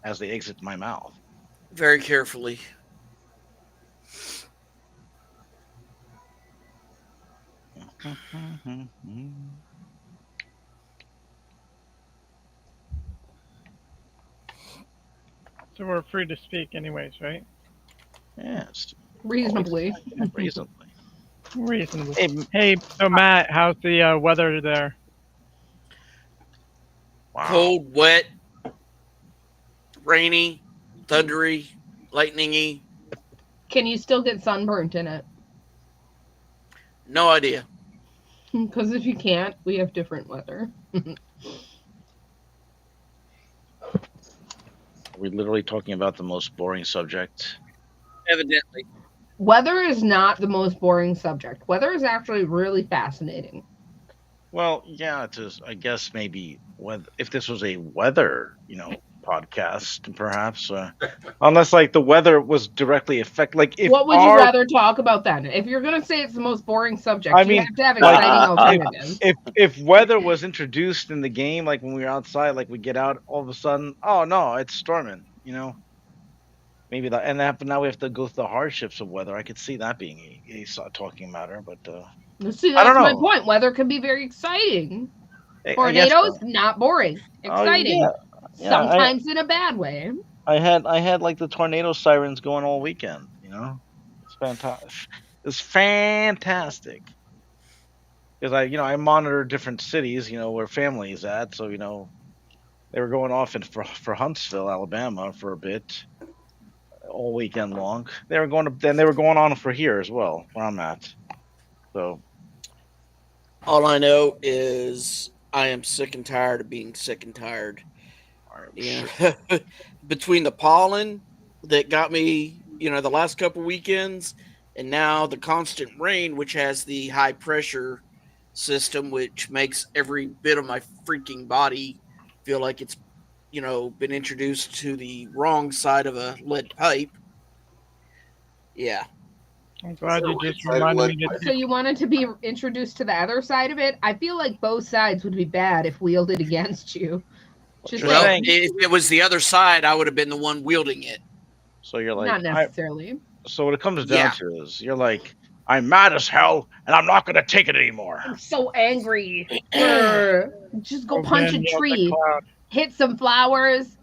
as they exit my mouth. Very carefully. So we're free to speak anyways, right? Yes, always Reasonably. reasonably. Reasonable. Hey, Hey, so Matt, how's the weather there? wow. Cold, wet, rainy, thundery, lightningy. Can you still get sunburnt in it? No idea. Because if you can't, we have different weather. Are we literally talking about the most boring subject? Evidently. Weather is not the most boring subject. Weather is actually really fascinating. Well, yeah, it is. I guess maybe if this was a weather, podcast, perhaps. Unless like the weather was directly like if What would you our, rather talk about then? If you're going to say it's the most boring subject, I you mean, have to have like exciting if alternatives. if weather was introduced in the game, like when we were outside, like we get out all of a sudden, oh no, it's storming. Maybe that, and that, but now we have to go through the hardships of weather. I could see that being a talking matter, but See, I don't that's my know. point. Weather can be very exciting. I guess. Tornadoes, not boring. Oh yeah, Exciting. yeah. Sometimes in a bad way. I had like the tornado sirens going all weekend. It's fantastic. It's fantastic because I monitor different cities. Where family is at. So they were going off for Huntsville, Alabama, for a bit all weekend long. They were going on for here as well, where I'm at. So All I know is I am sick and tired of being sick and tired. I'm You sure. know, between the pollen that got me, the last couple weekends, and now the constant rain, which has the high pressure system, which makes every bit of my freaking body feel like it's, been introduced to the wrong side of a lead pipe. Yeah. I'm glad you just Right side of reminded lead me to pipe. So you wanted to be introduced to the other side of it? I feel like both sides would be bad if wielded against you. What Just you're Well, saying. saying. if it was the other side, I would have been the one wielding it. So you're like Not I. necessarily. So what it comes down Yeah. to is you're like I'm mad as hell and I'm not gonna take it anymore. I'm so angry. Grr. Just go old punch man a yelled at tree, cloud. hit some flowers,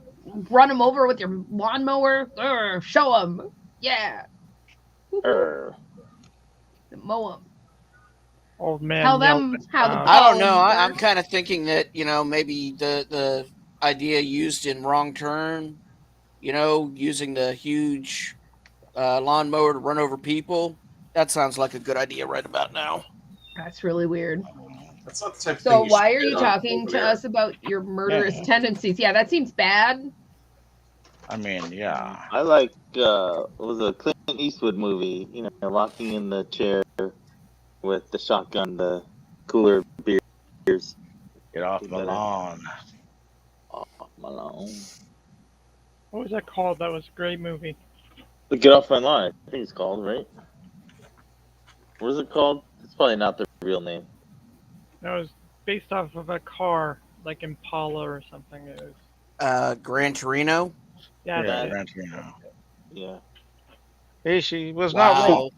run them over with your lawnmower. Grr. Show them. Yeah. Err. Mow them. Old Tell man yelled them at how the cloud. I don't know. pollen I'm works. kind of thinking that maybe the idea used in wrong turn, using the huge lawnmower to run over people. That sounds like a good idea right about now. That's really weird. That's not the type of So thing you should why are get you on talking open to air. us about your murderous Yeah. tendencies? Yeah, that seems bad. I mean, yeah. I like what was a Clint Eastwood movie, locking in the chair with the shotgun, the cooler beers. Get off Be my better. lawn. Oh, my lawn. What was that called? That was a great movie. The Get Off My Lawn, I think it's called, right? What is it called? It's probably not the real name. That was based off of a car, like Impala or something. It was. Gran Torino. Yeah, Yeah, that's it. Gran Torino. Yeah. Hey, she was not wrong. Wow.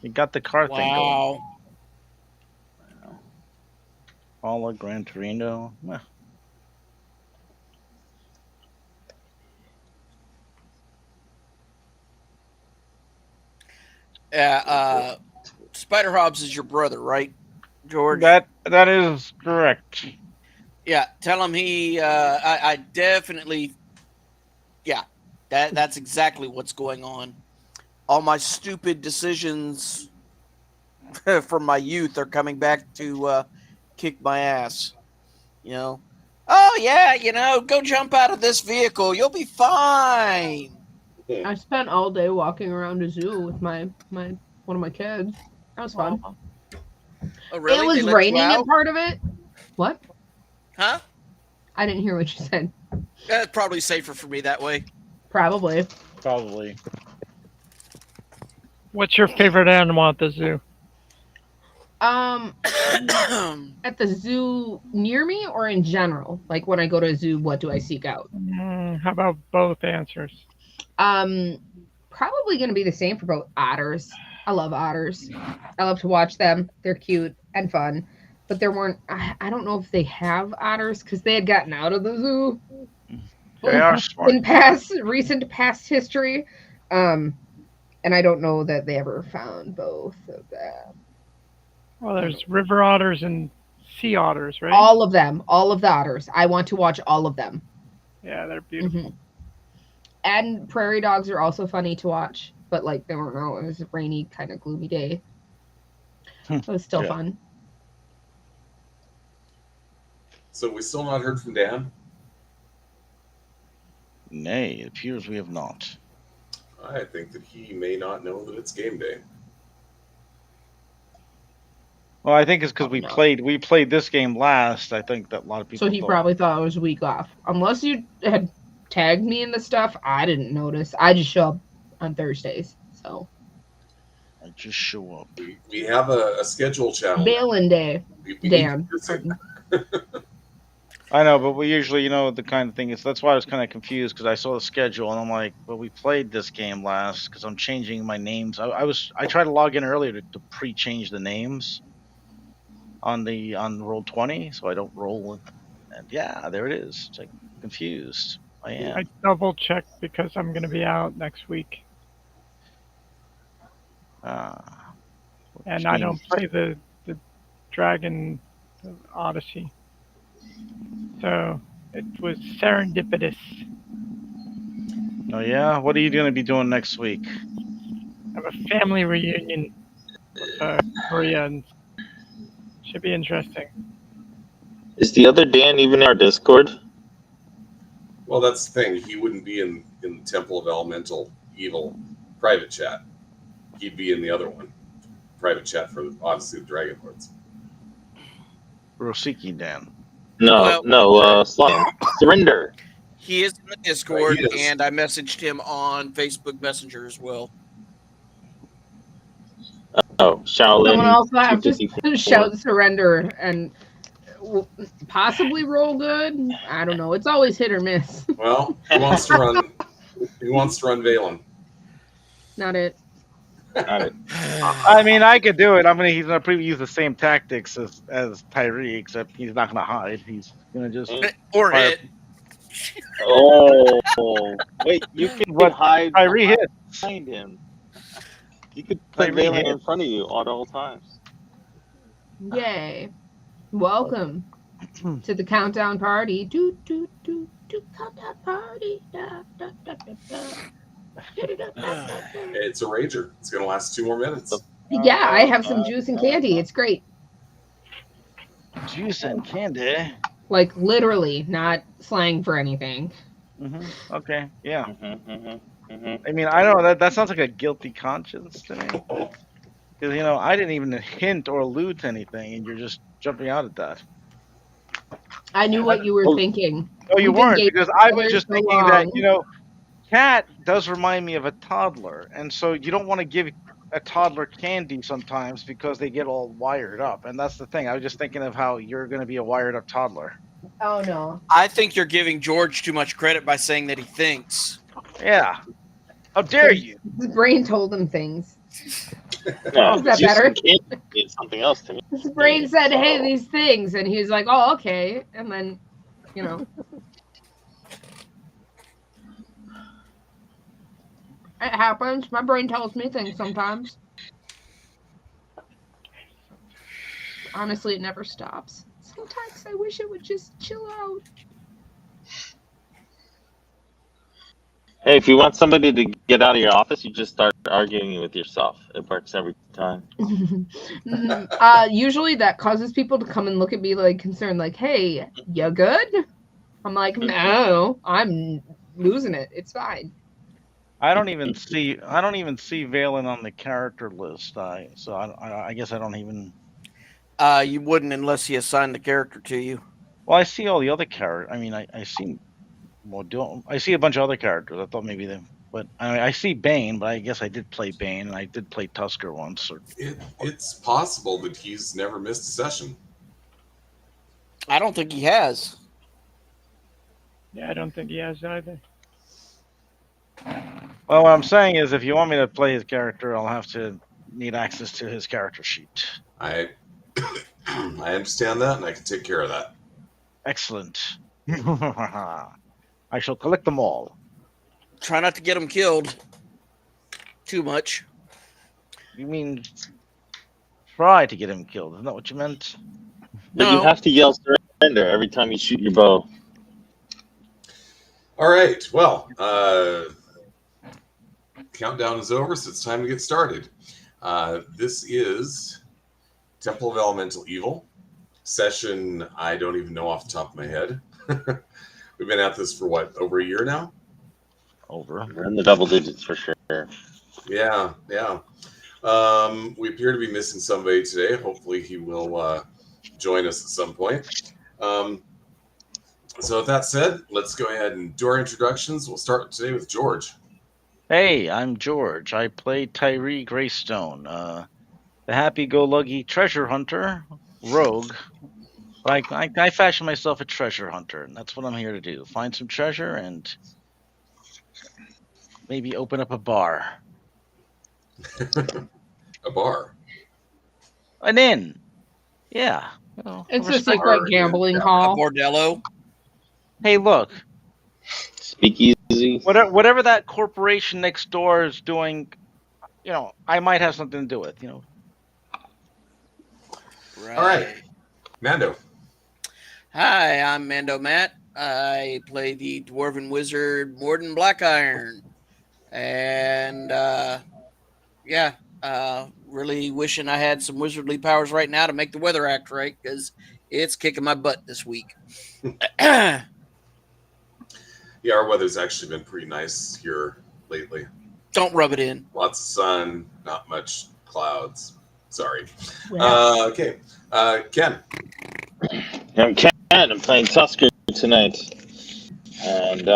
You got the car thing going. Wow. Paula Gran Torino. Yeah. Spider Hobbs is your brother, right, George? That is correct. Yeah. Tell him he. I definitely. Yeah. That's exactly what's going on. All my stupid decisions from my youth are coming back to kick my ass. Oh yeah, go jump out of this vehicle. You'll be fine. I spent all day walking around a zoo with my one of my kids. That was fun. Oh really? It They was let you raining out? at part of it. What? Huh? I didn't hear what you said. That's probably safer for me that way. Probably. Probably. What's your favorite animal at the zoo? Um, at the zoo near me or in general? Like when I go to a zoo, what do I seek out? How about both answers? Um, Probably going to be the same for both otters. I love otters. I love to watch them. They're cute and fun. But there weren't, I don't know if they have otters because they had gotten out of the zoo They are smart. in recent past history. And I don't know that they ever found both of them. Well, there's river otters and sea otters, right? All of them, all of the otters. I want to watch all of them. Yeah, they're beautiful. Mhm. And prairie dogs are also funny to watch, but like they don't know. It was a rainy, kind of gloomy day. It was still Yeah. fun. So we still not heard from Dan? Nay, it appears we have not. I think that he may not know that it's game day. Well, I think it's because Probably not. we played this game last. I think that a lot of people. So he probably thought it was a week off. Unless you had tagged me in the stuff, I didn't notice. I just show up on Thursdays. So I just show up. We have a schedule channel. Balin Day, We need Dan. to visit. I know, but we usually, the kind of thing is that's why I was kind of confused because I saw the schedule and I'm like, well, we played this game last because I'm changing my names. I tried to log in earlier to pre-change the names on Roll20 so I don't roll it. And yeah, there it is. It's like confused. I am. I double checked because I'm going to be out next week, and I don't play the Dragon Odyssey, so it was serendipitous. Oh yeah, what are you going to be doing next week? I have a family reunion with Korea, and should be interesting. Is the other Dan even in our Discord? Well, that's the thing. He wouldn't be in the Temple of Elemental Evil private chat. He'd be in the other one, private chat for the Odyssey of Dragon Lords. Rosiki Dan. No, Slime. Surrender. He is in the Discord, He is. and I messaged him on Facebook Messenger as well. Oh, Shaolin. Someone else will have to 254. shout surrender and possibly roll good. I don't know. It's always hit or miss. Well, he wants to run. He wants to run Valen. Not it. Got it. I mean, I could do it. He's gonna probably use the same tactics as Tyree, except he's not gonna hide. He's gonna just. Or Fire. hit. Oh, wait! You can What? hide Tyree hit. behind him. You could put Tyree Valen hit. in front of you at all times. Yay. Welcome to the countdown party. Do, do, do, do, countdown party. Da, da, da, da, da. It's a rager. It's going to last 2 more minutes. Yeah, I have some juice and candy. It's great. Juice and candy. Like literally, not slang for anything. Okay. Yeah. Mm-hmm. I mean, I don't know. That sounds like a guilty conscience to me. Because I didn't even hint or allude to anything, and you're just jumping out at that. I knew what you were thinking. No, you We've been weren't, dating because I together was just so thinking that long. Cat does remind me of a toddler, and so you don't want to give a toddler candy sometimes because they get all wired up, and that's the thing. I was just thinking of how you're going to be a wired up toddler. Oh no. I think you're giving George too much credit by saying that he thinks. Yeah. How dare you? His brain told him things. No, Is that juice better? and candy is something else to me. His brain said, "Hey, these things," and he was like, "Oh, okay." And then, it happens. My brain tells me things sometimes. Honestly, it never stops. Sometimes I wish it would just chill out. Hey, if you want somebody to get out of your office, you just start arguing with yourself. It works every time. Usually that causes people to come and look at me like concerned, like, "Hey, you good?" I'm like, "No, I'm losing it. It's fine." I don't even see Valen on the character list. So I guess I don't even. You wouldn't unless he assigned the character to you. Well, I see all the other characters. I mean, I see. Well, I see a bunch of other characters. I thought maybe But I see Bane, but I guess I did play Bane, and I did play Tusker once. It's possible that he's never missed a session. I don't think he has. Yeah, I don't think he has either. Well, what I'm saying is, if you want me to play his character, I'll have to need access to his character sheet. I I understand that, and I can take care of that. Excellent. I shall collect them all. Try not to get him killed too much. You mean try to get him killed? Isn't that what you meant? But No. you have to yell surrender every time you shoot your bow. All right. Well, countdown is over, so it's time to get started. This is Temple of Elemental Evil, session I don't even know off the top of my head. We've been at this for what, over a year now? Over. We're in the double digits for sure. Yeah. We appear to be missing somebody today. Hopefully he will join us at some point. So with that said, let's go ahead and do our introductions. We'll start today with George. Hey, I'm George. I play Tyree Greystone, the happy-go-lucky treasure hunter, rogue. I fashion myself a treasure hunter, and that's what I'm here to do. Find some treasure and maybe open up a bar. A bar. An inn. Yeah. It's a respect- secret gambling A hall. bordello. Hey, look. Speakeasy. Whatever that corporation next door is doing, I might have something to do with, Right. All right. Mando. Hi, I'm Mando Matt. I play the dwarven wizard Morden Blackiron. And really wishing I had some wizardly powers right now to make the weather act right, because it's kicking my butt this week. Yeah, our weather's actually been pretty nice here lately. Don't rub it in. Lots of sun, not much clouds. Sorry. Yeah. Okay. Ken. I'm Ken. I'm playing Tusker tonight. And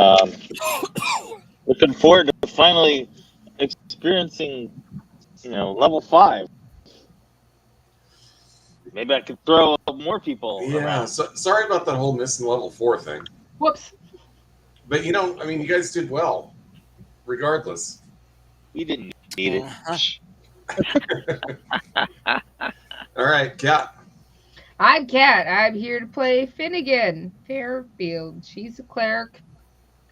looking forward to finally experiencing, level 5. Maybe I could throw more people Yeah, around. sorry about that whole missing level 4 thing. Whoops. But, you guys did well, regardless. We didn't need it. All right, Kat. I'm Kat. I'm here to play Finnegan Fairfield. She's a cleric.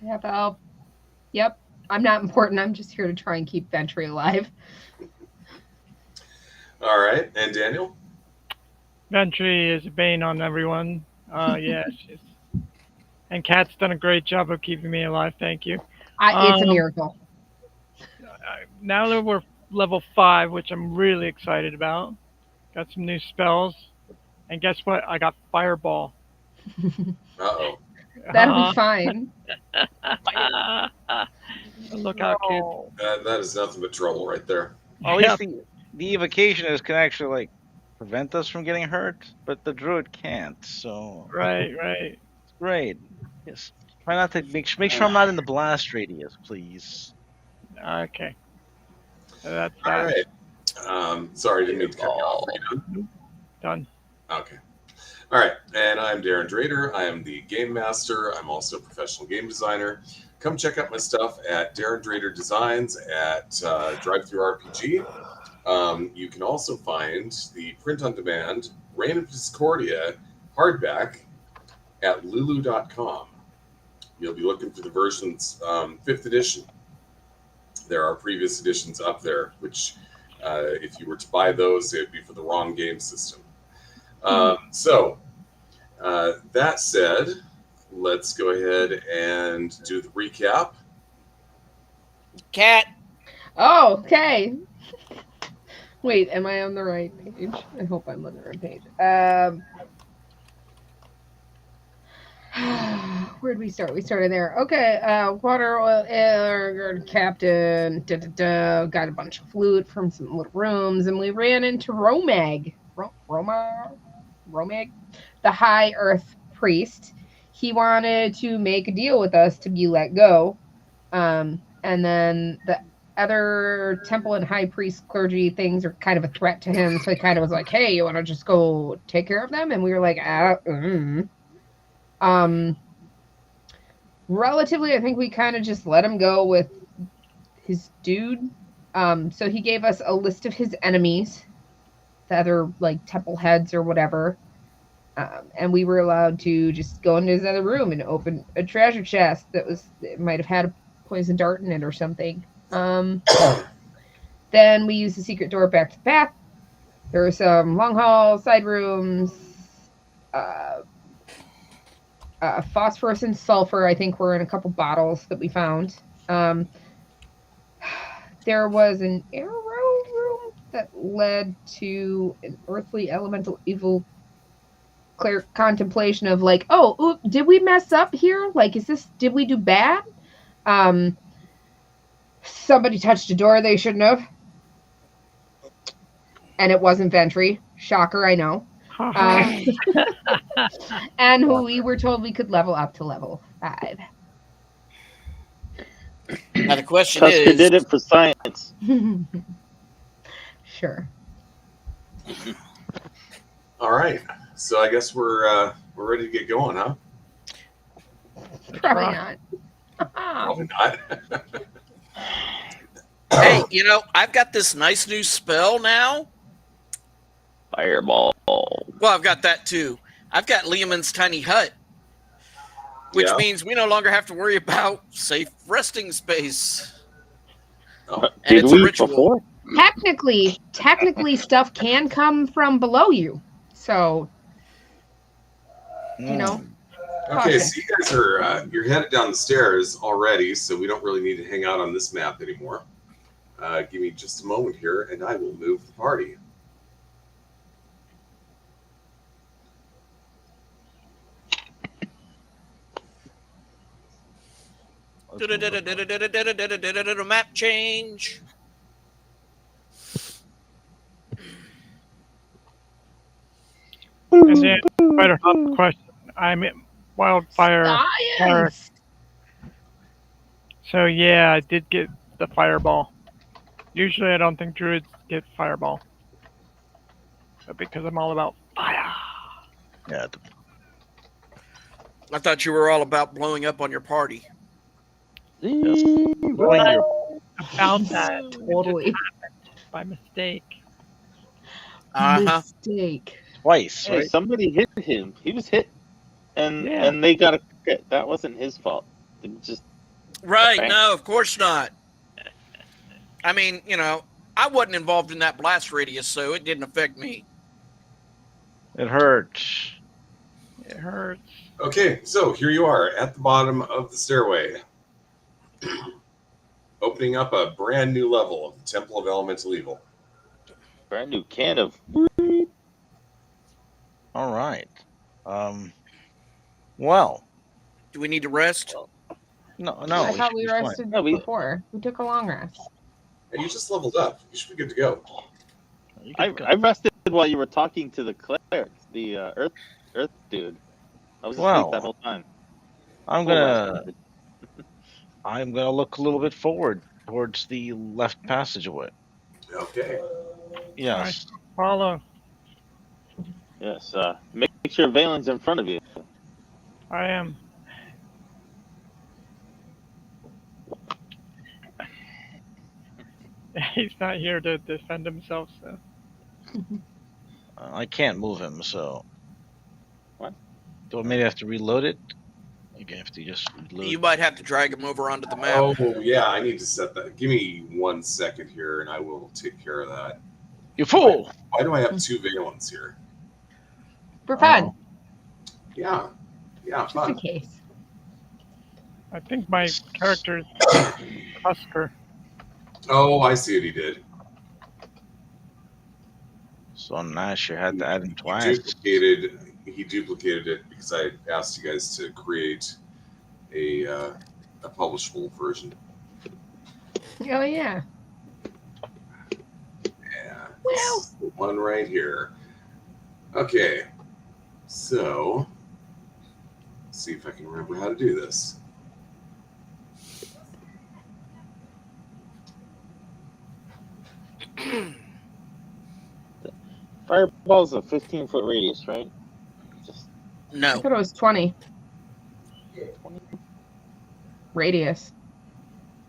Half elf. Yep. I'm not important. I'm just here to try and keep Ventry alive. All right, and Daniel. Ventry is a bane on everyone. And Kat's done a great job of keeping me alive. Thank you. It's a miracle. Now that we're level 5, which I'm really excited about, got some new spells, and guess what? I got Fireball. Uh-oh. That'll be fine. Look out, kid. That is nothing but trouble right there. At least the evocationist can actually prevent us from getting hurt, but the druid can't. So Right. it's great. Yes. Try not to make sure I'm not in the blast radius, please. Okay. That's All right. Sorry, didn't mean to cut you off. Are you done? done. Okay. All right. And I'm Darren Drader. I am the game master. I'm also a professional game designer. Come check out my stuff at Darren Drader Designs at DriveThruRPG. You can also find the print-on-demand Reign of Discordia hardback at lulu.com. You'll be looking for the version's 5th edition. There are previous editions up there, which if you were to buy those, it would be for the wrong game system. That said, let's go ahead and do the recap. Cat. Oh, okay. Wait, am I on the right page? I hope I'm on the right page. Where'd we start? We started there. Okay, water, oil, air, captain, got a bunch of loot from some little rooms, and we ran into Romag, the High Earth Priest. He wanted to make a deal with us to be let go. and then the other temple and high priest clergy things are kind of a threat to him. So he kind of was like, "Hey, you want to just go take care of them?" And we were like, Relatively, I think we kind of just let him go with his dude. So he gave us a list of his enemies, the other like temple heads or whatever. And we were allowed to just go into his other room and open a treasure chest it might have had a poison dart in it or something. Then we used the secret door back to the path. There were some long hall side rooms. Uh, Phosphorus and sulfur, I think, were in a couple bottles that we found. There was an arrow room that led to an earthly elemental evil clear contemplation of like, oh, oop, did we mess up here? Like, did we do bad? Somebody touched a door they shouldn't have. And it wasn't Ventry. Shocker, I know. And who we were told we could level up to level 5. Now the question Tusker is, did it for science. Sure. All right. So I guess we're ready to get going, huh? Probably not. Probably not. hey, I've got this nice new spell now. Fireball. Well, I've got that too. I've got Liamon's tiny hut, which means we no longer have to worry about safe resting space. Oh. And Did it's a we ritual. before? Technically, stuff can come from below you. So, Okay, caution. so you guys are you're headed down the stairs already, so we don't really need to hang out on this map anymore. Give me just a moment here, and I will move the party. Map change. And then, Spider Hop question. I'm in wildfire. Fire. Science! So yeah, I did get the fireball. Usually, I don't think druids get fireball, but because I'm all about fire. Yeah. I thought you were all about blowing up on your party. Blowing your About that. Totally. By mistake. Mistake. twice, Hey, right? somebody hit him. He was hit, and Yeah. they got a crit. That wasn't his fault. It just Right? Bang. No, of course not. I mean, I wasn't involved in that blast radius, so it didn't affect me. It hurts. It hurts. Okay, so here you are at the bottom of the stairway, opening up a brand new level of the Temple of Elemental Evil. brand new can of. All right. Well, Do we need to rest? no. I thought we should be fine. rested No, we- before. We took a long rest. And you just leveled up. You should be good to go. You can go. I rested while you were talking to the cleric, the Earth dude. I was asleep Well, that whole time. I'm Full gonna rest. look a little bit forward towards the left passageway. Okay. Yes. Follow. Yes. Make sure Valen's in front of you. I am. He's not here to defend himself, so. I can't move him, so. What? Do I maybe have to reload it? You have to just reload. You might have to drag him over onto the map. Oh, yeah, I need to set that. Give me 1 second here, and I will take care of that. You fool! Why do I have 2 Valens here? For fun. Yeah. Yeah, Just in fun. case. I think my character's Tusker. Oh, I see what he did. So nice. You had to add him He twice. duplicated it because I asked you guys to create a publishable version. Oh, yeah. Yeah. Well. This is the one right here. Okay. So, let's see if I can remember how to do this. Fireball's a 15-foot radius, right? Just I No. thought it was 20 20. radius.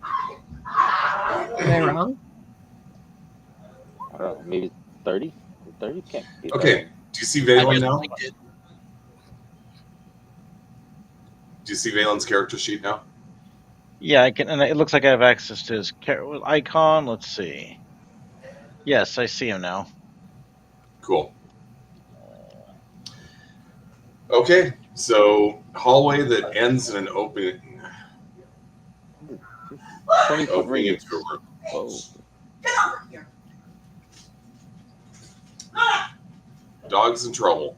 Am I wrong? I don't know, maybe 30? 30 can't be that Okay. long. Do you see I Valen just now? linked it. Do you see Valen's character sheet now? Yeah, I can, and it looks like I have access to his icon. Let's see. Yes, I see him now. Cool. Okay, so hallway that ends in an opening 20-foot radius. into a room. Whoa. Dog's in trouble.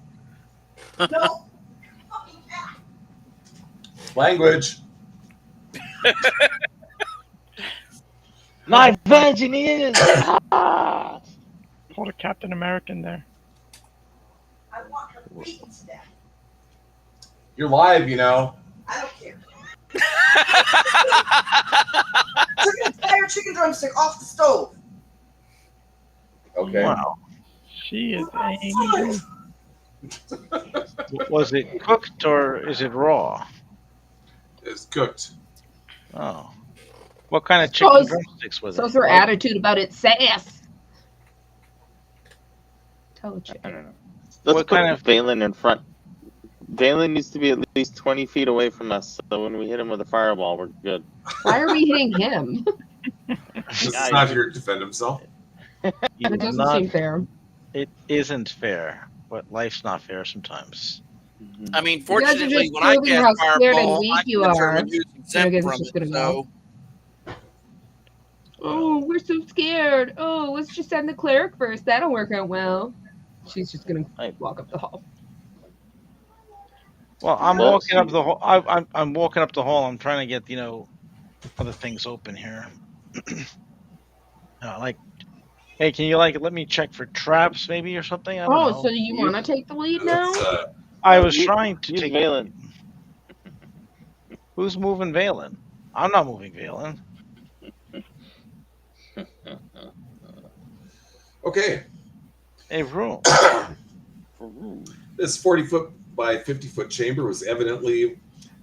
Language. My virgin is. Ah! Pulled a Captain American there. I want her beaten to death. You're live, you know. I don't care. Took an entire chicken drumstick off the stove. Okay. Wow. She is angry. Was it cooked or is it raw? It's cooked. Oh. What kind of chicken So's- drumsticks was So it? is her attitude about its sass. Tell the I chicken. don't know. Let's What put kind of- Valen in front. Valen needs to be at least 20 feet away from us, so when we hit him with a fireball, we're good. Why are we hitting him? He's not here to defend himself. He It did doesn't not- seem fair. It isn't fair, but life's not fair sometimes. I mean, guys are fortunately, just when I proving cast how scared and Fireball, weak I you can determine are. who's exempt guess from it's just it. gonna So, Oh, we're so scared. Oh, let's just send the cleric first. That'll work out well. She's just gonna walk up the hall. Well, I'm Well, walking up the hall. I'm walking up the hall. I'm trying to get other things open here. Like, hey, can you let me check for traps maybe or something? I don't know. So do you want to take the lead now? That's, I was Use- trying to use take. Valen. Who's moving Valen? I'm not moving Valen. okay. Hey, room. This 40-foot by 50-foot chamber was evidently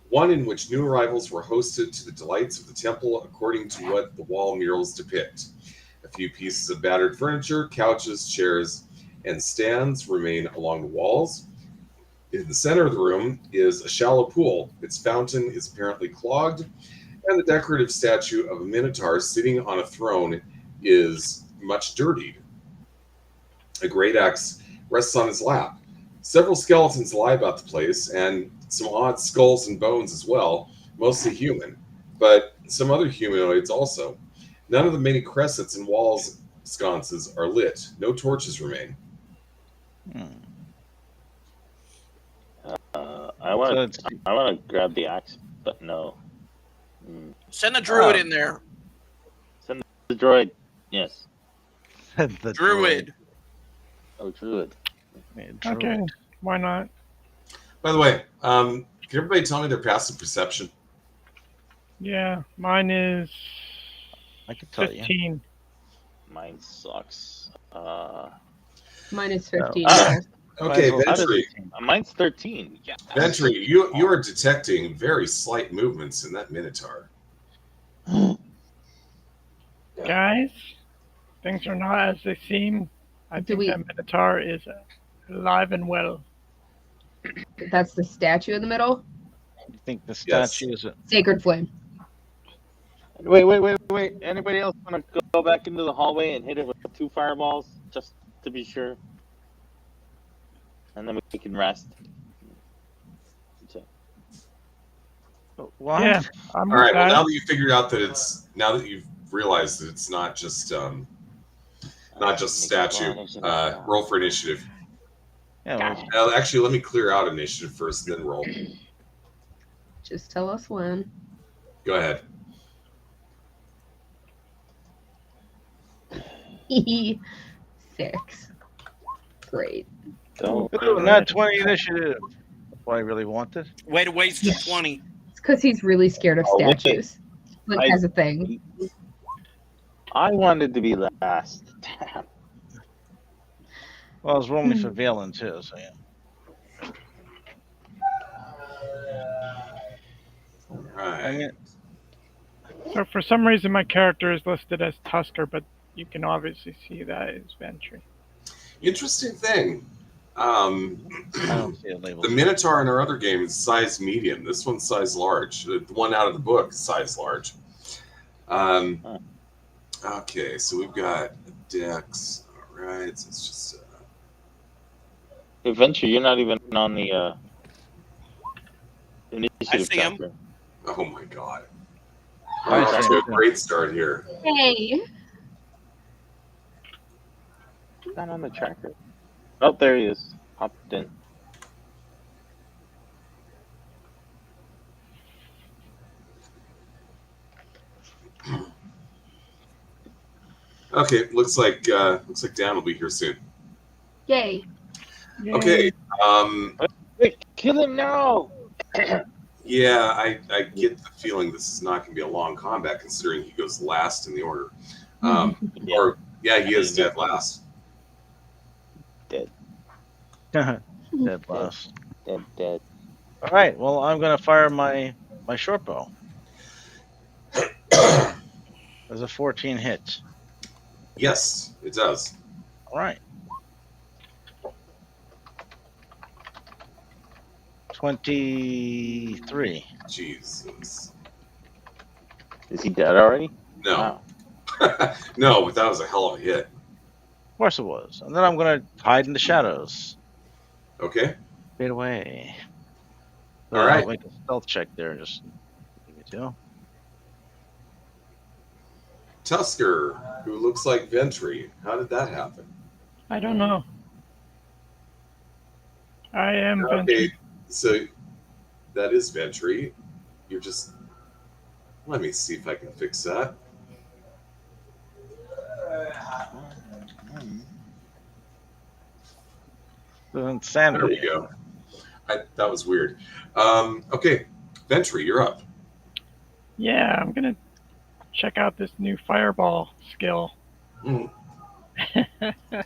one in which new arrivals were hosted to the delights of the temple according to what the wall murals depict. A few pieces of battered furniture, couches, chairs, and stands remain along the walls. In the center of the room is a shallow pool. Its fountain is apparently clogged, and the decorative statue of a minotaur sitting on a throne is much dirtied. A great axe rests on his lap. Several skeletons lie about the place, and some odd skulls and bones as well, mostly human, but some other humanoids also. None of the many cressets and walls sconces are lit. No torches remain. I want to grab the axe, but no. send the druid in there. Send the droid. Yes. The Druid. Oh, druid. Okay, why not? By the way, can everybody tell me their passive perception? Yeah, mine is I could tell you. 15. Mine sucks. Mine is 15. Oh. Yeah. Okay, Might as well- Ventry. Mine's 13. Yeah. Ventry, you are detecting very slight movements in that minotaur. Guys, things are not as they seem. I Do think we- that Minotaur is alive and well. That's the statue in the middle. You think the Yes. statue is Sacred Flame. Wait. Anybody else want to go back into the hallway and hit it with 2 fireballs, just to be sure? And then we can rest. what? Yeah, I'm All right. Well, with now that. that you figured out that now that you've realized that it's not just a statue, roll for initiative. Yeah, well, Actually, let me clear out initiative first, then roll. Just tell us when. Go ahead. 6. Great. Don't. ooh, not 20 initiative. That's what I really wanted. Way to waste the 20. It's because he's really scared of Oh, wait. statues. Flint has a thing. I wanted to be last. Damn. Well, I was rolling for Valen too, so yeah. All I right. mean, So for some reason, my character is listed as Tusker, but you can obviously see that is Ventry. Interesting thing. I don't see a label. The Minotaur in our other game is size medium. This one's size large. The one out of the book is size large. Okay, so we've got Dex. All right, so it's just. Hey, Venture, you're not even on the initiative see him. tracker. Oh my god. I Off see to him, a great start here. Hey. Not on the tracker. Oh, there he is. Popped in. Okay, looks like Dan will be here soon. Yay. Okay. Wait, kill him now! Yeah, I get the feeling this is not going to be a long combat, considering he goes last in the order. Yeah. Or yeah, he is dead last. Dead. Dead last. Dead. All right. Well, I'm gonna fire my short bow. There's a 14 hit. Yes, it does. All right. 23. Jesus. Is he dead already? No. Wow. No, but that was a hell of a hit. Of course it was. And then I'm gonna hide in the shadows. Okay. Fade away. All right. I'll make a stealth check there. Just give me two. Tusker, who looks like Ventry. How did that happen? I don't know. I am Okay, Ventry. so that is Ventry. You're just. Let me see if I can fix that. There Insanity. we go. That was weird. Okay, Ventry, you're up. Yeah, I'm gonna check out this new fireball skill. Mm. Because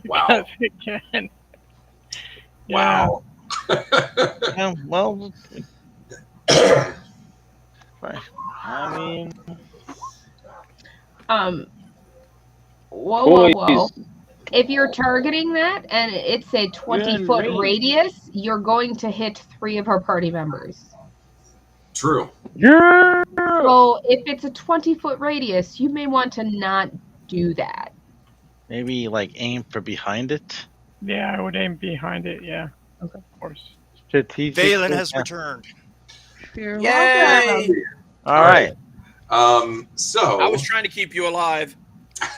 Wow. it can. Wow. Yeah, well, right. I mean, Whoa. If you're targeting that and it's a 20-foot range. radius, you're going to hit 3 of our party members. True. Yeah. So if it's a 20-foot radius, you may want to not do that. Maybe like aim for behind it. Yeah, I would aim behind it. Yeah. Okay. Of course. Strategic. Valen has returned. You're Yay! welcome. All right. So I was trying to keep you alive.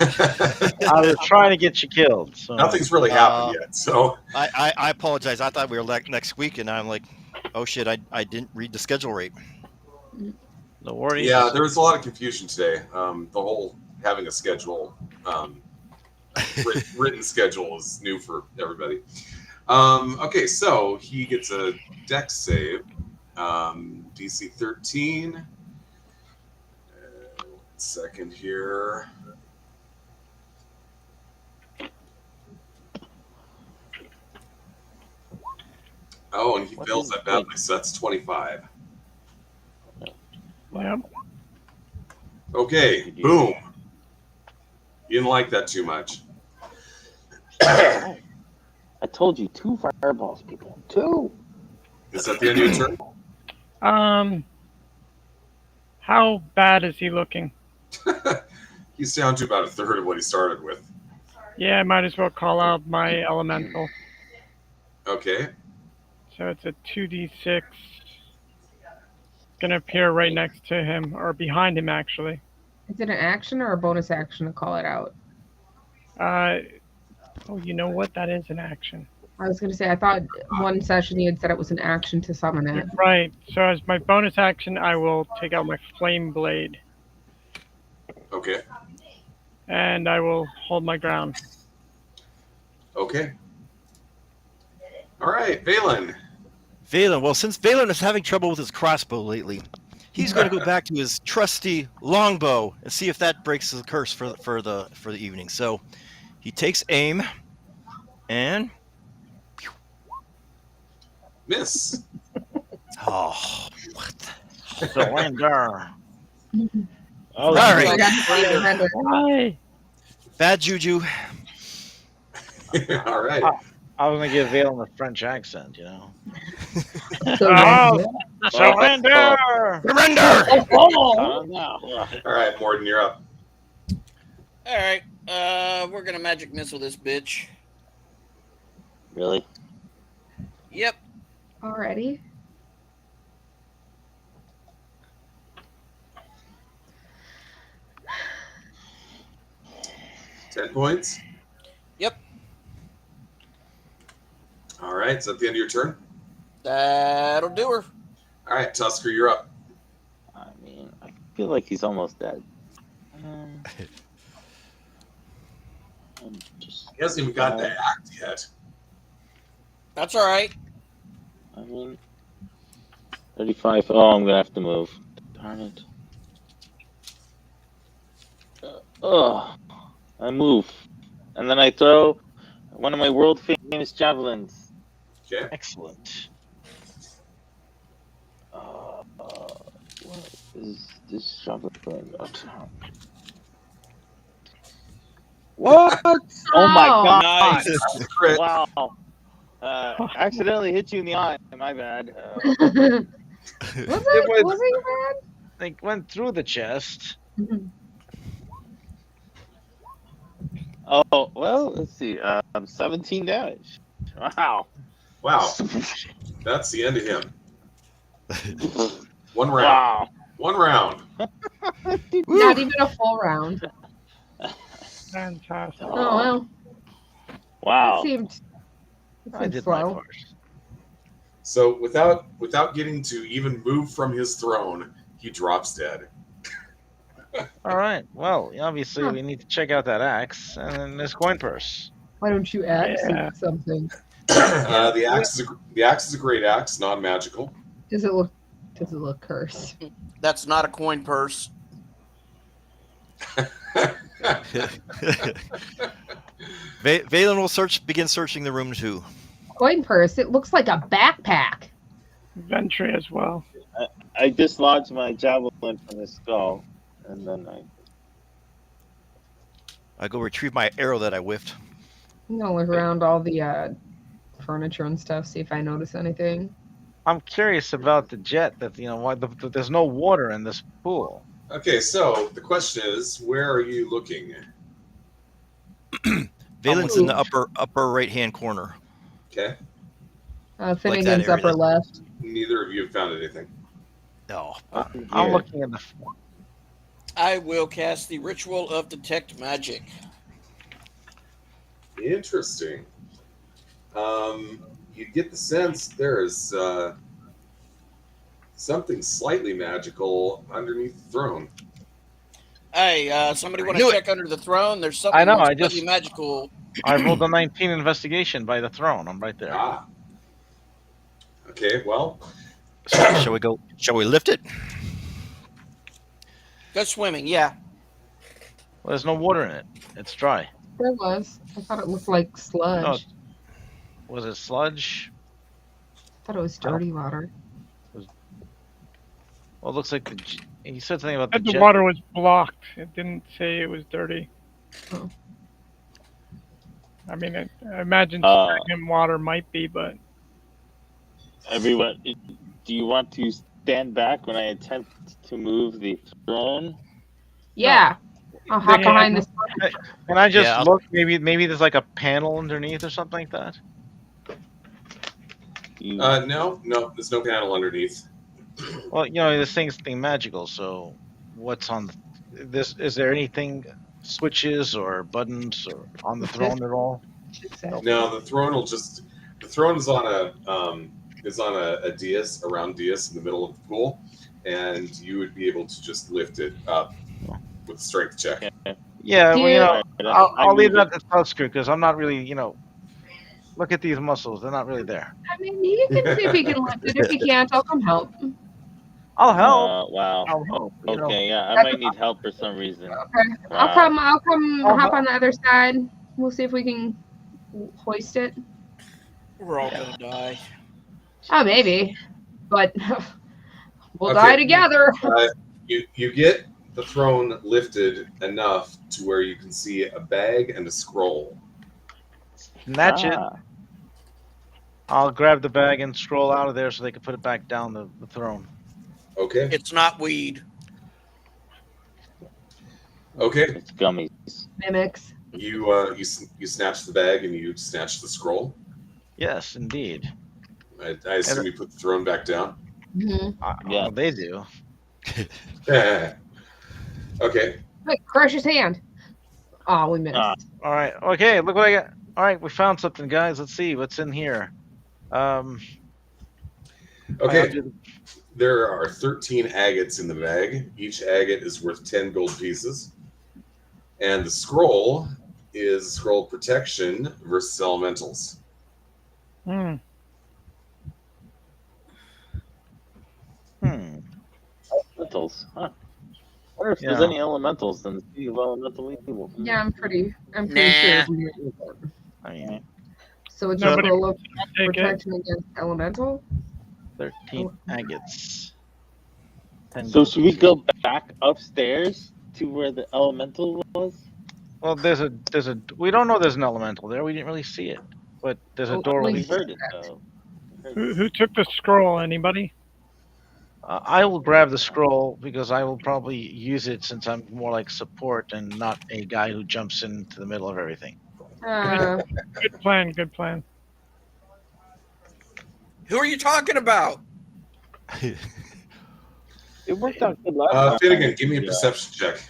I was trying to get you killed. So. nothing's really happened yet. So I apologize. I thought we were next week, and I'm like, oh shit, I didn't read the schedule right. No worries. yeah, there was a lot of confusion today. The whole having a schedule, written schedule is new for everybody. Okay, so he gets a dex save, DC 13. 1 second here. Oh, and he What fails is that badly, so that's 25. Yeah. Okay, boom. You didn't like that too much. I told you 2 fireballs, people. 2. Is that the end of your turn? How bad is he looking? He's down to about a third of what he started with. Yeah, I might as well call out my elemental. Okay. So it's a 2d6. Gonna appear right next to him, or behind him, actually. Is it an action or a bonus action to call it out? Oh, you know what? That is an action. I was going to say, I thought one session you had said it was an action to summon it. Right. So as my bonus action, I will take out my flame blade, Okay. and I will hold my ground. Okay. All right, Valen. Valen, well, since Valen is having trouble with his crossbow lately, he's going to go back to his trusty longbow and see if that breaks the curse for the evening. So he takes aim, And Miss. oh, what? Surrender. Oh, All right. I got surrender. Why? Bad juju. All right. I was gonna give Valen a French accent, you know. Surrender. Surrender. Surrender. Oh, no. All right, Morden, you're up. All right. We're gonna magic missile this bitch. Really? Yep. Already? 10 points. Yep. All right, is that the end of your turn? That'll do her. All right, Tusker, you're up. I mean, I feel like he's almost dead. I'm just, He hasn't even got the act yet. That's all right. I mean, 35. Oh, I'm gonna have to move. Darn it. Oh, I move, and then I throw one of my world famous javelins. Okay. Excellent. What is this javelin? What? Oh my god! Nice. Crit. Wow. Accidentally hit you in the eye. My bad. Was it? Was it They went through the chest. bad? Oh well. Let's see. 17 damage. Wow. Wow. That's the end of him. One round. Wow. One round. Not even a full round. Fantastic. Oh well. Wow. It seemed I did my slow. part. So without getting to even move from his throne, he drops dead. All right. Well, obviously we need to check out that axe and then this coin purse. Why don't you add Yeah. something? The axe is a great axe, non-magical. Does it look cursed? That's not a coin purse. Valen will begin searching the room too. Coin purse. It looks like a backpack. Ventry as well. I dislodged my javelin from his skull, and then I go retrieve my arrow that I whiffed. I'm gonna look around all the furniture and stuff, see if I notice anything. I'm curious about the jet. That why there's no water in this pool. Okay, so the question is, where are you looking? Valen's in the upper right hand corner. Okay, Finnegan's area upper there. left. neither of you have found anything. No. I'm looking in the. I will cast the ritual of detect magic. Interesting. You get the sense there is something slightly magical underneath the throne. Hey, somebody want knew to it. check under the throne? There's something I know, that's I just- really magical. I rolled a 19 investigation by the throne. I'm right there. Ah. Okay, well, Shall we go? Shall we lift it? Go swimming, yeah. Well, there's no water in it. It's dry. There was. I thought it looked like sludge. Was it sludge? I thought it was dirty water. Well, it looks like you said something about Said the the jet. water was blocked. It didn't say it was dirty. Oh. I mean, I imagine stagnant water might be, but everyone, do you want to stand back when I attempt to move the throne? Yeah. I'll hop Yeah. behind this. Can I just Yeah, I'll- look? Maybe there's like a panel underneath or something like that. You, no, there's no panel underneath. Well, this thing's magical. So, what's on this? Is there anything, switches or buttons or on the throne at all? No, the throne is on a dais, a round dais in the middle of the pool, and you would be able to just lift it up with a strength check. Yeah, well, Yeah. I'll leave that to Tusker because I'm not really, look at these muscles. They're not really there. I mean, you can see if he can lift it. If he can't, I'll come help. I'll help. Wow. I'll help. Okay, yeah, I might need help for some reason. Okay. Wow. I'll come I'll hop help. on the other side. We'll see if we can hoist it? We're all gonna die. Oh, maybe, but we'll Okay. die together. You get the throne lifted enough to where you can see a bag and a scroll. Snatch it. Ah, I'll grab the bag and scroll out of there so they can put it back down the throne. Okay. It's not weed. Okay. it's gummies. Mimics. You snatch the bag and you snatch the scroll. Yes, indeed. I assume you put the throne back down. Mm-hmm. Yeah. They do. Okay. Wait, crush his hand. Oh, we missed. Ah. All right. Okay. Look what I got. All right, we found something, guys. Let's see what's in here. I'll Okay. do There are 13 agates in the bag. Each agate is worth 10 gold pieces. And the scroll is scroll protection versus elementals. Hmm. Elementals. Huh. I wonder if there's Yeah. any elementals in the Sea of Elemental Evil. Yeah, I'm pretty Nah. sure. I mean, So it's Nobody- scroll of Take it. protection against elemental. 13 agates. 10 So gold should we pieces. go back upstairs to where the elemental was? Well, there's a. We don't know there's an elemental there. We didn't really see it, but there's a Oh, door. we We leading- heard it though. Who took the scroll? Anybody? I will grab the scroll because I will probably use it since I'm more like support and not a guy who jumps into the middle of everything. Good plan. Good plan. Who are you talking about? It worked out good last time. Finnegan, give me a Yeah. perception check.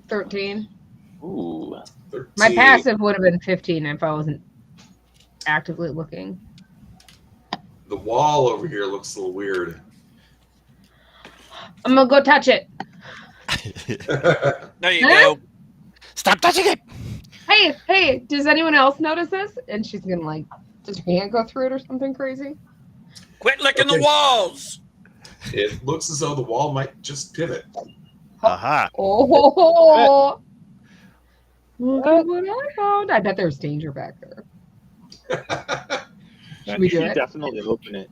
13. Ooh. 13. My passive would have been 15 if I wasn't actively looking. The wall over here looks a little weird. I'm gonna go touch it. There you Huh? go. Stop touching it! Hey, does anyone else notice this? And she's gonna like, does her hand go through it or something crazy? Quit licking Okay. the walls. It looks as though the wall might just pivot. Aha. Oh, look at what I found. I bet there's danger back there. Should we You do it? definitely open it.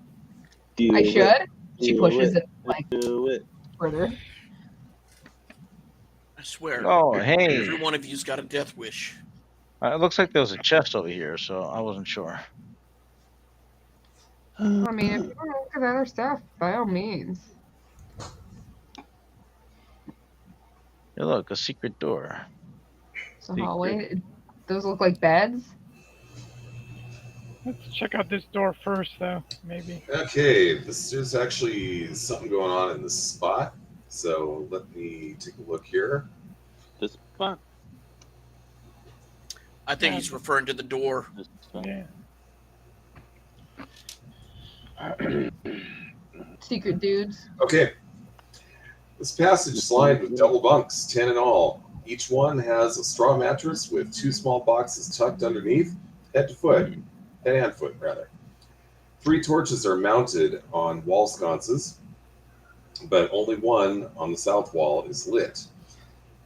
Do I it. should. She Do pushes it. it like Do it. further. I swear. Oh, hey. Every one of you's got a death wish. It looks like there was a chest over here, so I wasn't sure. I mean, if you want to look at other stuff, by all means. Hey, look, a secret door. It's a hallway. Those look like beds. Let's check out this door first, though. Maybe. Okay, there's actually something going on in this spot. So let me take a look here. This spot. I think he's referring to the door. This spot. Yeah. Secret dudes. Okay. This passage is lined with double bunks, 10 in all. Each one has a straw mattress with 2 small boxes tucked underneath, head and foot, rather. 3 torches are mounted on wall sconces, but only one on the south wall is lit.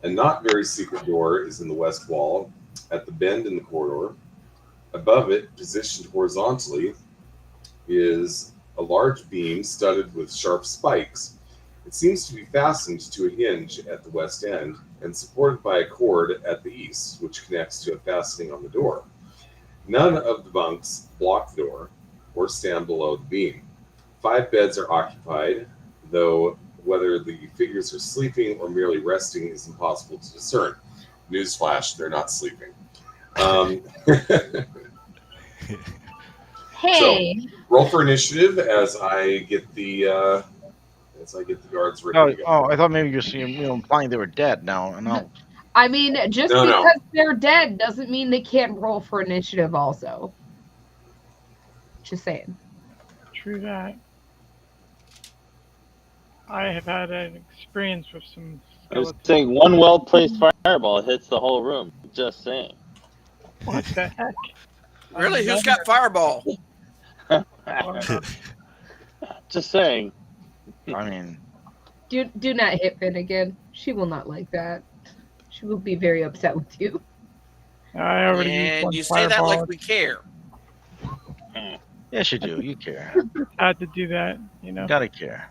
A not very secret door is in the west wall, at the bend in the corridor. Above it, positioned horizontally, is a large beam studded with sharp spikes. It seems to be fastened to a hinge at the west end and supported by a cord at the east, which connects to a fastening on the door. None of the bunks block the door or stand below the beam. 5 beds are occupied, though whether the figures are sleeping or merely resting is impossible to discern. Newsflash, they're not sleeping. Hey, Roll for initiative as I get the guards ready to go. Oh, I thought maybe you're implying they were dead now. No. I mean, just No. because they're dead doesn't mean they can't roll for initiative also. Just saying. True that. I have had an experience with some I was skeletons. saying one well-placed fireball hits the whole room. Just saying. What the heck? Really? Who's got fireball? Just saying. I mean, Do not hit Finnegan. She will not like that. She will be very upset with you. I already used And one you say that like fireball. we care. Yes, you do. You care. Had to do that, you know. You gotta care.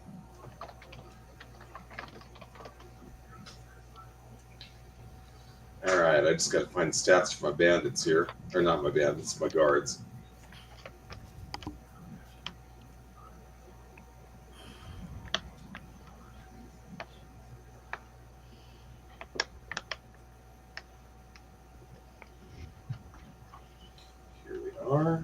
All right, I just got to find stats for my bandits here, or not my bandits, my guards. Here we are.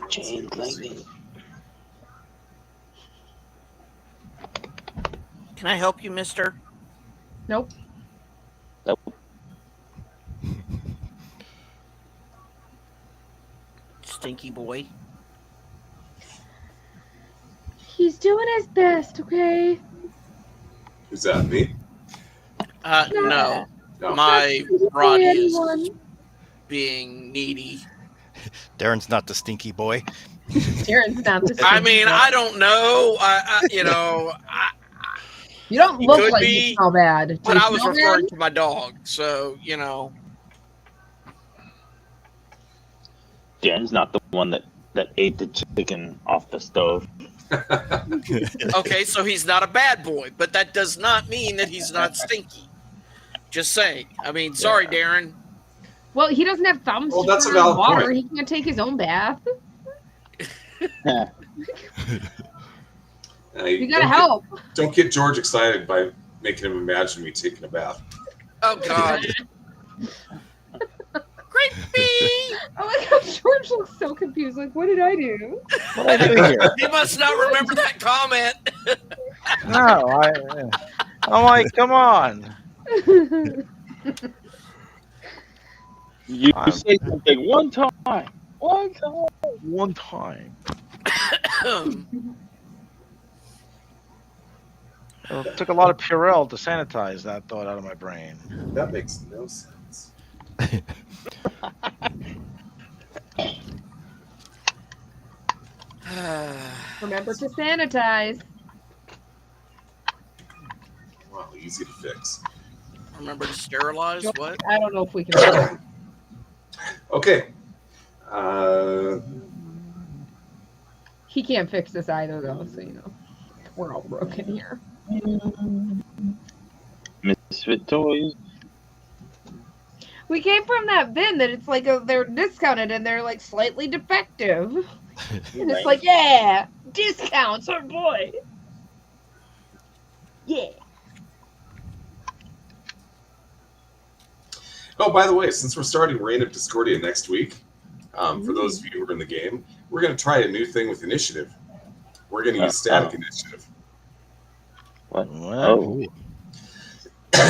Chain lightning. Can I help you, mister? Nope. Nope. Stinky boy. He's doing his best, okay? Who's that? Me? No. No. My Not rod is anyone. being needy. Darren's not the stinky boy. Darren's not the I same. mean, I don't know. You don't He look could like be, you smell bad. Do but you I was smell referring bad? to my dog. So, Dan's not the one that ate the chicken off the stove. okay, so he's not a bad boy, but that does not mean that he's not stinky. Just saying. I mean, sorry, Darren. Well, he doesn't have thumbs Well, to that's a turn on valid water. point. He can't take his own bath. You gotta help. Don't get George excited by making him imagine me taking a bath. Oh, God. Creepy! I like how George looks so confused. Like, what did I do? What I do here? He must not remember that comment. No, I'm like, come on. You I'm- say something one time. One time. One time. It took a lot of Purell to sanitize that thought out of my brain. That makes no sense. Remember to sanitize. Well, easy to fix. Remember to sterilize? What? I don't know if we can. Okay. He can't fix this either, though. So we're all broken here. Misfit toys. We came from that bin that it's like they're discounted and they're like slightly defective. And it's like, yeah, discounts, oh boy. Yeah. Oh, by the way, since we're starting Reign of Discordia next week, for those of you who are in the game, we're going to try a new thing with initiative. We're going to use static initiative. What? Well,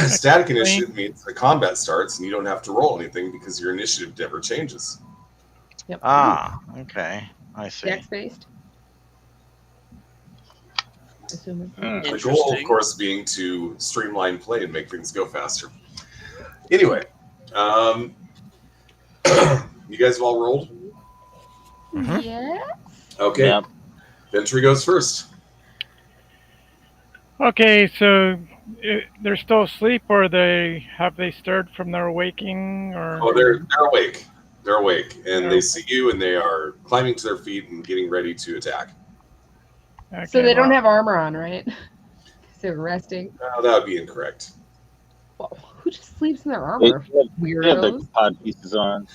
Static initiative means the combat starts and you don't have to roll anything because your initiative never changes. Yep. Okay. I see. Dex based. Assuming. The goal, of course, being to streamline play and make things go faster. Anyway, you guys have all rolled? Mhm. Yeah. Okay. Yep. Ventry goes first. Okay, so they're still asleep, or have they stirred from their waking, or? Oh, they're awake. They're awake, and Yeah. they see you, and they are climbing to their feet and getting ready to attack. Okay, So they don't well, have armor on, right? Because they're resting. That would be incorrect. Well, who just sleeps in their They armor? have the Weirdos. pod pieces on.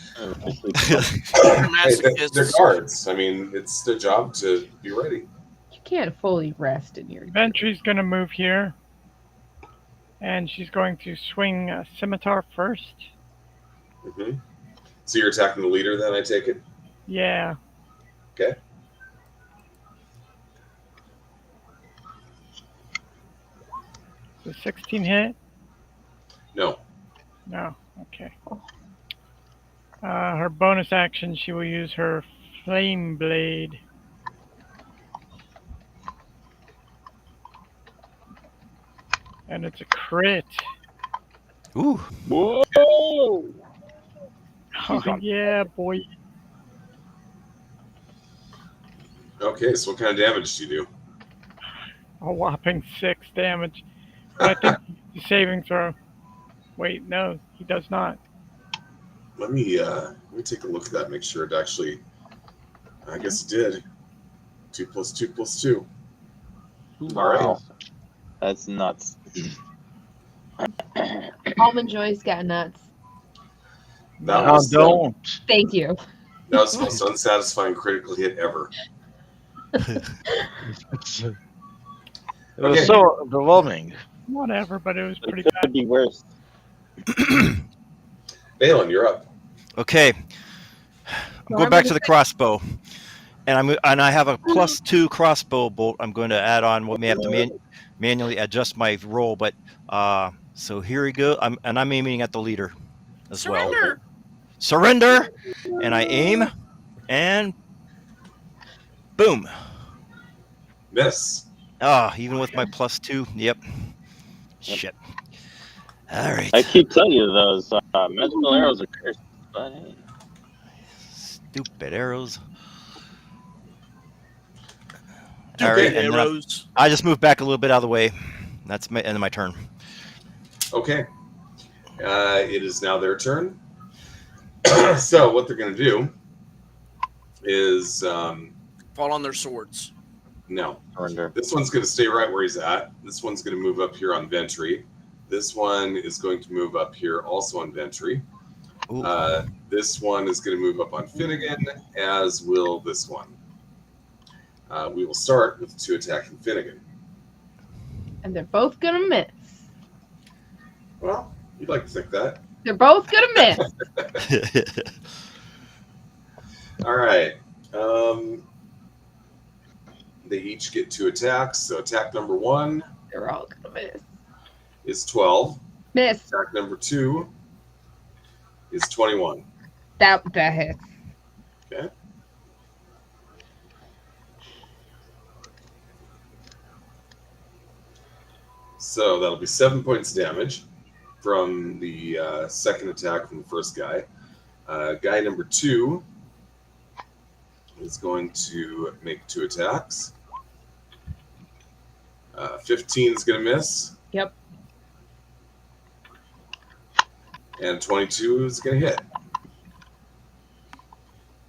They sleep. Hey, they're Masochists. guards. I mean, it's their job to be ready. You can't fully rest in your. Ventry's gonna move here, and she's going to swing a scimitar first. hmm So you're attacking the leader, then I take it. Yeah. Okay. The 16 hit? No. No. Okay. Her bonus action, she will use her flame blade. And it's a crit. Ooh. Whoa! Oh, yeah, boy. Okay, so what kind of damage do you do? A whopping 6 damage. But I think the saving throw. Wait, no, he does not. Let me take a look at that. Make sure it actually. I guess it did. 2 + 2 + 2. Wow. That's nuts. Almond Joy's got nuts. That No, was don't. Thank you. that was the most unsatisfying critical hit ever. It was Okay. so overwhelming. Whatever, but it was But pretty it bad. could be worse. Balin, you're up. Okay. I'm going back to the crossbow, and I have a +2 crossbow bolt. I'm going to add on. What may have to manually adjust my roll, but so here we go. I'm aiming at the leader as well. Surrender. Surrender, and I aim, and boom. Miss. Even with my +2, yep. Shit. All right. I keep telling you those magical arrows are cursed. But hey. Stupid arrows. Stupid All right, and then Arrows. I just moved back a little bit out of the way. That's my end of my turn. Okay. It is now their turn. So what they're going to do is Fall on their swords. no. Surrender. This one's going to stay right where he's at. This one's going to move up here on Ventry. This one is going to move up here also on Ventry. Ooh. This one is going to move up on Finnegan, as will this one. We will start with the 2 attacking Finnegan. And they're both gonna miss. Well, you'd like to think that. They're both gonna miss. All right. They each get 2 attacks. So attack number 1 They're all gonna miss. is 12. Miss. Attack number 2 is 21. That hits. Okay. So that'll be 7 points of damage from the second attack from the first guy. Guy number 2 is going to make 2 attacks. 15 is going to miss. Yep. And 22 is going to hit.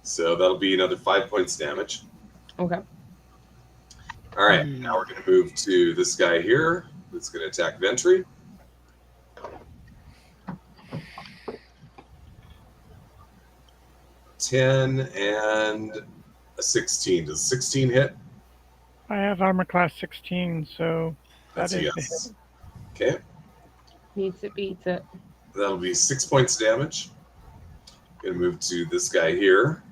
So that'll be another 5 points damage. Okay. All right, now we're going to move to this guy here. That's going to attack Ventry. $10 and a 16. Does 16 hit? I have armor class 16, so That's that a is yes. Okay, Beats it, beats it. that'll be 6 points of damage. Going to move to this guy here.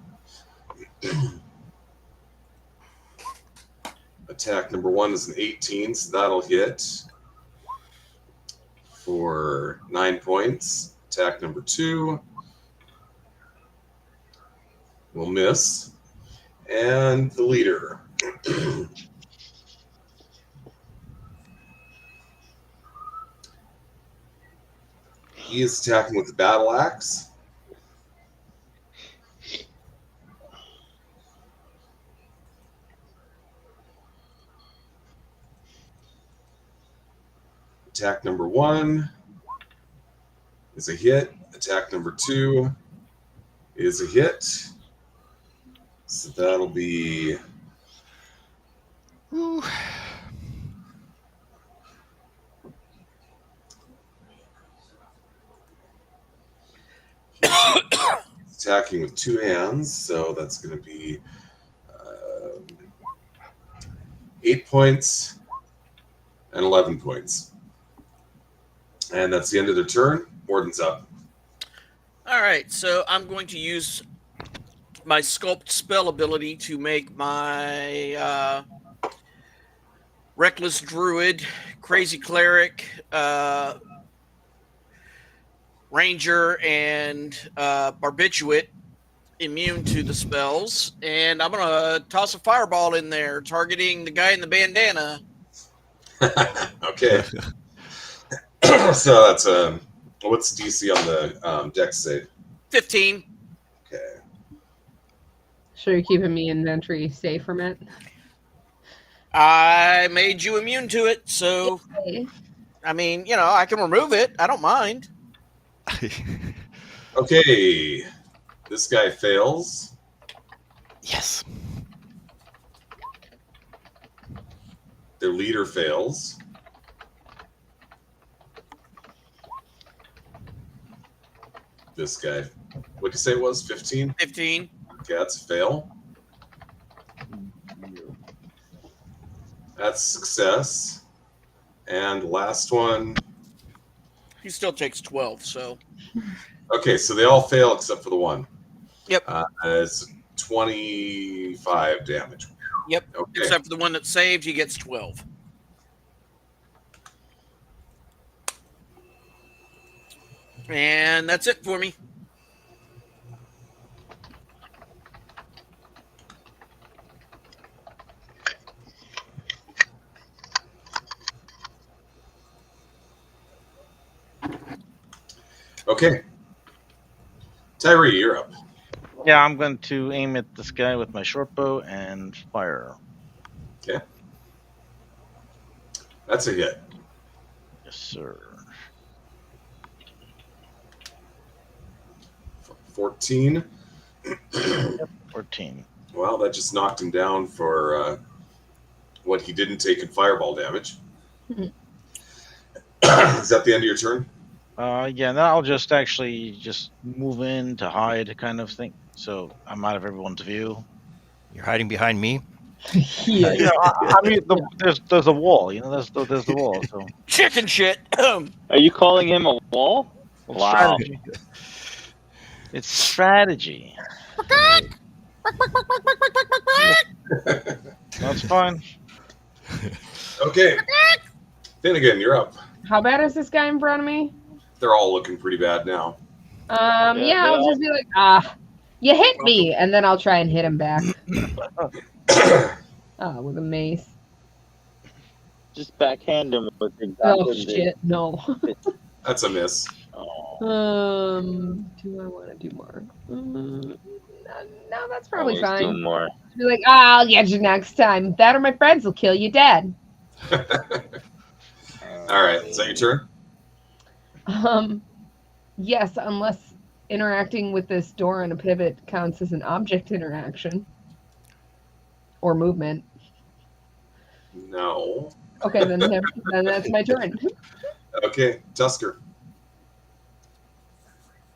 Attack number 1 is an 18, so that'll hit for 9 points. Attack number 2 will miss. And the leader. He is attacking with the battle axe. Attack number 1 is a hit. Attack number 2 is a hit. So that'll be Ooh. attacking with 2 hands. So that's going to be 8 points and 11 points. And that's the end of their turn. Morden's up. All right, so I'm going to use my sculpt spell ability to make my reckless druid, crazy cleric, ranger, and barbiturate immune to the spells, and I'm gonna toss a fireball in there, targeting the guy in the bandana. Okay. So that's what's DC on the dex save? 15. Okay. Sure, you're keeping me inventory safe from it. I made you immune to it, so Okay. I mean, I can remove it. I don't mind. Okay. This guy fails. Yes. Their leader fails. This guy, what'd you say it was? 15? 15. Okay, that's a fail. That's success. And last one. He still takes 12, so. Okay, so they all fail except for the one. Yep. It's 25 damage. Yep. Okay. Except for the one that saved, he gets 12. And that's it for me. Okay. Tyree, you're up. Yeah, I'm going to aim at this guy with my short bow and fire. Okay. That's a hit. Yes, sir. 14. 14. Well, that just knocked him down for what he didn't take in fireball damage. Is that the end of your turn? Yeah, then I'll just actually move in to hide, kind of thing. So I'm out of everyone's view. You're hiding behind me. Yeah. You know, I mean, there's a wall. You know, there's the wall. So Chicken shit. Are you calling him a wall? it's Wow. strategy. It's strategy. That's fine. Okay. Finnegan, you're up. How bad is this guy in front of me? They're all looking pretty bad now. Yeah, I'll just be like, you hit me, and then I'll try and hit him back. With a mace. Just backhand him with exactly Oh shit, no. That's a miss. Do I want to do more? No, that's probably Always fine. doing more. Be like, I'll get you next time. That or my friends will kill you dead. All right. Is that your turn? Yes, unless interacting with this door on a pivot counts as an object interaction or movement. No. Okay, then that's my turn. Okay. Tusker.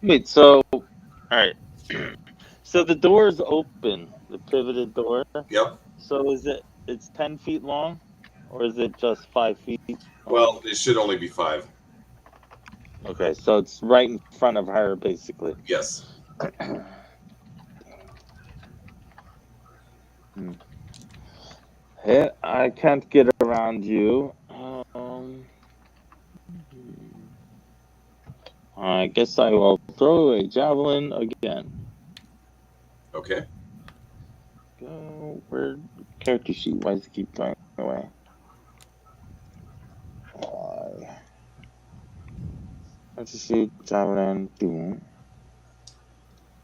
Wait, so, all right. So the door is open, the pivoted door. Yep. So it's 10 feet long, or is it just 5 feet? Well, it should only be 5. Okay, so it's right in front of her, basically. Yes. Hey, I can't get around you. I guess I will throw a javelin again. Okay. Go, where character sheet? Why does it keep going away? Character sheet, javelin, boom.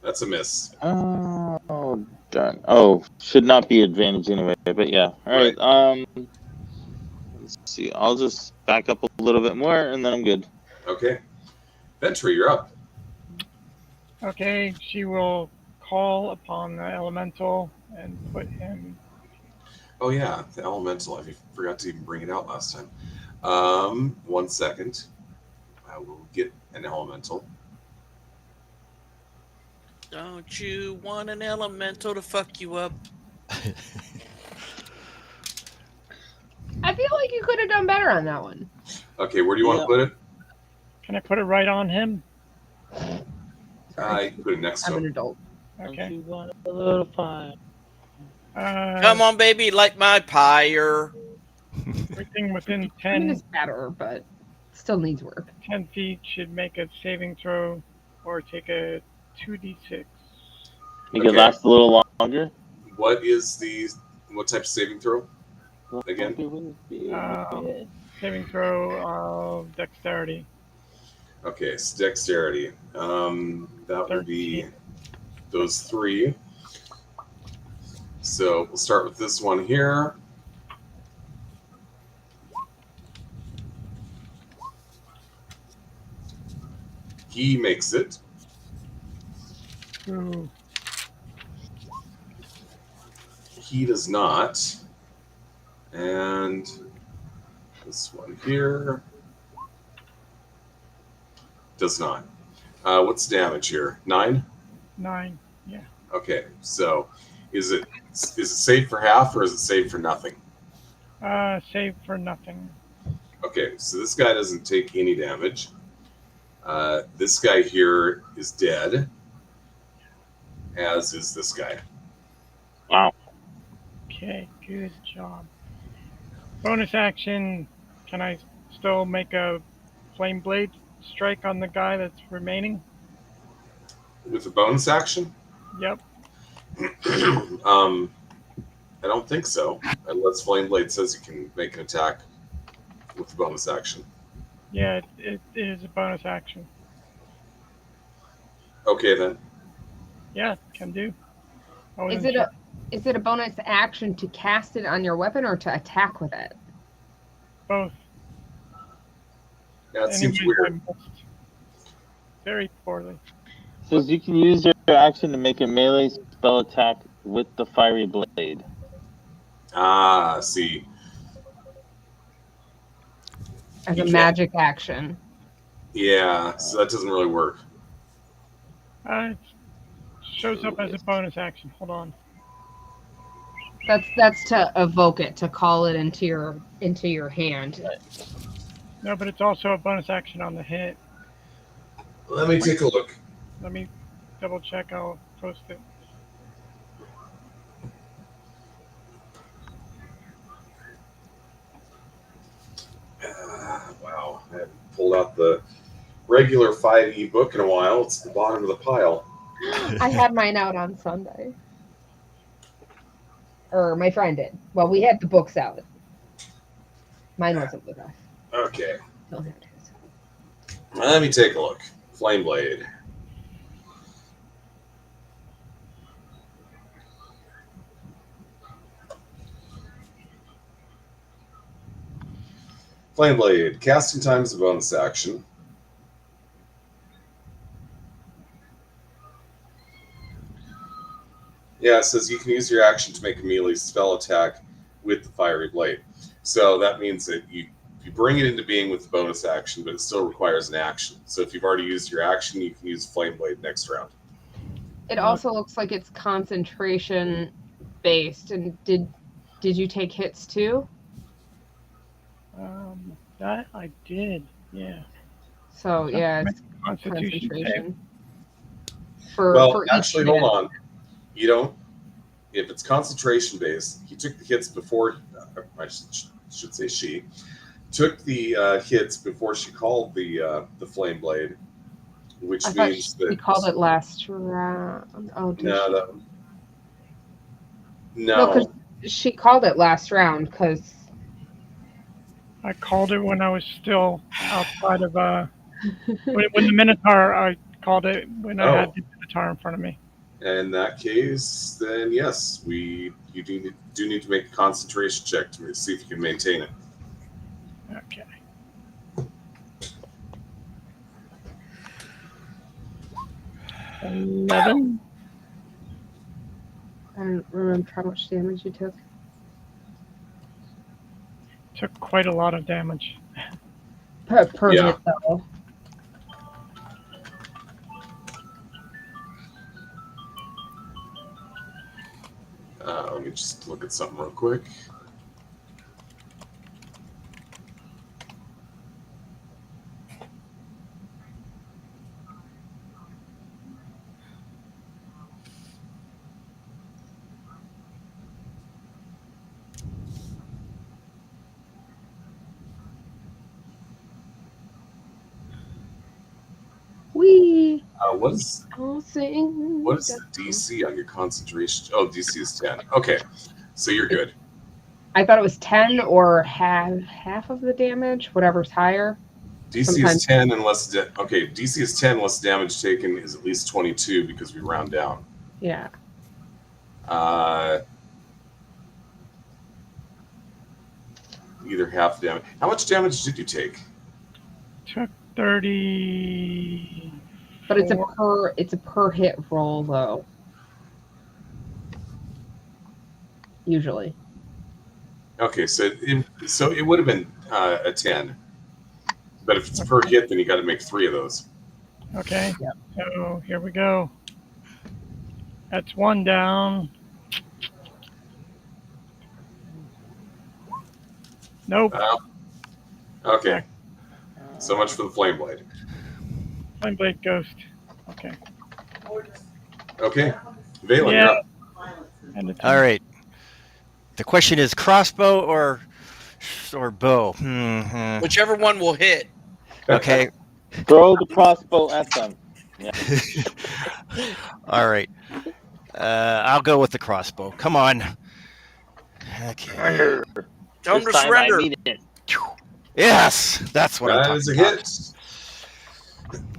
That's a miss. Oh, darn. Oh, should not be advantage anyway, but yeah. All right. Let's see. I'll just back up a little bit more, and then I'm good. Okay. Ventry, you're up. Okay, she will call upon the elemental and put him. Oh, yeah. The elemental. I forgot to even bring it out last time. 1 second. I will get an elemental. Don't you want an elemental to fuck you up? I feel like you could have done better on that one. Okay, where do you want to put it? Can I put it right on him? You can put it next to I'm an him. adult. Okay. You want a little fire? Come on, baby, light my pyre. Everything within I mean, 10, it's better, but still needs work. 10 feet should make a saving throw or take a 2d6. Make it last a little longer. What type of saving throw? Again? saving throw of dexterity. Okay, so dexterity. That will be 13. those 3. So we'll start with this one here. He makes it. Ooh. He does not. And this one here does not. What's damage here? 9? 9. Yeah. Okay, so is it safe for half or is it safe for nothing? Save for nothing. Okay, so this guy doesn't take any damage. This guy here is dead, as is this guy. Wow. Okay, good job. Bonus action. Can I still make a flame blade strike on the guy that's remaining? With a bonus action? Yep. I don't think so, unless Flame Blade says you can make an attack with the bonus action. Yeah, it is a bonus action. Okay, then. Yeah, can do. I Is wasn't it sure. is it a bonus action to cast it on your weapon or to attack with it? Both? That seems Anyways, I weird. missed very poorly. Says you can use your action to make a melee spell attack with the fiery blade. Ah, see. As You a can't- magic action. Yeah, so that doesn't really work. It shows up as a bonus action. Hold on. That's to evoke it, to call it into your hand. No, but it's also a bonus action on the hit. Let me take a look. Let me double check. I'll post it. Wow, I haven't pulled out the regular 5e book in a while. It's at the bottom of the pile. I had mine out on Sunday. Or my friend did. Well, we had the books out. Mine wasn't with us. Okay, Phil had his. let me take a look. Flame Blade. Flame Blade. Casting time is a bonus action. Yeah, it says you can use your action to make a melee spell attack with the fiery blade. So that means that you bring it into being with the bonus action, but it still requires an action. So if you've already used your action, you can use Flame Blade next round. It also looks like it's concentration based. And did you take hits too? That I did. Yeah. So yeah, it's Constitution. concentration. Well, each actually, hold hand. on. You don't. If it's concentration based, he took the hits before. I should say she took the hits before she called the flame blade, which I thought means we that called it last round. Oh, did no, she? that, No, no. because she called it last round. Because I called it when I was still outside of when the Minotaur. I called it when I had Oh. the Minotaur in front of me. In that case, then yes, you do need to make a concentration check to see if you can maintain it. Okay. I don't remember how much damage you took. Took quite a lot of damage. Per Yeah. hit though. Let me just look at something real quick. Wee. What is I'll sing. the DC on your concentration? Oh, DC is 10. Okay, so you're good. I thought it was 10 or half of the damage, whatever's higher. DC Sometimes- is 10 unless okay. DC is 10 unless damage taken is at least 22 because we round down. Yeah. Either half damage. How much damage did you take? Took 30. But it's a per hit roll though. Usually. Okay, so it would have been a 10. But if it's per hit, then you got to make 3 of those. Okay. Yep. So here we go. That's 1 down. Nope. Okay. So much for the flame blade. Flame Blade Ghost. Okay. Okay, Valen, Yeah. you're up. And it's All right. The question is crossbow or bow? Whichever one will hit. Okay. Throw the crossbow at them. All right. I'll go with the crossbow. Come on. Okay. Tell him to This time I surrender. mean it. Yes, that's what I'm That talking is a about.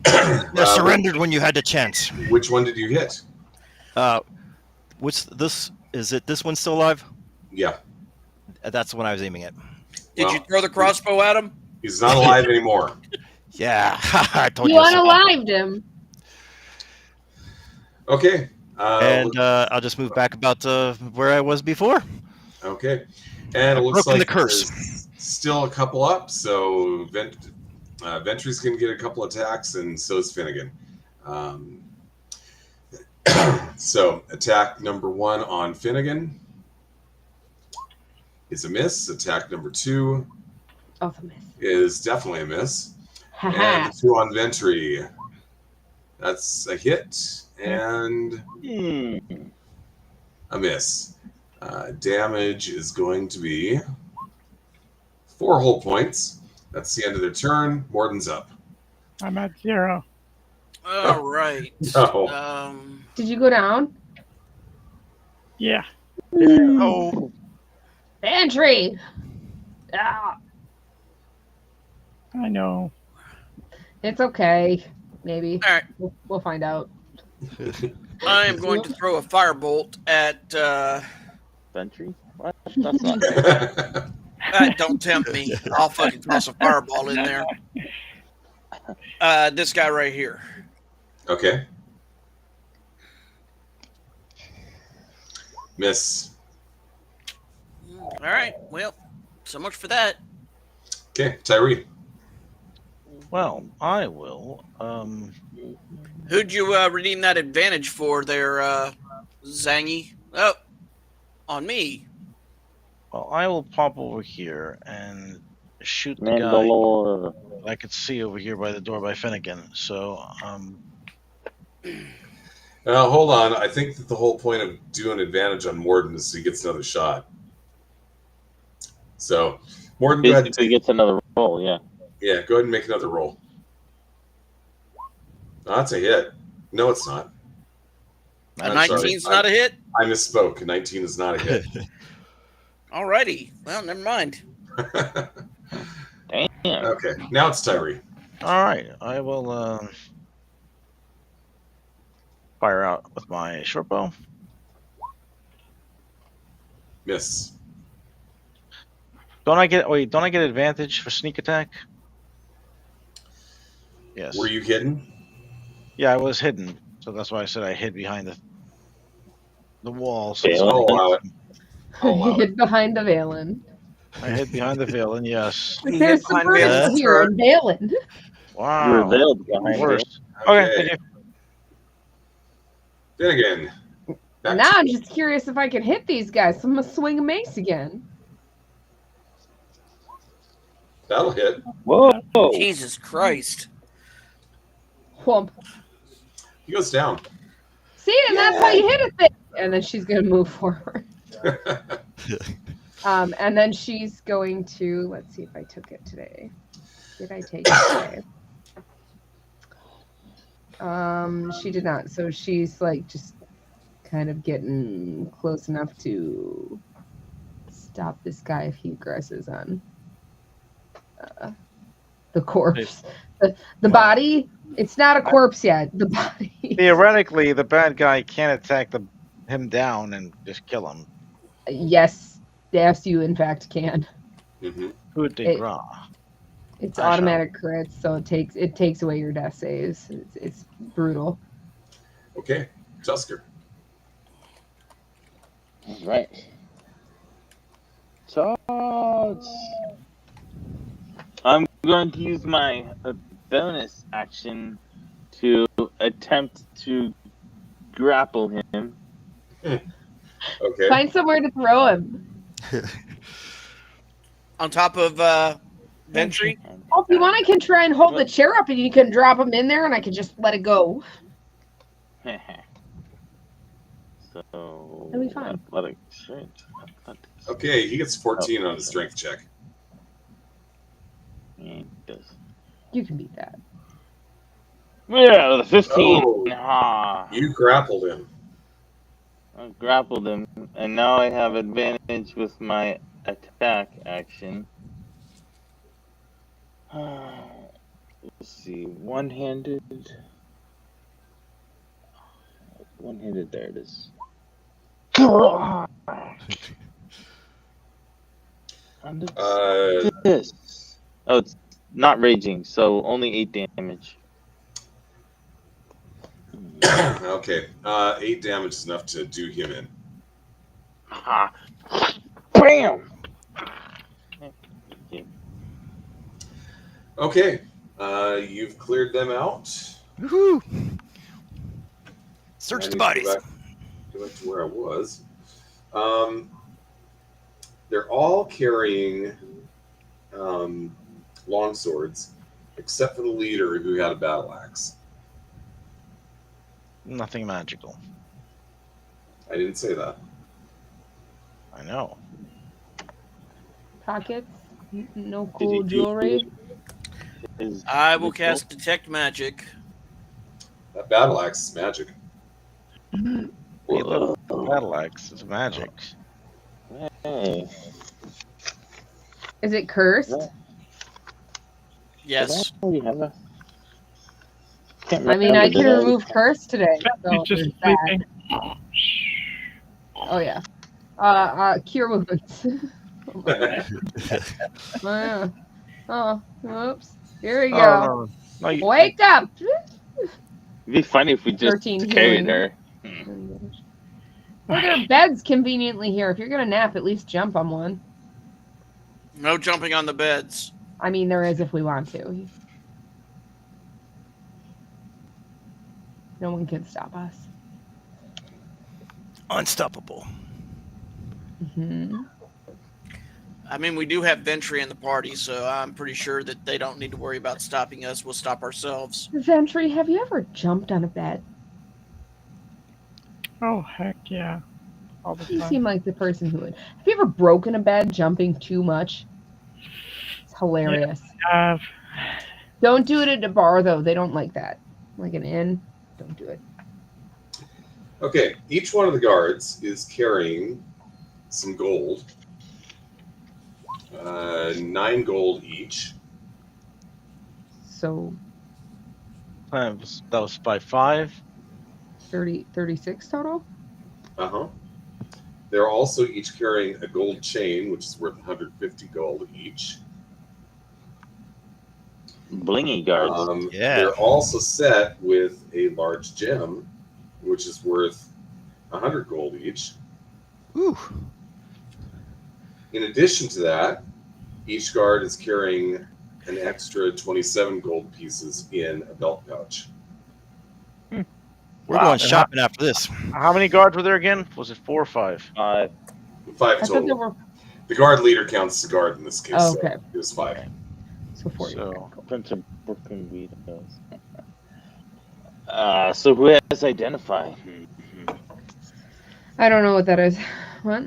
hit. You surrendered when you had the chance. Which one did you hit? What's this? Is it this one still alive? Yeah. That's the one I was aiming at. Did Well, you throw the crossbow at him? He's not alive anymore. Yeah, I told You you. so. unalived him. Okay. And I'll just move back about where I was before. Okay. And it I've looks broken like the curse. there's still a couple up. So Ventry's going to get a couple attacks, and so is Finnegan. So attack number 1 on Finnegan is a miss. Attack number 2 Oh, the miss. is definitely a miss. Haha. And 2 on Ventry. That's a hit and a miss. Damage is going to be 4 whole points. That's the end of their turn. Morden's up. I'm at 0. All right. No. Did you go down? Yeah. Oh, Entry. Ah, I know. it's okay. Maybe. All right. We'll find out. I am going to throw a firebolt at. Ventry? What? That's not fair. Don't tempt me. I'll fucking toss a fireball in there. This guy right here. Okay. Miss. All right. Well, so much for that. Okay, Tyree. Well, I will. Who'd you redeem that advantage for there, Zangy? Oh, on me. Well, I will pop over here and shoot the guy Mandalore. that I could see over here by the door by Finnegan. So, Hold on. I think that the whole point of doing advantage on Morden is he gets another shot. So, Morden, go ahead. Basically gets another roll, yeah. Yeah, go ahead and make another roll. Oh, that's a hit. No, it's not. A I'm sorry. 19's not a hit? I misspoke. A 19 is not a hit. Alrighty. Well, never mind. Damn. Okay, now it's Tyree. all right, I will fire out with my short bow. Miss. Don't I get advantage for sneak attack? Yes. Were you hidden? Yeah, I was hidden, so that's why I said I hid behind the wall. So Yeah, I'll allow it. I'll allow it. Hid behind the Valen. I hid behind the villain. Yes. There's some behind birds Valen's here hurt. in Valen. Wow. You're veiled behind it. Worst. Okay. Thank you. Finnegan. Back Now to- I'm just curious if I can hit these guys. So I'm gonna swing a mace again. That'll hit. Whoa. Jesus Christ. Whomp. He goes down. See, and that's how you hit a thing. And then she's gonna move forward. And then she's going to, let's see if I took it today. Did I take it today? She did not. So she's like just kind of getting close enough to stop this guy if he aggresses on the corpse. The body, it's not a corpse yet. The body. Theoretically, the bad guy can attack him down and just kill him. Yes, you in fact can. Mm-hmm. Coup de It- grace. It's I shall. automatic crits, so it takes away your death saves. It's brutal. Okay, Tusker. All right. Charge. I'm going to use my bonus action to attempt to grapple him. Okay. Find somewhere to throw him. On top of Ventry. Oh, if you want, I can try and hold the chair up, and you can drop him in there, and I can just let it go. So That'll be fine. athletic. Okay, he gets 14 on his strength check. He does. You can beat that. Yeah, the 15. Oh. Ah, You grappled him. I grappled him, and now I have advantage with my attack action. Let's see, one-handed. One-handed, there it is. This. Oh, it's not raging, so only 8 damage. Okay, 8 damage is enough to do him in. Ha! Bam! Okay, you've cleared them out. Woohoo! Search I the need to bodies. Go back to where I was. They're all carrying long swords, except for the leader who had a battle axe. Nothing magical. I didn't say that. I know. Pockets, no Did he cool do- jewelry. I will cast Detect Magic. That battle axe is magic. Hey, look, battle axe is magic. Hey. Is it cursed? Yes. Did I already have a... Can't I mean, I remember, can did remove curse today. So He's just there's that. sleeping. Oh yeah. Cure wounds. Oh my god. Oh, whoops. Here we go. Oh, no, you, Wake up! It'd be funny if we just 13 carried healing. her. Well, there are beds conveniently here. If you're gonna nap, at least jump on one. No jumping on the beds. I mean, there is if we want to. No one can stop us. Unstoppable. Mm-hmm. I mean, we do have Ventry in the party, so I'm pretty sure that they don't need to worry about stopping us. We'll stop ourselves. Ventry, have you ever jumped on a bed? Oh, heck yeah. All the You time. seem like the person who would. Have you ever broken a bed jumping too much? It's hilarious. Have. Don't do it at a bar, though. They don't like that. Like an inn, don't do it. Okay, each one of the guards is carrying some gold. 9 gold each. So that was by 5. 36 total? Uh-huh. They're also each carrying a gold chain, which is worth 150 gold each. Blingy guards. Yeah. They're also set with a large gem, which is worth 100 gold each. Ooh. In addition to that, each guard is carrying an extra 27 gold pieces in a belt pouch. We're Wow. going shopping after this. How many guards were there again? Was it 4 or 5? 5 I thought there total. were The guard leader counts the guard in this case. Oh, okay. So it was 5. so 40. So Bunch of broken windows. So who has identify? I don't know what that is. What?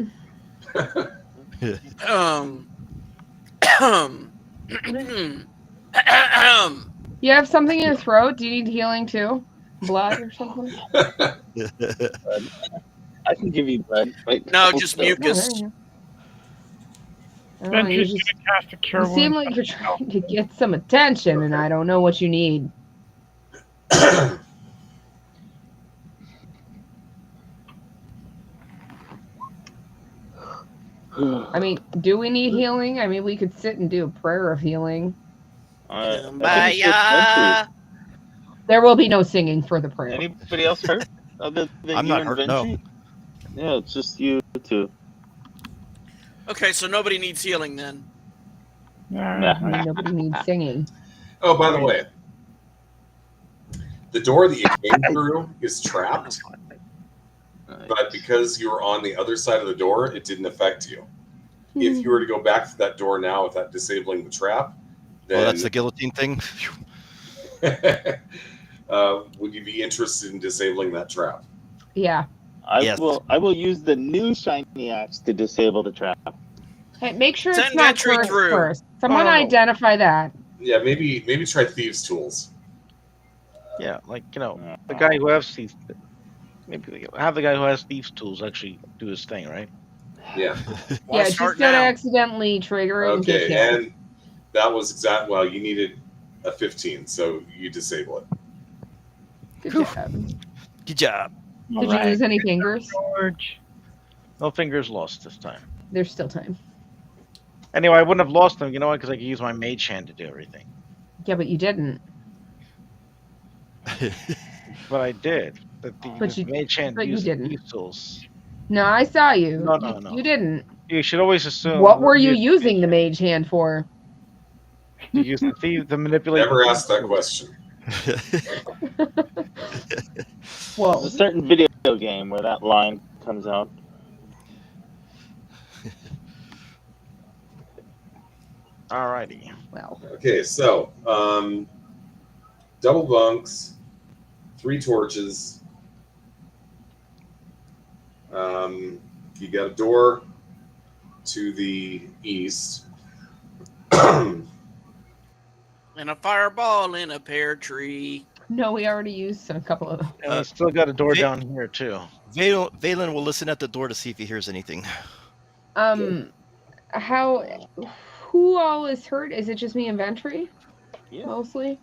You have something in your throat? Do you need healing too? Blood or something? I can give you blood. Wait, No, hold just still. mucus. Oh, there you don't know, Ventry's gonna cast a cure you seem wounds. like you're trying to get some attention, and I don't know what you need. I mean, do we need healing? I mean, we could sit and do a prayer of healing. I think it's just Kumbaya. There will be no singing for the prayer. Ventry. Anybody else hurt other than I'm you not and hurt, no. Ventry? Yeah, it's just you two. Okay, so nobody needs healing then. I mean, nobody needs singing. Oh, by the way, the door that you came through is trapped, but because you were on the other side of the door, it didn't affect you. If you were to go back to that door now without disabling the trap, then Oh, that's the guillotine thing. would you be interested in disabling that trap? Yeah. Yes. I will use the new shiny axe to disable the trap. Hey, make sure Send it's not Ventry cursed through. first. Someone Oh. identify that. Yeah, maybe try thieves' tools. Yeah, like the guy who has thieves. Maybe have the guy who has thieves tools actually do his thing, right? Yeah. Why Yeah, just start don't now? accidentally trigger it and get Okay, killed. and that was exact. Well, you needed a 15, so you disable it. Good job. Good job. Did you lose any fingers? George. No fingers lost this time. There's still time. Anyway, I wouldn't have lost them, you know what? Because I could use my mage hand to do everything. Yeah, but you didn't. But I did. The mage hand but you used didn't. thieves tools. No, I saw you. No. You didn't. You should always assume. What were you using the mage hand for? To use the thief to manipulate. Never the asked that tools. question. Whoa. There's a certain video game where that line comes out. Alrighty. Well. Okay, so double bunks, 3 torches. You got a door to the east. And a fireball in a pear tree. No, we already used a couple of them. And I still got a door down here too. Valen will listen at the door to see if he hears anything. Who all is hurt? Is it just me and Ventry? Yeah. Mostly?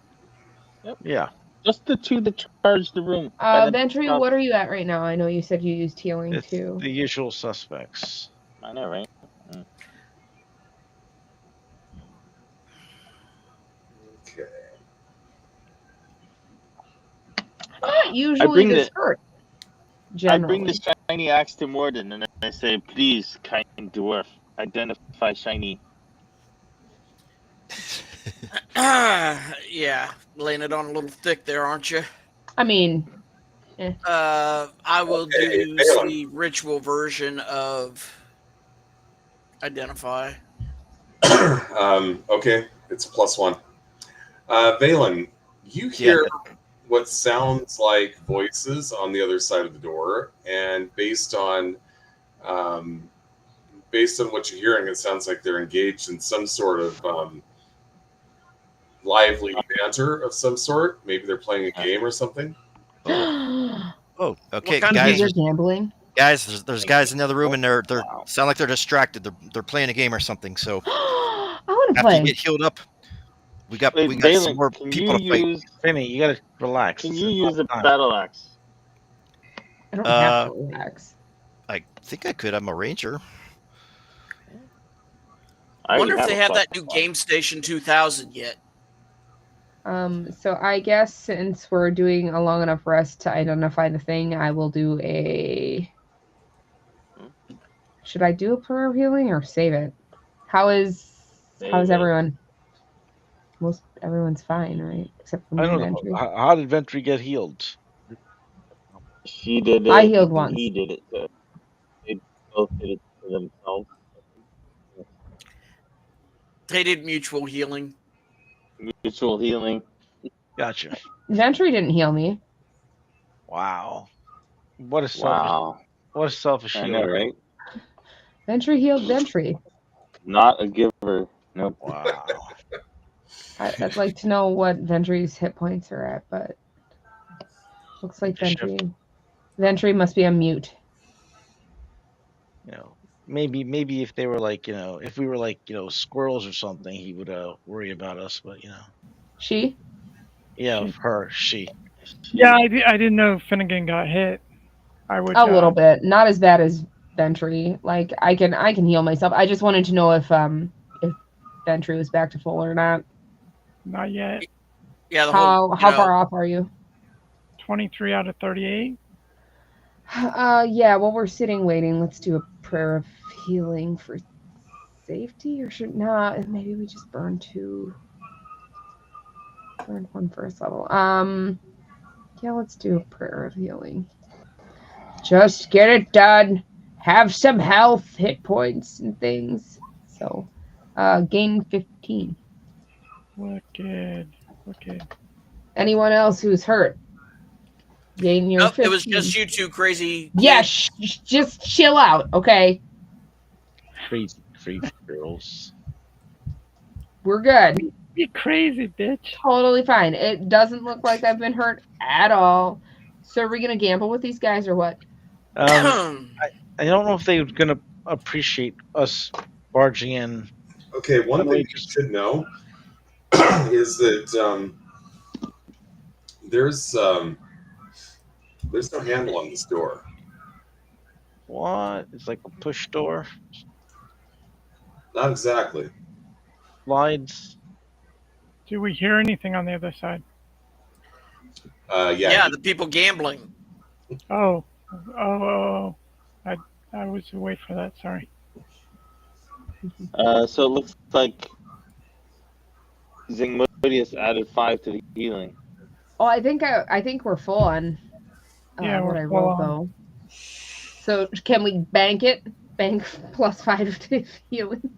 Yeah. Just the two that charged the room. Ventry, what are you at right now? I know you said you used healing It's too. the usual suspects. I know, right? Okay. Not usually this hurt. I Generally. bring the shiny axe to Morden and I say, please, kind dwarf, identify shiny. Yeah, laying it on a little thick there, aren't you? I mean, I will Okay, do Valen. the ritual version of identify. Okay, it's a +1. Valen, you hear what sounds like voices on the other side of the door, and based on what you're hearing, it sounds like they're engaged in some sort of lively banter of some sort. Maybe they're playing a game or something. Oh, okay, kind of guys. you're gambling. Guys, there's guys in the other room and they're sound like they're distracted. They're playing a game or something. So I want to after you play. get healed up, we got Wait, some Valen, more can people you to fight. use Finny, you gotta relax. can It's you not use a time. battle axe? I don't have to relax. I think I could. I'm a ranger. I wonder if already they have have a that new +1. Game Station 2000 yet. So I guess since we're doing a long enough rest to identify the thing, I will do a. Should I do a prayer of healing or save it? How's Save it. everyone? Everyone's fine, right? Except for me I don't and know. Ventry. How did Ventry get healed? She did it. I healed and once. He did it. So they both did it to themselves. They did mutual healing. Mutual healing. Gotcha. Ventry didn't heal me. Wow. What a selfish. Wow. What a selfish I know, healer. right? Ventry healed Ventry. Not a giver. Nope. Wow. I'd like to know what Ventry's hit points are at, but looks like Shift. Ventry must be on mute. You know, maybe if they were like, if we were like, squirrels or something, he would worry about us. But She? yeah, She- she. Yeah, I didn't know Finnegan got hit. I would. A little bit, not as bad as Ventry. Like I can heal myself. I just wanted to know if Ventry was back to full or not. Not yet. Yeah, the whole How far off are you? 23 out of 38. Yeah. While we're sitting waiting, let's do a prayer of healing for safety, or should not? Maybe we just burn two. Burn one first level. Yeah, let's do a prayer of healing. Just get it done. Have some health, hit points, and things. So, gain 15. Wicked. Anyone else who's hurt? Gain your Nope, 15. it was just you two crazy kids. Yeah, just chill out, okay? Crazy girls. We're good. You crazy bitch. Totally fine. It doesn't look like I've been hurt at all. So are we gonna gamble with these guys or what? I don't know if they're gonna appreciate us barging in. Okay, one Why don't thing we you just- should know is that there's no handle on this door. What? It's like a push door. Not exactly. Slides. Do we hear anything on the other side? Yeah, the people gambling. Oh. I was away for that. Sorry. So it looks like Zingmodius added 5 to the healing. Oh, I think we're full on Yeah, what we're I full rolled on. though. So can we bank it? Bank +5 to healing.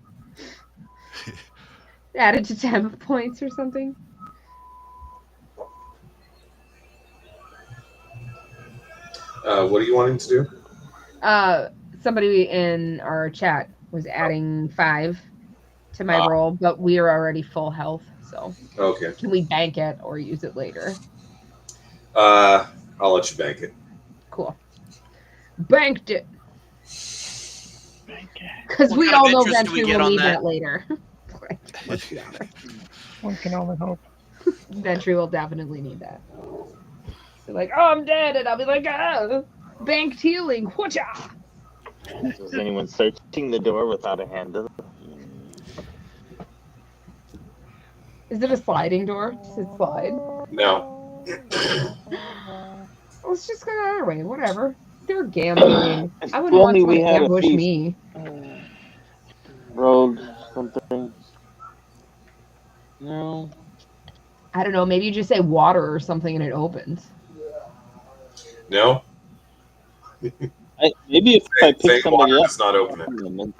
Add it to 10 points or something. What are you wanting to do? Somebody in our chat was adding 5 to my Ah. roll, but we are already full health. So Okay. can we bank it or use it later? I'll let you bank it. Cool. Banked it. Thank you. Because What we kind of all know interest do we Ventry get will on need that? that later. Let's be honest. One can only hope. Ventry will definitely need that. So like, oh, I'm dead, and I'll be like, oh, banked healing. Whatcha? Is anyone searching the door without a handle? Is it a sliding door? Does it slide? No. Let's just go the other way. Whatever. They're gambling. I wouldn't If want only someone we to had a ambush thief. me. Rogue something. No. I don't know. Maybe you just say water or something and it opens. No. Maybe if I pick Saying somebody water up. does not open it.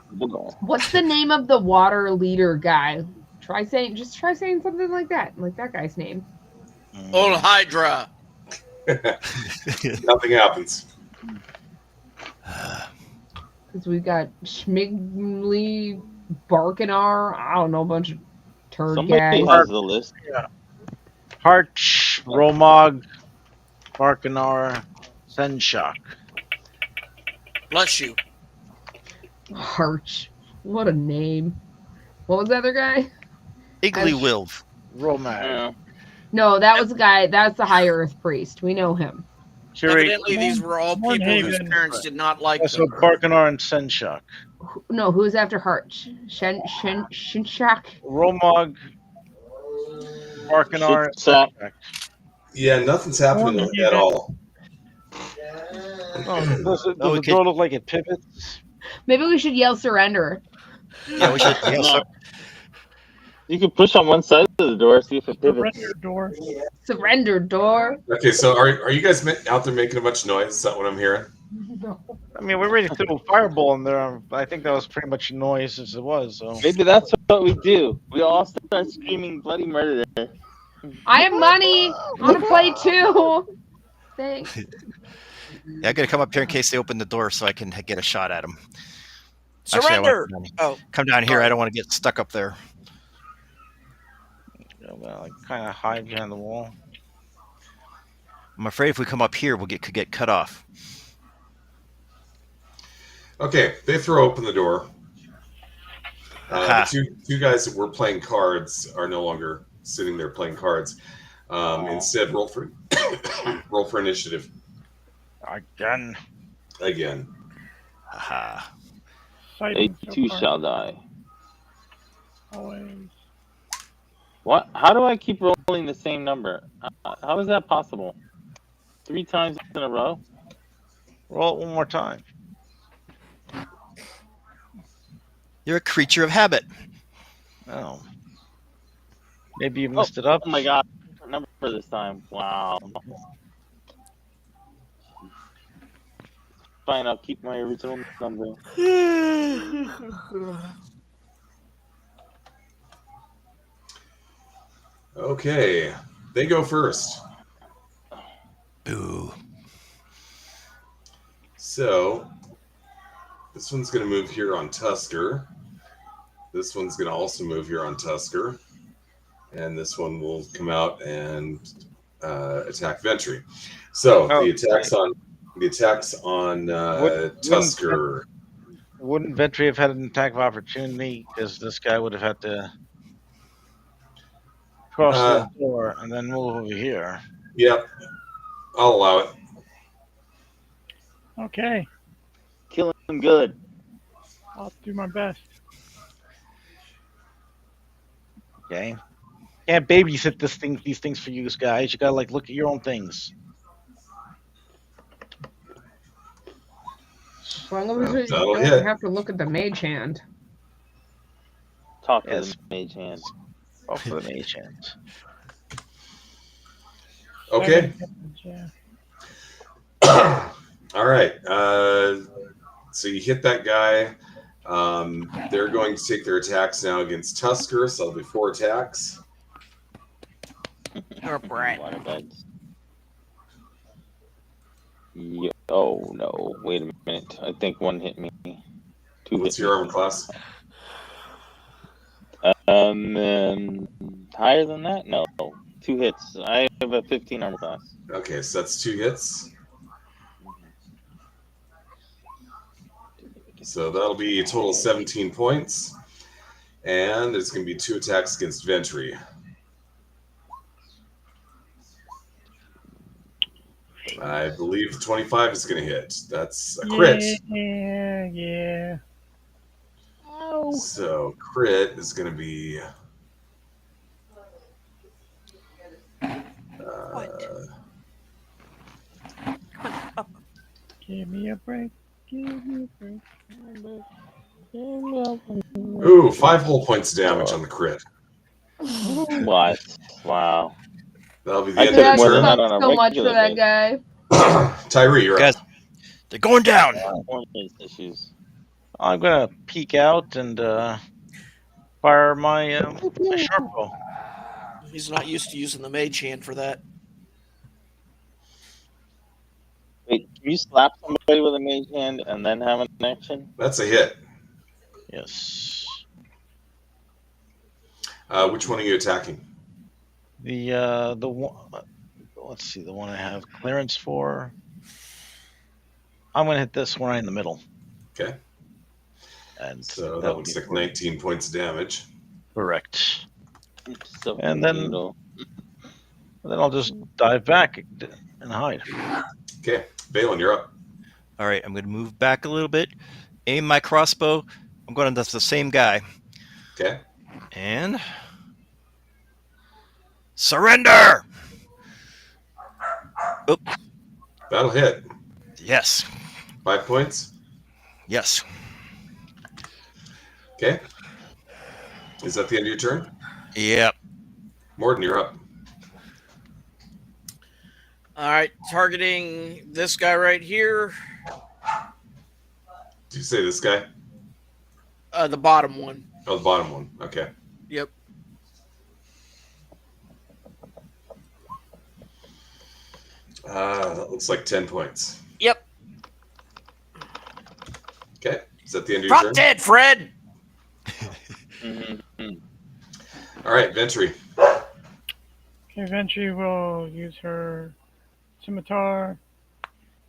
What's the name of the water leader guy? Try saying something like that guy's name. Old Hydra. Nothing happens. Because we've got Schmigly, Barkinar, I don't know, a bunch of turd Somebody guys. has the list. Harch, Romog, Barkanar, Senshock. Bless you. Harch. What a name. What was the other guy? Iglywilv. Romag. Yeah. No, that was the guy. That's the High Earth Priest. We know him. Curate. Evidently, these were all people whose Mornhaven. parents did not like So them. Barkanar and Senshock. No, who's after Harch? Shinshak? Romog, Barkanar, and Shit, Senshock. Yeah, nothing's happening at all. Oh, does No, we the could- door look like it pivots? Maybe we should yell surrender. Yeah, we should. Yeah, No. You can push on one side of the door, see if it pivots. Surrender door. Surrender door. Okay, so are you guys out there making a bunch of noise? Is that what I'm hearing? I mean, we already threw a fireball in there. I think that was pretty much noise as it was. So Maybe that's what we do. We all start screaming bloody murder. I have money. I want to play too. Thanks. Yeah, I gotta come up here in case they open the door so I can get a shot at them. Actually, I Surrender. want to Oh, come down here. I don't want to get stuck up there. well, I kind of hide behind the wall. I'm afraid if we come up here, could get cut off. Okay, they throw open the door. The Aha. two guys that were playing cards are no longer sitting there playing cards. Instead, roll for roll for initiative Again. again. Aha. They Exciting so too far. shall die. Always. What? How do I keep rolling the same number? How is that possible? 3 times in a row? Roll it one more time. You're a creature of habit. Oh. Maybe you messed it up. Oh my god. Different number this time. Wow. Fine, I'll keep my original number. Okay, they go first. Boo. So this one's going to move here on Tusker. This one's going to also move here on Tusker. And this one will come out and attack Ventry. So Oh, the attacks on Tusker. Wouldn't Ventry have had an attack of opportunity because this guy would have had to cross Uh, the door and then move over here? Yep, I'll allow it. Okay. Killing him good. I'll do my best. Okay. Can't babysit these things for you guys. You gotta look at your own things. As long as you That'll don't hit. have to look at the mage hand. Talk to Yes. the mage hand. Off for the mage hands. Okay. 7 damage, yeah. All right. So you hit that guy. They're going to take their attacks now against Tusker. So that'll be 4 attacks. You're a brat. Waterbeds. Oh no! Wait a minute. I think one hit me. 2 What's hit your me. armor class? Higher than that? No. 2 hits. I have a 15 armor class. Okay, so that's 2 hits. So that'll be a total of 17 points. And there's going to be 2 attacks against Ventry. I believe 25 is going to hit. That's a crit. Yeah. So crit is going to be... Give me a break. Give me a break. Ooh, 5 whole points of damage on the crit. What? Wow. That'll be the I end took of more your than turn. that on a so much for regular that day. guy. Tyree, you're Guys, up. they're going down. Hormones issues. I'm gonna peek out and fire my sharp bow. He's not used to using the mage hand for that. Wait, can you slap somebody with a mage hand and then have an action? That's a hit. Yes. Which one are you attacking? The one. Let's see, the one I have clearance for. I'm gonna hit this one right in the middle. Okay. And So that looks like 19 points of damage. correct. So And then- brutal. And then I'll just dive back and hide. Okay, Balin, you're up. All right, I'm going to move back a little bit, aim my crossbow. I'm going to, that's the same guy. Okay. And surrender. That'll hit. Yes. 5 points. Yes. Okay. Is that the end of your turn? Yep. Morden, you're up. All right, targeting this guy right here, Did you say this guy? the bottom one. Oh, the bottom one. Okay. Yep. That looks like 10 points. Yep. Okay. Is that the end of your Drop turn? dead, Fred. All right, Ventry. Okay, Ventry will use her scimitar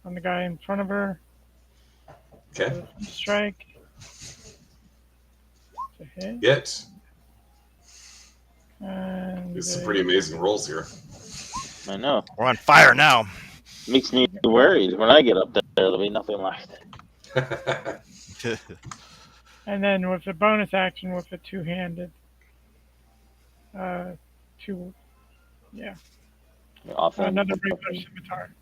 on the guy in front of her. Okay. Strike. To hit. Hit. And There's some pretty amazing rolls here. I know. We're on fire now. Makes me worried. When I get up there, there'll be nothing left. and then with the bonus action with the two-handed, two, yeah, Offhand. another regular scimitar.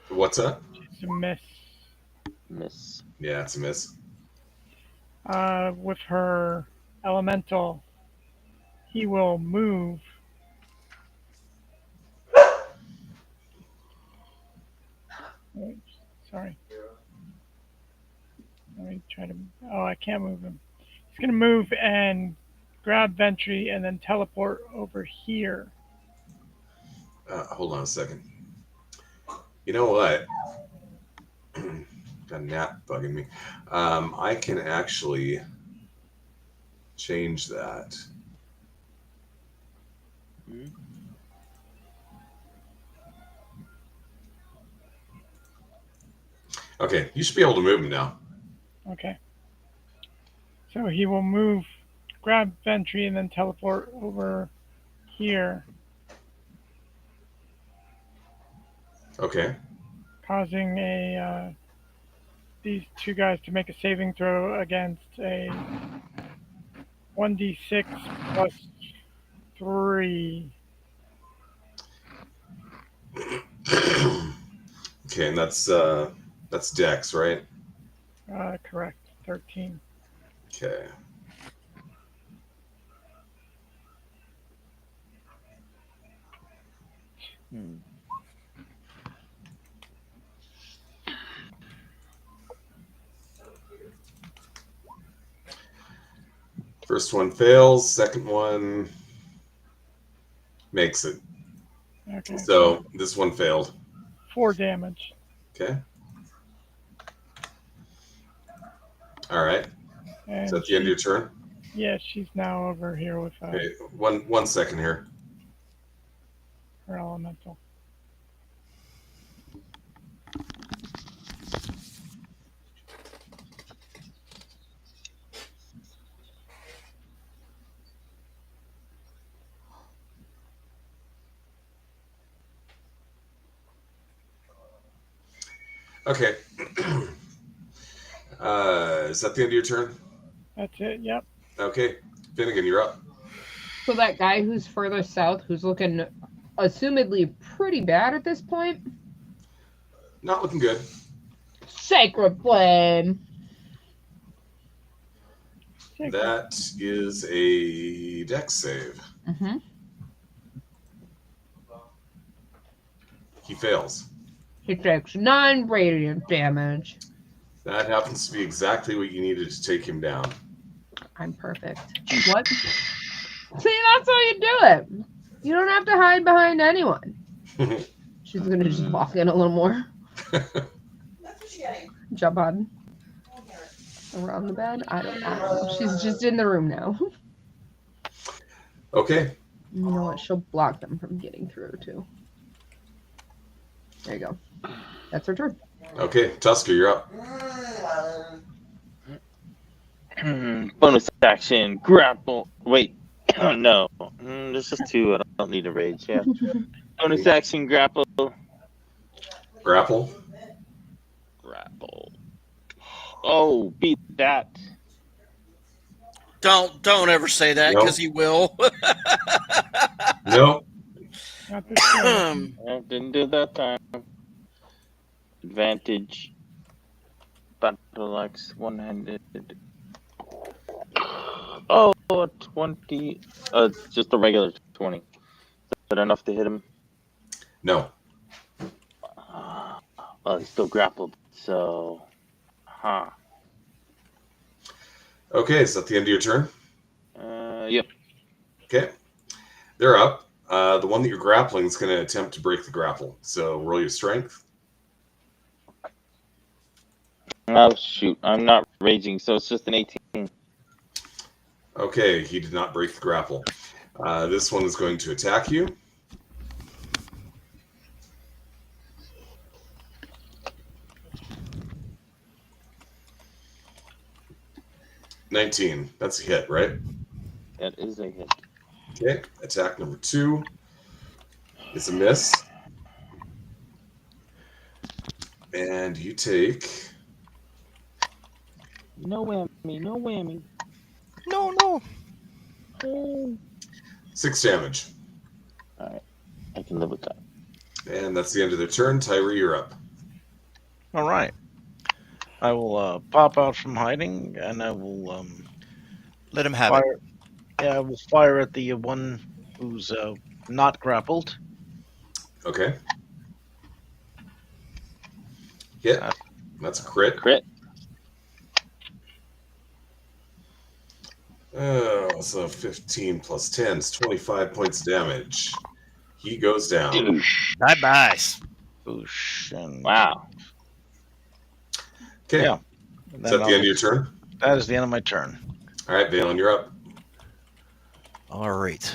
What's that? It's a miss. Miss. Yeah, it's a miss. With her elemental, he will move. Oops, sorry. Let me try to. Oh, I can't move him. He's gonna move and grab Ventry and then teleport over here. Hold on a second. You know what? Got a gnat bugging me. I can actually change that. Okay, you should be able to move him now. Okay. So he will move, grab Ventry, and then teleport over here, Okay. causing these two guys to make a saving throw against a 1d6 plus 3. Okay, and that's Dex, right? Correct. 13. Okay. First one fails. Second one makes it. Okay. So this one failed. 4 damage. Okay. All right. And Is that the end of your turn? Yeah, she's now over here with Okay. One second here. her elemental. Okay. Is that the end of your turn? That's it. Yep. Okay. Finnegan, you're up. So that guy who's further south, who's looking assumedly pretty bad at this point. Not looking good. Sacred Flame. That is a Dex save. Mm-hmm. He fails. He takes 9 radiant damage. That happens to be exactly what you needed to take him down. I'm perfect. What? See, that's how you do it. You don't have to hide behind anyone. She's gonna just walk in a little more. That's what she getting. Jump on around the bed. I don't know. She's just in the room now. Okay. You know what? She'll block them from getting through too. There you go. That's her turn. Okay. Tusker, you're up. Bonus action, grapple. Wait, no. There's just 2. I don't need a rage. Yeah. Bonus action, grapple. Grapple. Grapple. Oh, beat that. Don't ever say that Nope. because he will. Nope. Not this time. I didn't do that time. Advantage. Battle axe, one-handed. Oh, 20. Just a regular 20. Is that enough to hit him? No. Well, he's still grappled, so. Huh. Okay. Is that the end of your turn? Yep. Okay. They're up. The one that you're grappling is going to attempt to break the grapple. So roll your strength. Oh, shoot. I'm not raging, so it's just an 18. Okay. He did not break the grapple. This one is going to attack you. 19. That's a hit, right? That is a hit. Okay. Attack number 2 is a miss. And you take No whammy, no whammy. No, no. 6 damage. All right, I can live with that. And that's the end of their turn. Tyree, you're up. All right. I will pop out from hiding, and I will Let him have it. fire. Yeah, I will fire at the one who's not grappled. Okay. Hit. Uh, That's a crit. Crit. Oh, so 15 plus 10 is 25 points of damage. He goes down. Douche. Bye-bye. Boosh, and Wow. Okay. Yeah. Is that the end of your turn? That is the end of my turn. All right, Valen, you're up. All right.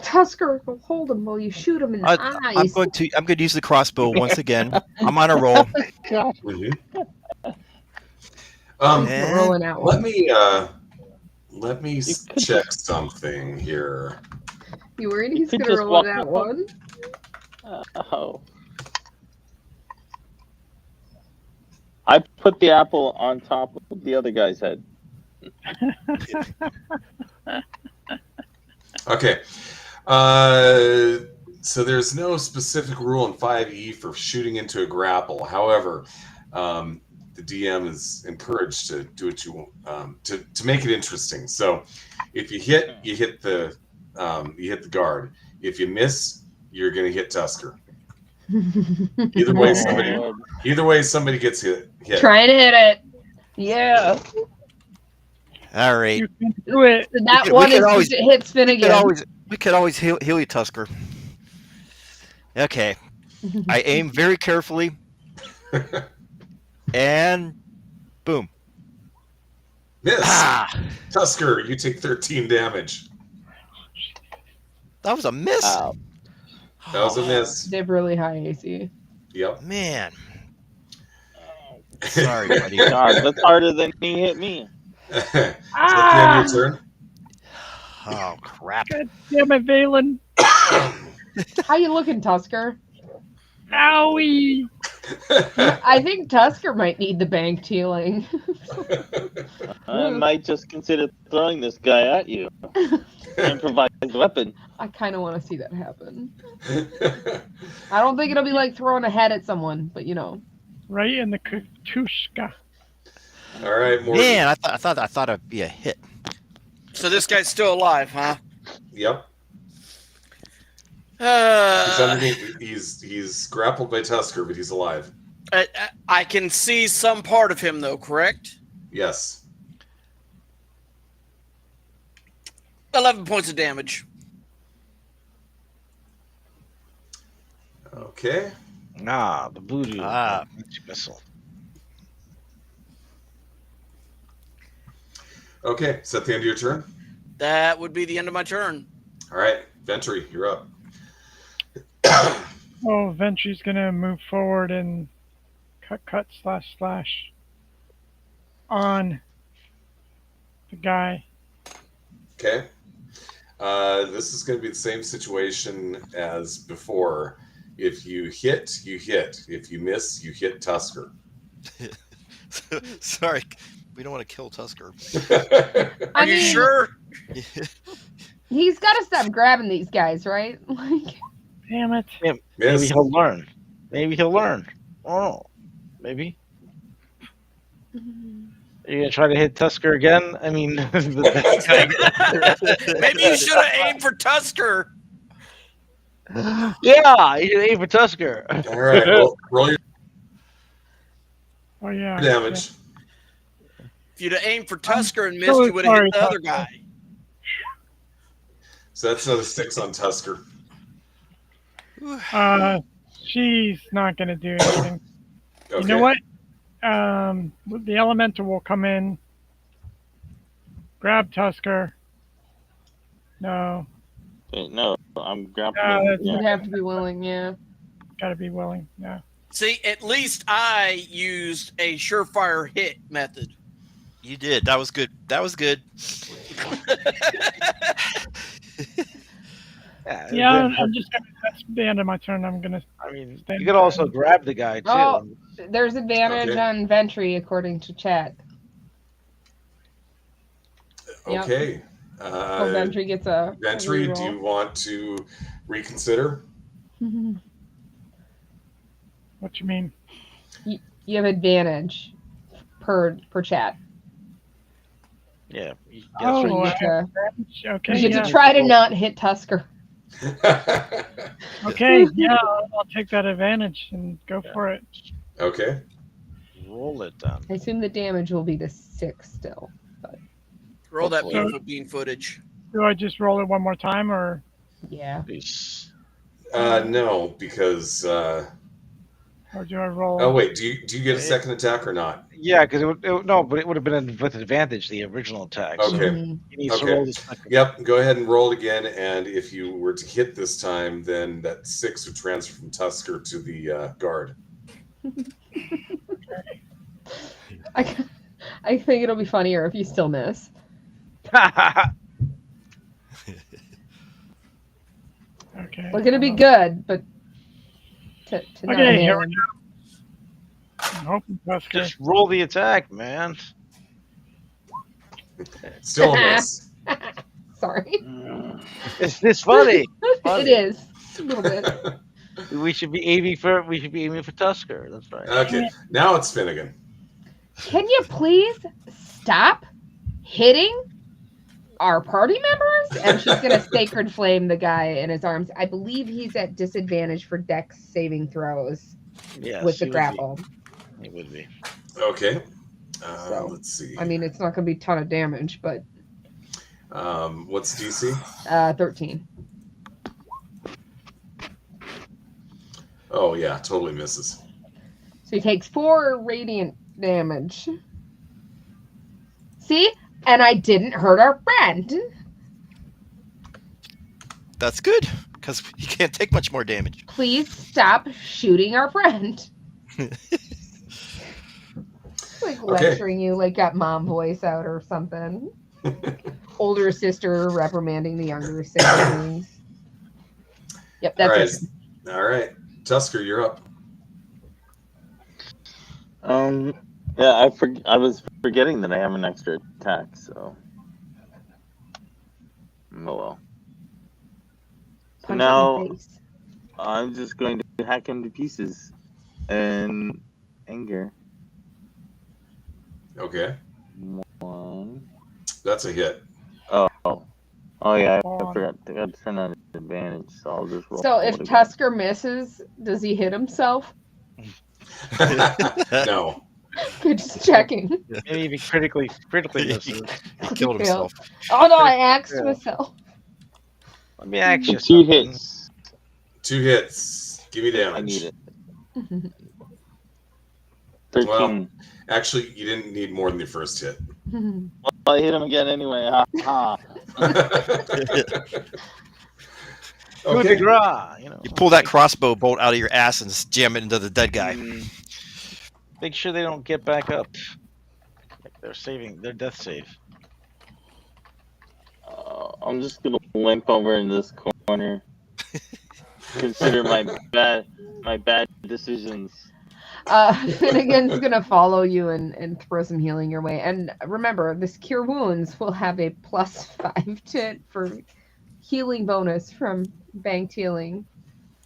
Tusker will hold him while you shoot him in the I'm eyes. going to use the crossbow once again. I'm on a roll. Mm-hmm. He's And- rolling out one. Let me check something here. You worried You he's could gonna just roll walk that up. one? Oh. I put the apple on top of the other guy's head. Okay. So there's no specific rule in 5e for shooting into a grapple. However, the DM is encouraged to do what you to make it interesting. So if you hit, you hit the guard. If you miss, you're going to hit Tusker. Either way, somebody gets hit. Trying to hit it. Yeah. All right. You can do it. So that We one could is always- just it hits Finnegan. We could always heal you, Tusker. Okay. I aim very carefully, and boom. Miss. Ah, Tusker, you take 13 damage. that was a miss. Wow. That was a miss. They have really high AC. Yep. Man. Sorry, buddy. God, that's harder than he hit me. Is that the end of your turn? Oh crap. God damn it, Valen. How you looking, Tusker? Owie. I think Tusker might need the bank healing. I might just consider throwing this guy at you. Improvised weapon. I kind of want to see that happen. I don't think it'll be like throwing a head at someone, but you know. Right in the katushka. All right, Morgan. Man, I thought it'd be a hit. So this guy's still alive, huh? Yep. He's Uh, underneath. He's grappled by Tusker, but he's alive. I can see some part of him, though, correct? Yes. 11 points of damage. Okay. Ah, the voodoo magic missile. Okay. Is that the end of your turn? That would be the end of my turn. All right, Ventry, you're up. Oh, Ventry's gonna move forward and cut slash on the guy. Okay. This is going to be the same situation as before. If you hit, you hit. If you miss, you hit Tusker. Sorry, we don't want to kill Tusker. Are you sure? He's got to stop grabbing these guys, right? Like, Damn it. Maybe Miss. he'll learn. Maybe he'll learn. Oh, maybe. Are you gonna try to hit Tusker again? I mean, Maybe you should have aimed for Tusker. yeah, you should aim for Tusker. All right, roll your Oh yeah. damage. If you'd have aimed for Tusker and missed, so you would have hit the sorry, other guy. So that's another 6 on Tusker. She's not gonna do anything. Okay. You know what? The elemental will come in, grab Tusker. No, Wait, no, I'm grappling. that's- you'd Yeah. have to be willing, yeah. gotta be willing. Yeah. See, at least I used a surefire hit method. You did. That was good. That was good. Yeah, then, I'm just gonna. That's the end of my turn. I'm gonna. I mean, stand you could there also and- grab the guy too. Oh, there's advantage Okay. on Ventry according to chat. Yep. Okay. So Ventry gets a Ventry, do reroll. you want to reconsider? What you mean? You have advantage per chat. Yeah. That's Oh, So you right. get to, Okay, you get yeah. to try to not hit Tusker. Okay, yeah, I'll take that advantage and go for it. Okay. Roll it then. I assume the damage will be to 6 still. Roll that Hopefully. beautiful bean footage. Do I just roll it one more time, or Yeah. Peace. No, because. do I roll? Oh wait, do you get a second attack or not? Yeah, because no, but it would have been with advantage the original attack. So Okay. Mhm. he needs to Okay. roll the second. Yep. Go ahead and roll it again, and if you were to hit this time, then that 6 would transfer from Tusker to the guard. I think it'll be funnier if you still miss. Okay. We're gonna be good, but to not Okay, hit here we him. I'm hoping Tusker. Just roll the attack, man. Still a miss. Sorry. It's this funny. It is. A little bit. We should be aiming for Tusker. That's right. Okay. Now it's Finnegan. Can you please stop hitting our party members? And she's gonna sacred flame the guy in his arms. I believe he's at disadvantage for dex saving throws Yes, with the he would be. grapple. He would be. Okay. So, Let's see. I mean, it's not gonna be a ton of damage, but What's DC? 13. Oh yeah, totally misses. So he takes 4 radiant damage. See? And I didn't hurt our friend. That's good because you can't take much more damage. Please stop shooting our friend. Like lecturing you, like got mom voice out or something. Older sister reprimanding the younger siblings. Yep, All right. that's it. All right. Tusker, you're up. Yeah, I was forgetting that I have an extra attack, so. Oh well. So Punch now him in the face. I'm just going to hack him to pieces in anger. Okay. 1. That's a hit. Oh yeah, I On. forgot to turn on advantage, so I'll just roll. So if it again. Tusker misses, does he hit himself? No. Good, just checking. Maybe even critically misses. He killed himself. Oh no, I axed Yeah. myself. Let me ask you 2 something. hits. 2 hits. Give me damage. I need it. 13. Well, actually, you didn't need more than the first hit. Well, I hit him again anyway. Ha ha. Coup de Okay. grace, you know. You pull that crossbow bolt out of your ass and just jam it into the dead guy. Make sure they don't get back up. Like they're saving their death save. I'm just gonna limp over in this corner. Consider my bad decisions. Finnegan's gonna follow you and throw some healing your way. And remember, this cure wounds will have a +5 to for healing bonus from banked healing.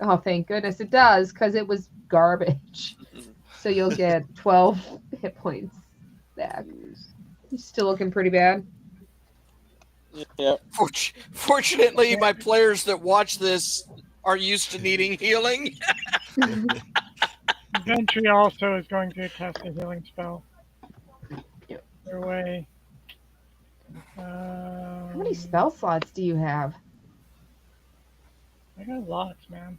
Oh, thank goodness it does, because it was garbage. So you'll get 12 hit points back. You're still looking pretty bad. Yeah. Fortunately, my players that watch this are used to needing healing. Ventry also is going to cast a healing spell. Yep. Their way. How many spell slots do you have? I got lots, man.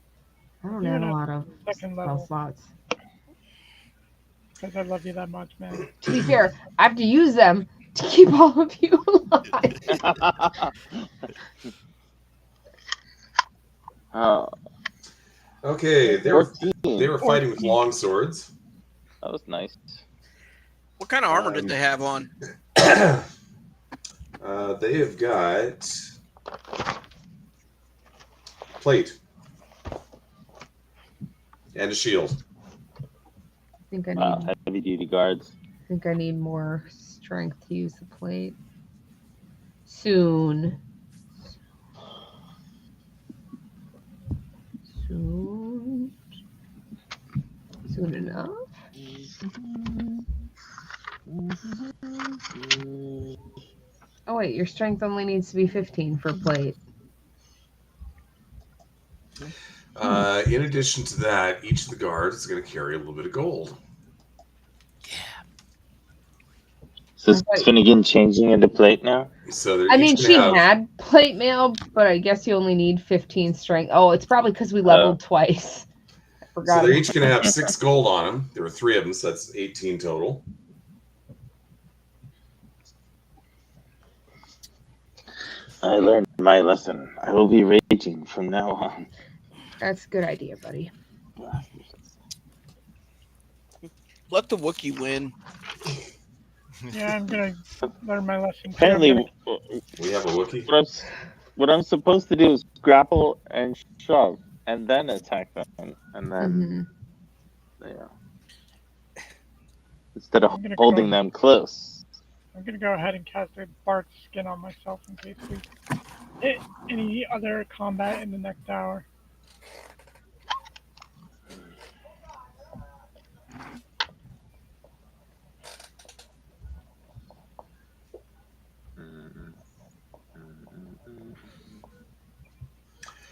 I don't have a lot of Second spell level. slots. Because I love you that much, man. To be fair, I have to use them to keep all of you alive. Okay, they were 14. fighting with long swords. That was nice. What kind of armor did they have on? They have got plate and a shield. I think I need. Wow, heavy duty guards. I think I need more strength to use the plate. Soon. Soon enough. Oh wait, your strength only needs to be 15 for plate. In addition to that, each of the guards is going to carry a little bit of gold. So is Finnegan changing into plate now? So they're I each mean, gonna she have, had plate mail, but I guess you only need 15 strength. Oh, it's probably because we leveled twice. I forgot. So they're each going to have 6 gold on them. There were 3 of them, so that's 18 total. I learned my lesson. I will be raging from now on. That's a good idea, buddy. Let the Wookiee win. Yeah, I'm gonna learn my lesson. Apparently, We have a Wookiee. what I'm supposed to do is grapple and shove, and then attack them, and then instead of I'm gonna holding go- them close. I'm gonna go ahead and cast a bark skin on myself in case we hit any other combat in the next hour.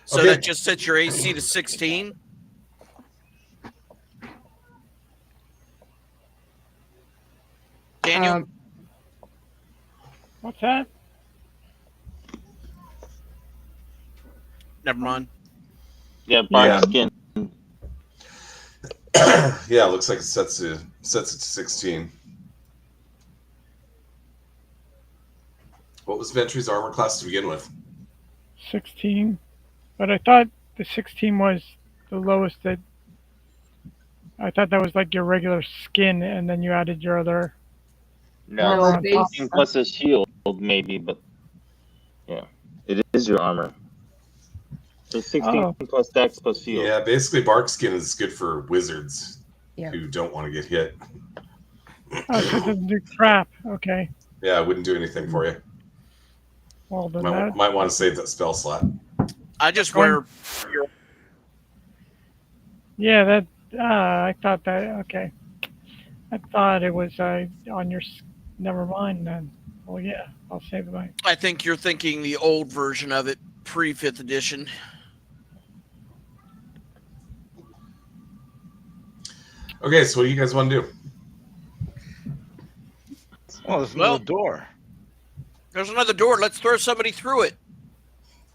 So Okay. that just sets your AC to 16. Daniel, What's that? never mind. Yeah, bark Yeah. skin. Yeah, it looks like it sets it to 16. What was Ventry's armor class to begin with? 16. But I thought the 16 was the lowest that. I thought that was like your regular skin, and then you added your other. No, No, on they- top. 16 plus a shield, maybe, but yeah, it is your armor. So 16 Oh. plus dex plus shield. Yeah, basically bark skin is good for wizards Yeah. who don't want to get hit. Oh, so it doesn't do crap. Okay. Yeah, it wouldn't do anything for you. Well, then Might, that. might want to save that spell slot. I just wear. Yeah, that. I thought that. Okay. I thought it was on your. Never mind then. Well, yeah, I'll save my. I think you're thinking the old version of it, pre 5th edition. Okay, so what do you guys want to do? Well, there's Well- another door. There's another door. Let's throw somebody through it.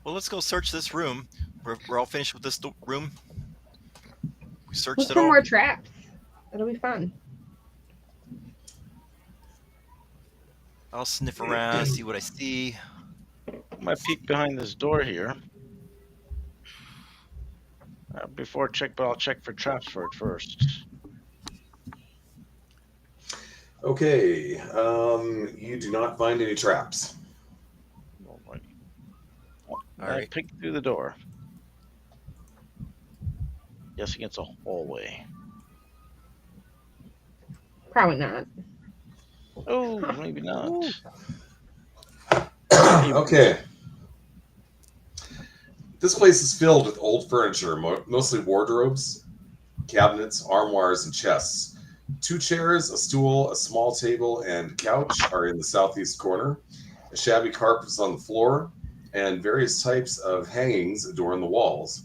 Well, let's go search this room. We're all finished with this room. We searched Look it for all. more traps. It'll be fun. I'll sniff around, see what I see. I might peek behind this door here. Before check, but I'll check for traps for it first. Okay, you do not find any traps. Alrighty. All I right. peek through the door. Guessing it's a hallway. Probably not. Oh, maybe not. Okay. This place is filled with old furniture, mostly wardrobes, cabinets, armoires, and chests. 2 chairs, a stool, a small table, and couch are in the southeast corner. A shabby carpet is on the floor, and various types of hangings adorn the walls.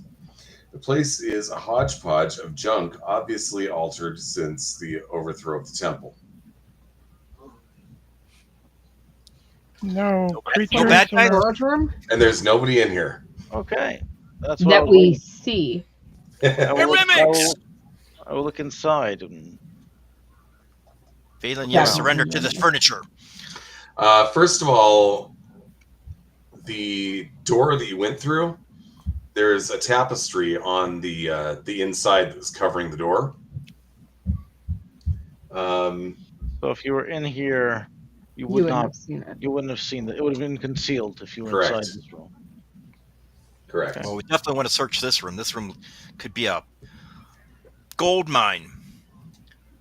The place is a hodgepodge of junk, obviously altered since the overthrow of the temple. No No creatures bad guys? or Storage room And there's nobody in here. Okay. That's what I that was we waiting- see. I They're will look- I mimics! will- I will look inside and Phelan, you Yeah. surrender to this furniture. First of all, the door that you went through, there's a tapestry on the inside that's covering the door. So if you were in here, you You would wouldn't not. have seen it. You wouldn't have seen that. It would have been concealed if you were Correct. inside this room. Correct. Okay. Well, we definitely want to search this room. This room could be a gold mine.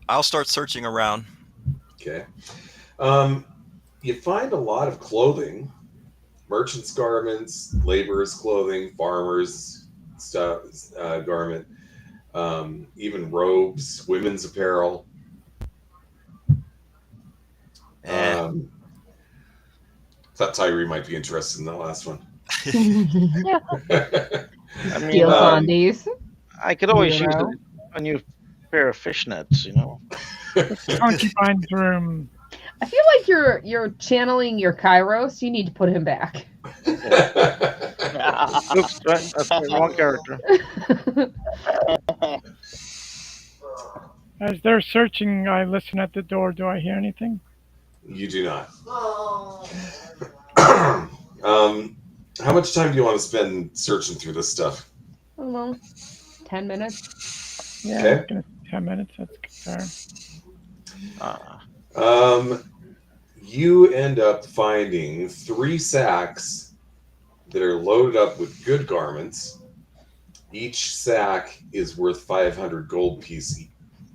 I'll start searching around. Okay. You find a lot of clothing, merchants' garments, laborers' clothing, farmers' stuff, garment, even robes, women's apparel. Thought Tyree might be interested in that last one. I mean, Steel Sundays. I could always You use know? a new pair of fishnets. You know. Concubine's room. I feel like you're channeling your Kairos. You need to put him back. Oops, that's the wrong character. As they're searching, I listen at the door. Do I hear anything? You do not. Oh. How much time do you want to spend searching through this stuff? I don't know. 10 minutes. Yeah, Okay. I was gonna say 10 minutes. That's fair. You end up finding 3 sacks that are loaded up with good garments. Each sack is worth 500 gold pieces.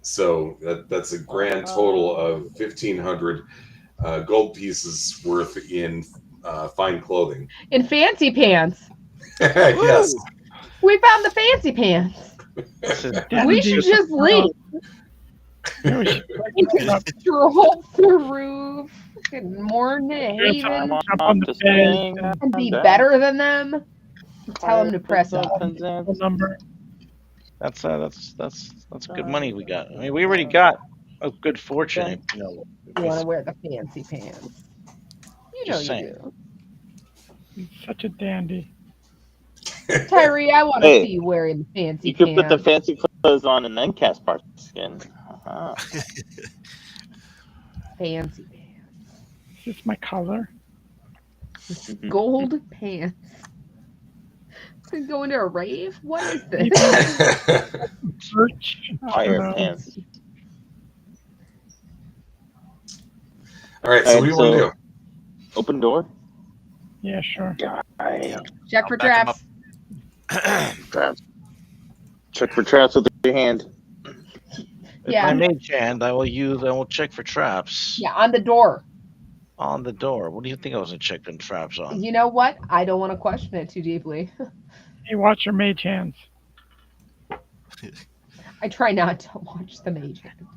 So that's a grand total of 1,500 gold pieces worth in fine clothing. In fancy pants. Yes. We found the fancy pants. We should just leave. Yeah, we should break up. Stroll through fucking Morning Haven Jump on the bed. and be better than them. Tell them to press up. The number. That's good money we got. I mean, we already got a good fortune. You know. You want to wear the fancy pants. You know Just you saying. do. He's such a dandy. Tyree, I want to Hey, see you wearing the fancy You could pants. put the fancy clothes on and then cast part skin. Uh-huh. Fancy pants. Is this my color? Gold pants. Going to a rave? What is this? Search. Fire pants. All right, so what do you want to do? Open door. Yeah, sure. Check for back 'em traps. Traps. Check for traps with your hand. With Yeah. my mage hand, I will check for traps Yeah, on the door. on the door. What do you think I was gonna check for traps on? You know what? I don't want to question it too deeply. Hey, watch your mage hands. I try not to watch the mage hand.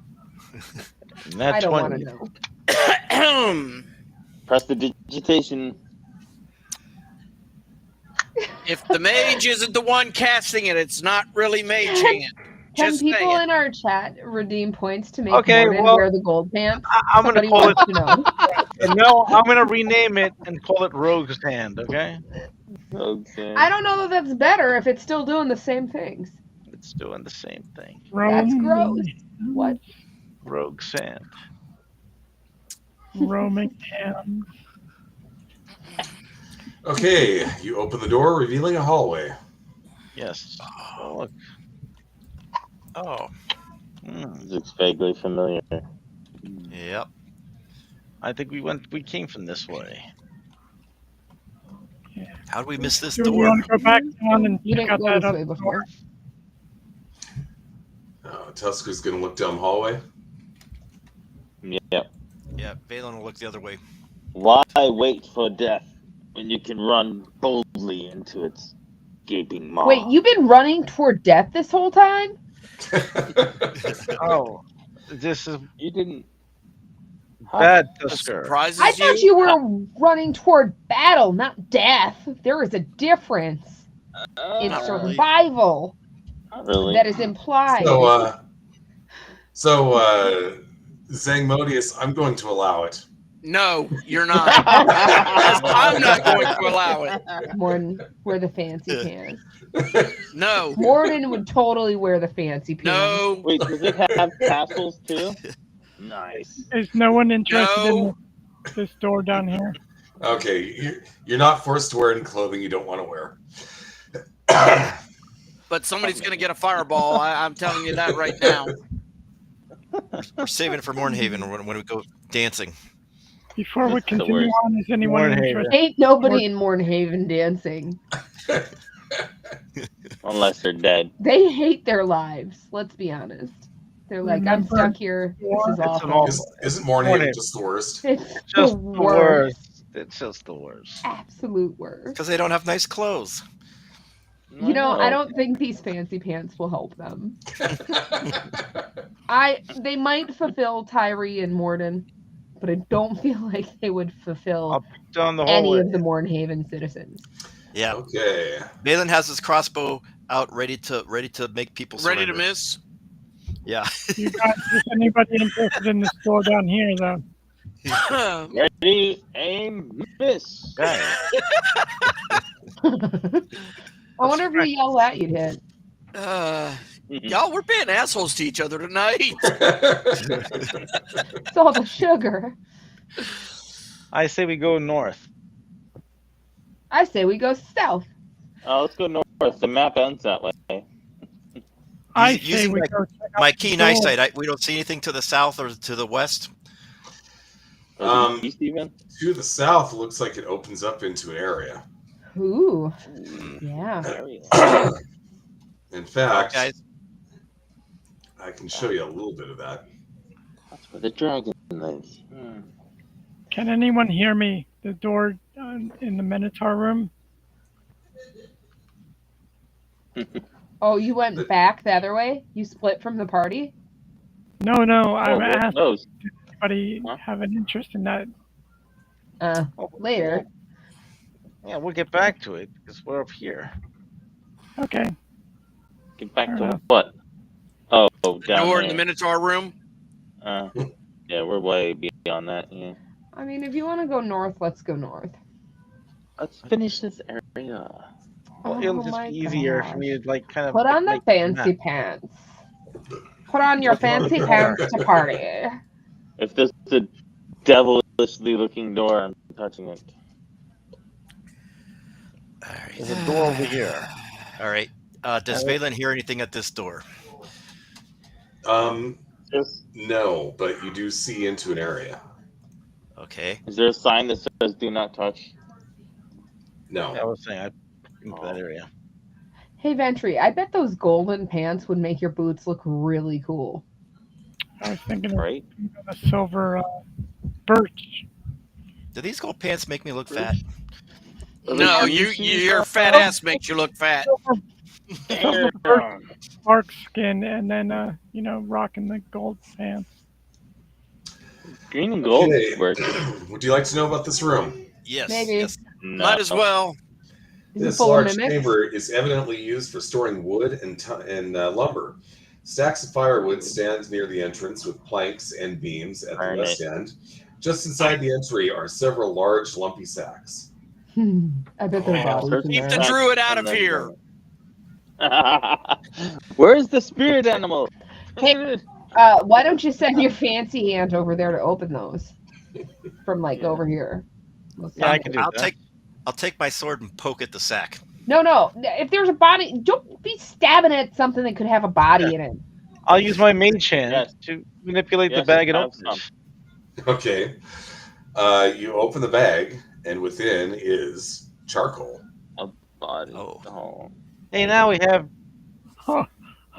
That's I don't want 20. to know. Press the digitation. If the mage isn't the one casting it, it's not really mage hand. 10 Just people saying. in our chat redeem points to make Okay, Morgan well, wear the gold pants. I'm gonna Somebody call it. wants to know. No, I'm gonna rename it and call it Rogue's Hand. Okay, Okay. I don't know that that's better if it's still doing the same things. it's doing the same thing. That's gross. What? Rogue's Hand. Roaming hands. Okay, you open the door, revealing a hallway. Yes. Oh, look. Oh, Looks vaguely familiar. yep. I think we came from this way. How did we miss this Do we door? want to go back down and You check didn't out go that this other way door? before. Tusker's going to look down the hallway. Yep. Yeah, Valen will look the other way. Why wait for death when you can run boldly into its gaping maw? Wait, you've been running toward death this whole time? Oh, this is You didn't. bad, That Tusker. surprises I thought you were running toward battle, not death. There is a difference in Not really. survival Not really. that is implied. So, Zangmodius, I'm going to allow it. No, you're not. I'm not going to allow it. Morden wear the fancy pants. No. Morden would totally wear the fancy pants. No. Wait, does it have tassels too? Nice. Is no one interested No. in this door down here? Okay, you're not forced to wear any clothing you don't want to wear. But somebody's going to get a fireball. I'm telling you that right now. We're saving it for Mornhaven when we go dancing. Before we That's the continue worst. on, is anyone Mornhaven. interested? Ain't nobody in Mornhaven dancing. Unless they're dead. They hate their lives. Let's be honest. They're like, I'm Remember, stuck here. This is It's an awful. awful- Isn't Mornhaven Morning. just the worst? It's Just the the worst. worst. It's just the worst. Absolute worst. Because they don't have nice clothes. You know, I don't think these fancy pants will help them. They might fulfill Tyree and Morden, but I don't feel like they would fulfill I'll put down the any hallway. of the Mornhaven citizens. Yeah. Okay. Balin has his crossbow out, ready to make people Ready to surrender. miss? Yeah. You guys, is anybody interested in the store down here, though? Ready, aim, miss. Right. I wonder if we yell at you'd hit. Y'all, we're being assholes to each other tonight. It's all the sugar. I say we go north. I say we go south. Let's go north. The map ends that way. I say Using we go check out my the keen store. eyesight, we don't see anything to the south or to the west. Or the east even? To the south, looks like it opens up into an area. Ooh. Yeah. In fact, Guys, I can show you a little bit of that. That's where the dragon lives. Can anyone hear me? The door in the Minotaur room? Oh, you went back the other way? You split from the party? No, I'm asking Those. anybody Huh? have an interest in that. Later. Yeah, we'll get back to it because we're up here. Okay. Get back Fair to enough. what? Oh, The down door there. in the Minotaur room. Yeah, we're way beyond that. Yeah. I mean, if you want to go north, let's go north. Let's finish this area. Well, it'll Oh just my be easier for gosh. me to like kind of Put on the make the map. fancy pants. Put on your fancy pants to party. If this is a devilishly looking door, I'm touching it. all right. There's a door over here. All right. Does Valen hear anything at this door? Just, No, but you do see into an area. Okay. is there a sign that says "Do not touch"? No. I was saying I into that area. Hey, Ventry, I bet those golden pants would make your boots look really cool. I was thinking of Right? a silver birch. Do these gold pants make me look fat? No, your fat ass makes you look fat. Silver birch, bark skin, and then rocking the gold pants. Green and gold Okay. work. Would you like to know about this room? Yes. Maybe. Yes. No. Might as well. Is it This full of large mimics? chamber is evidently used for storing wood and lumber. Stacks of firewood stand near the entrance with planks and beams at the Darn west it. end. Just inside the entry are several large, lumpy sacks. I bet there are Oh, bodies in Keep there. the druid out of here. Where's the spirit animal? Hey, why don't you send your fancy hand over there to open those from over here? Yeah, I can do I'll that. take my sword and poke at the sack. No. If there's a body, don't be stabbing at something that could have a body in it. I'll use my mage hand Yes. to manipulate the Yes, bag and have open it. Okay. You open the bag, and within is charcoal. Body. Oh. Oh. Hey, now we have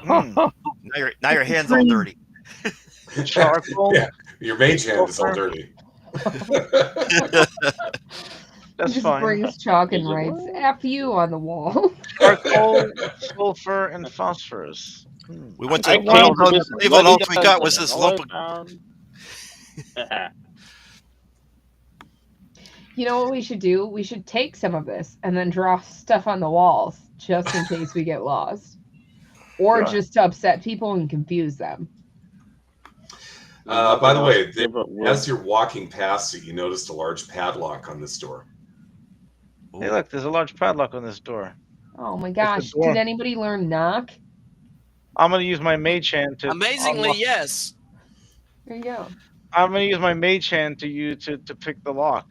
Now your hands all dirty. charcoal. Yeah, your mage hand is all dirty. That's Just fine. brings chalk and Is it writes what? "F you" on the wall. Charcoal, sulfur, and phosphorus. We went to I Evil came Hunt. to this Evil bloody Hunt we got was dungeon, this and lump all of. I found- You know what we should do? We should take some of this and then draw stuff on the walls just in case we get lost. Or Sure. just to upset people and confuse them. By the way, Give up wood. as you're walking past it, you noticed a large padlock on this door. Hey, look, there's a large padlock on this door. Oh my the gosh. door. Did anybody learn knock? I'm gonna use my mage hand to. Amazingly, unlock- yes. There you go. I'm gonna use my mage hand to pick the lock.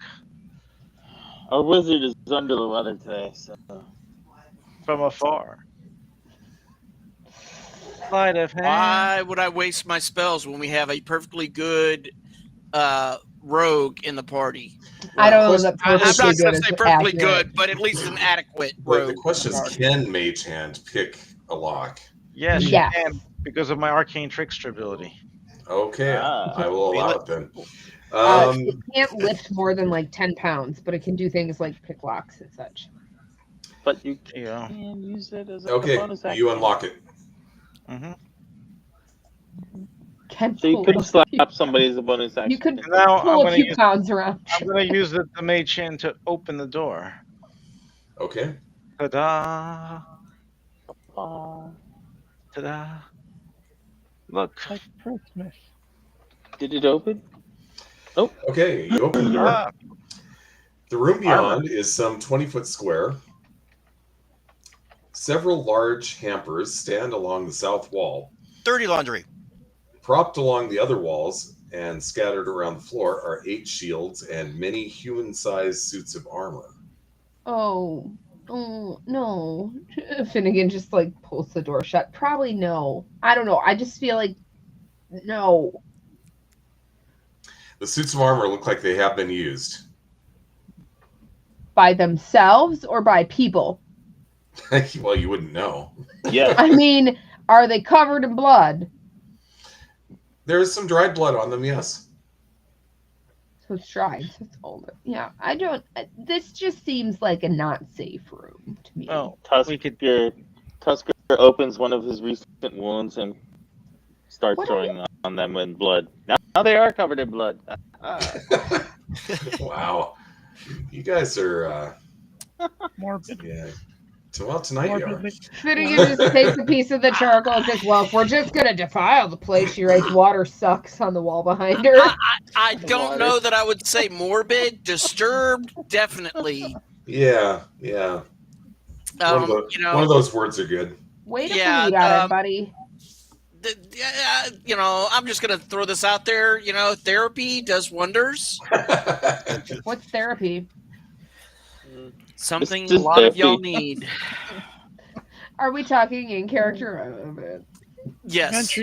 Our wizard is under the weather today, so from afar. Sleight of hand. Why would I waste my spells when we have a perfectly good rogue in the party? I don't know Well, that I'm perfectly not good going to is say perfectly accurate. good, but at least an adequate but rogue. the question is, can Mage Hand pick a lock? Yes, you Yes. can because of my arcane trickster ability. Okay, I will allow it then. It can't lift more than like 10 pounds, but it can do things like pick locks and such. But you Yeah. can use it as a Okay, bonus action. you unlock it. Mm-hmm. Can So you pull could a slap few- somebody as a bonus action. You could And now pull a few pounds around. I'm gonna use the mage hand to open the door. Okay. Ta-da! Aw, Ta-da! Look. Like Christmas. did it open? Okay, you open the door. Ah, The room Armor. beyond is some 20-foot square. Several large hampers stand along the south wall. Dirty laundry. Propped along the other walls and scattered around the floor are 8 shields and many human-sized suits of armor. Oh, no. Finnegan just like pulls the door shut. Probably no. I don't know. I just feel like no. The suits of armor look like they have been used. By themselves or by people? Well, you wouldn't know. Yes. I mean, are they covered in blood? There is some dried blood on them, yes. So it's dried. So it's older. Yeah, I don't. This just seems like a not safe room to me. oh, Tusker opens one of his recent wounds and starts What throwing on them in blood. Now they are covered in blood. Wow. You guys are, Morbid. yeah. Well, tonight you are. Morbidly. Finnegan just takes a piece of the charcoal and says, well, if we're just going to defile the place, she writes water sucks on the wall behind her. I don't know that I would say morbid. Disturbed, definitely. Yeah. One of those words are good. Way to Yeah, bleed on it, buddy. I'm just going to throw this out there. Therapy does wonders. What's therapy? Something It's a just lot of y'all therapy. need. Are we talking in character? Yes.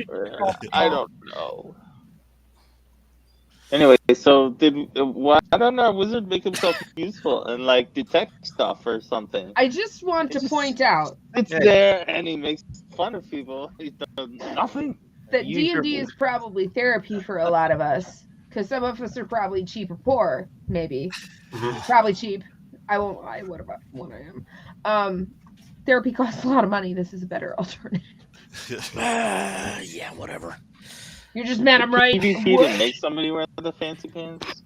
I don't know. Anyway, so why don't our wizard make himself useful and like detect stuff or something? I just want to point out It's there and he makes fun of people. He does nothing. that Use your- D&D is probably therapy for a lot of us. Because some of us are probably cheap or poor, maybe. Mhm. Probably cheap. What about when I am? Therapy costs a lot of money. This is a better alternative. Yeah, whatever. You're just mad I'm right. PvP to make somebody wear the fancy pants.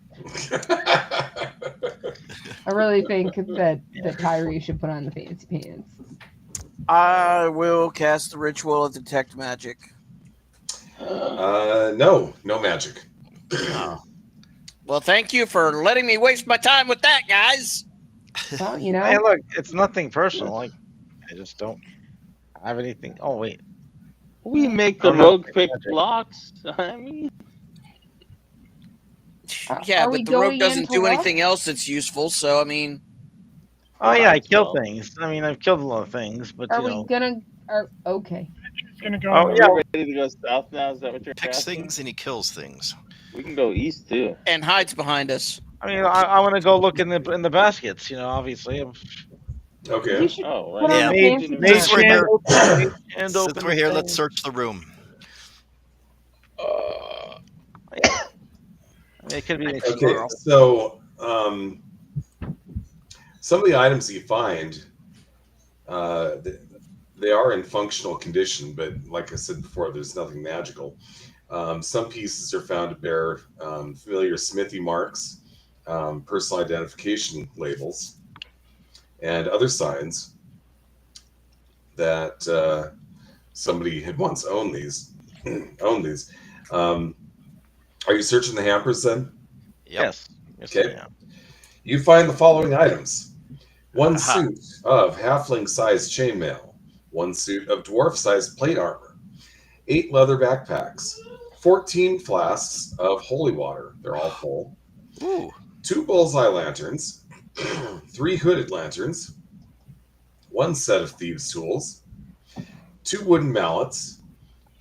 I really think that Tyree should put on the fancy pants. I will cast the ritual of detect magic. No magic. Well, thank you for letting me waste my time with that, guys. Well, Hey, look, it's nothing personal. Like, I just don't have anything. Oh, wait. We make the I'm not rogue making pick magic. blocks. I mean, Yeah, are we but the rogue going doesn't into do luck? anything else that's useful. So, I mean, Oh, yeah, I kill Well. things. I mean, I've killed a lot of things, but, Are you we know. gonna? Okay. It's gonna go. Oh, on yeah. we're ready to go south now. Is that what you're Picks asking? things and he kills things. We can go east too. and hides behind us. I mean, I want to go look in the baskets, obviously. Okay. You should Oh, put right. on the Yeah. fancy Mage Since we're hand here- open, and Since open we're the here, thing. let's search the room. It could be an Okay, explorer. so some of the items that you find, they are in functional condition, but like I said before, there's nothing magical. Some pieces are found to bear familiar smithy marks, personal identification labels, and other signs that somebody had once owned these. Are you searching the hampers then? Yep. Yes. Yes, Okay. I am. You find the following items: one Aha. suit of halfling-sized chainmail, one suit of dwarf-sized plate armor, 8 leather backpacks, 14 flasks of holy water. They're all full. Ooh. 2 bullseye lanterns, 3 hooded lanterns, 1 set of thieves' tools, 2 wooden mallets,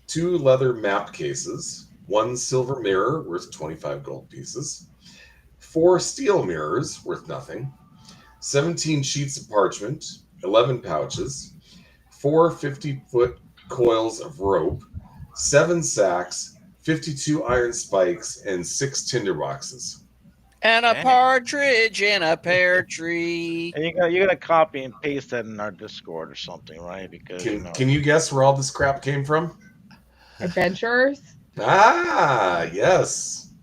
2 leather map cases, 1 silver mirror worth 25 gold pieces, 4 steel mirrors worth nothing, 17 sheets of parchment, 11 pouches, 4 50-foot coils of rope, 7 sacks, 52 iron spikes, and 6 tinder boxes. And a Dang. partridge in a pear tree. And you gotta copy and paste that in our Discord or something, right? Because Can you guess where all this crap came from? Adventurers. Ah, yes.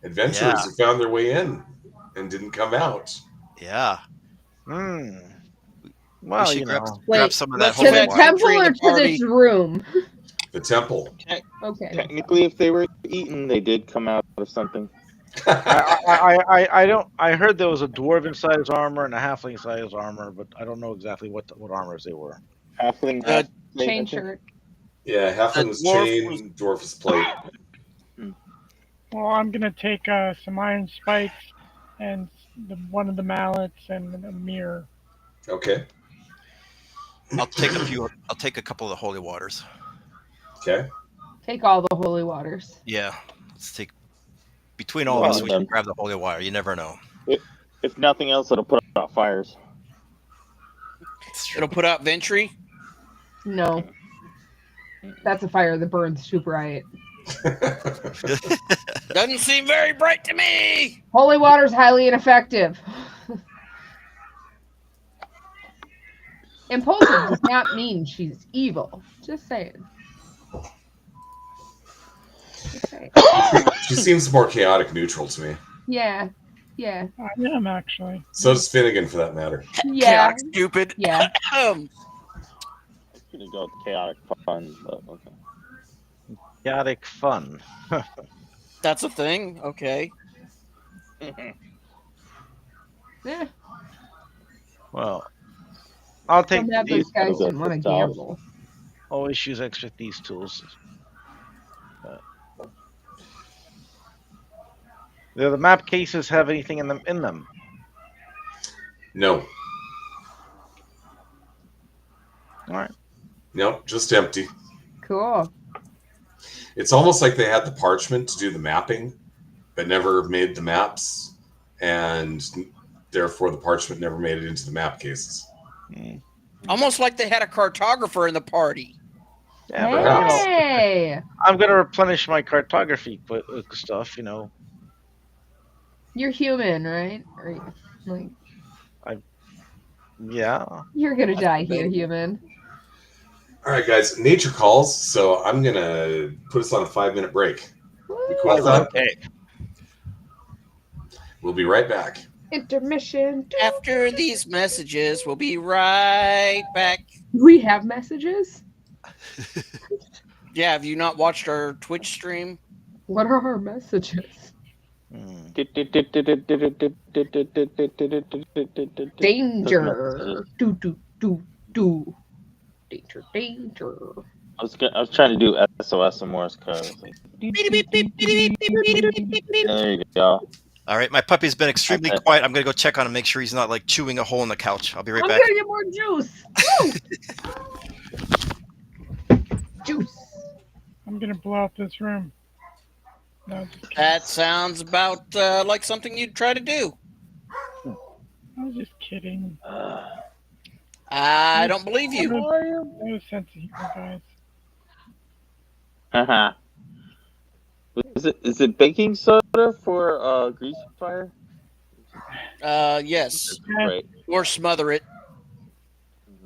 Adventurers Yeah. who found their way in and didn't come out. Yeah. Hmm. We Well, should you grab, know. grab Wait, some of that must To have holy the had water. temple Entry in or the to party. this room? The temple. Okay. Technically, if they were eaten, they did come out of something. I heard there was a dwarf inside his armor and a halfling inside his armor, but I don't know exactly what armors they were. Halfling, The halfling, Chain I think. shirt. Yeah, halfling was dwarf chain, dwarf was plate. Well, I'm gonna take some iron spikes and one of the mallets and a mirror. Okay. I'll take a few. I'll take a couple of the holy waters. Okay. Take all the holy waters. Yeah. Let's take between all of Well, us. We then. should grab the holy water. You never know. If nothing else, it'll put out fires. It's true. it'll put out Ventry. No, that's a fire that burns too bright. Doesn't seem very bright to me. Holy water's highly ineffective. Impulsive does not mean she's evil. Just saying. Just saying. She seems more chaotic neutral to me. Yeah. Yeah. I am actually. So does Finnegan, for that matter. Yeah. Chaotic stupid. Yeah. I'm gonna go with chaotic fun, but okay. Chaotic fun. That's a thing. Okay. Yeah. Well, I'll take Some of these. those guys Go didn't want to for solid. gamble. Always use extra these tools. Do the map cases have anything in them? No. All right. Nope, just empty. Cool. It's almost like they had the parchment to do the mapping, but never made the maps, and therefore the parchment never made it into the map cases. Almost like they had a cartographer in the party. Yeah, but you know, Hey, I'm gonna replenish my cartography stuff. You know, you're human, right? Or, like, yeah. you're gonna die here, human. All right, guys, nature calls, so I'm going to put us on a 5-minute break. You cool with that? Okay. We'll be right back. Intermission. After these messages, we'll be right back. We have messages. Yeah, have you not watched our Twitch stream? What are our messages? Danger. Do do do do. Danger. Danger. I was trying to do SOS and Morse code. There you go. All right. My puppy's been extremely Okay. quiet. I'm gonna go check on him, make sure he's not like chewing a hole in the couch. I'll be right I'm back. gonna get more juice. Juice. I'm gonna blow up this room. No, just kidding. That sounds about like something you'd try to do. I was just kidding. I don't believe you. No sense of humor, guys. Haha. Is it baking soda for grease fire? Yes. Right. Or smother it.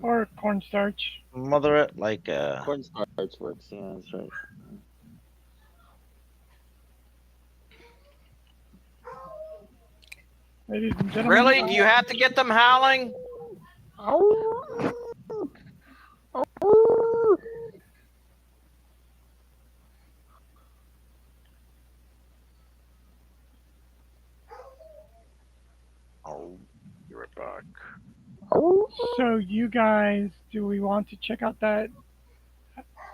Or cornstarch. Mother it like Cornstarch works. Yeah, that's right. Ladies and gentlemen. Really? Do you have to get them howling? oh, you're right back. So you guys, do we want to check out that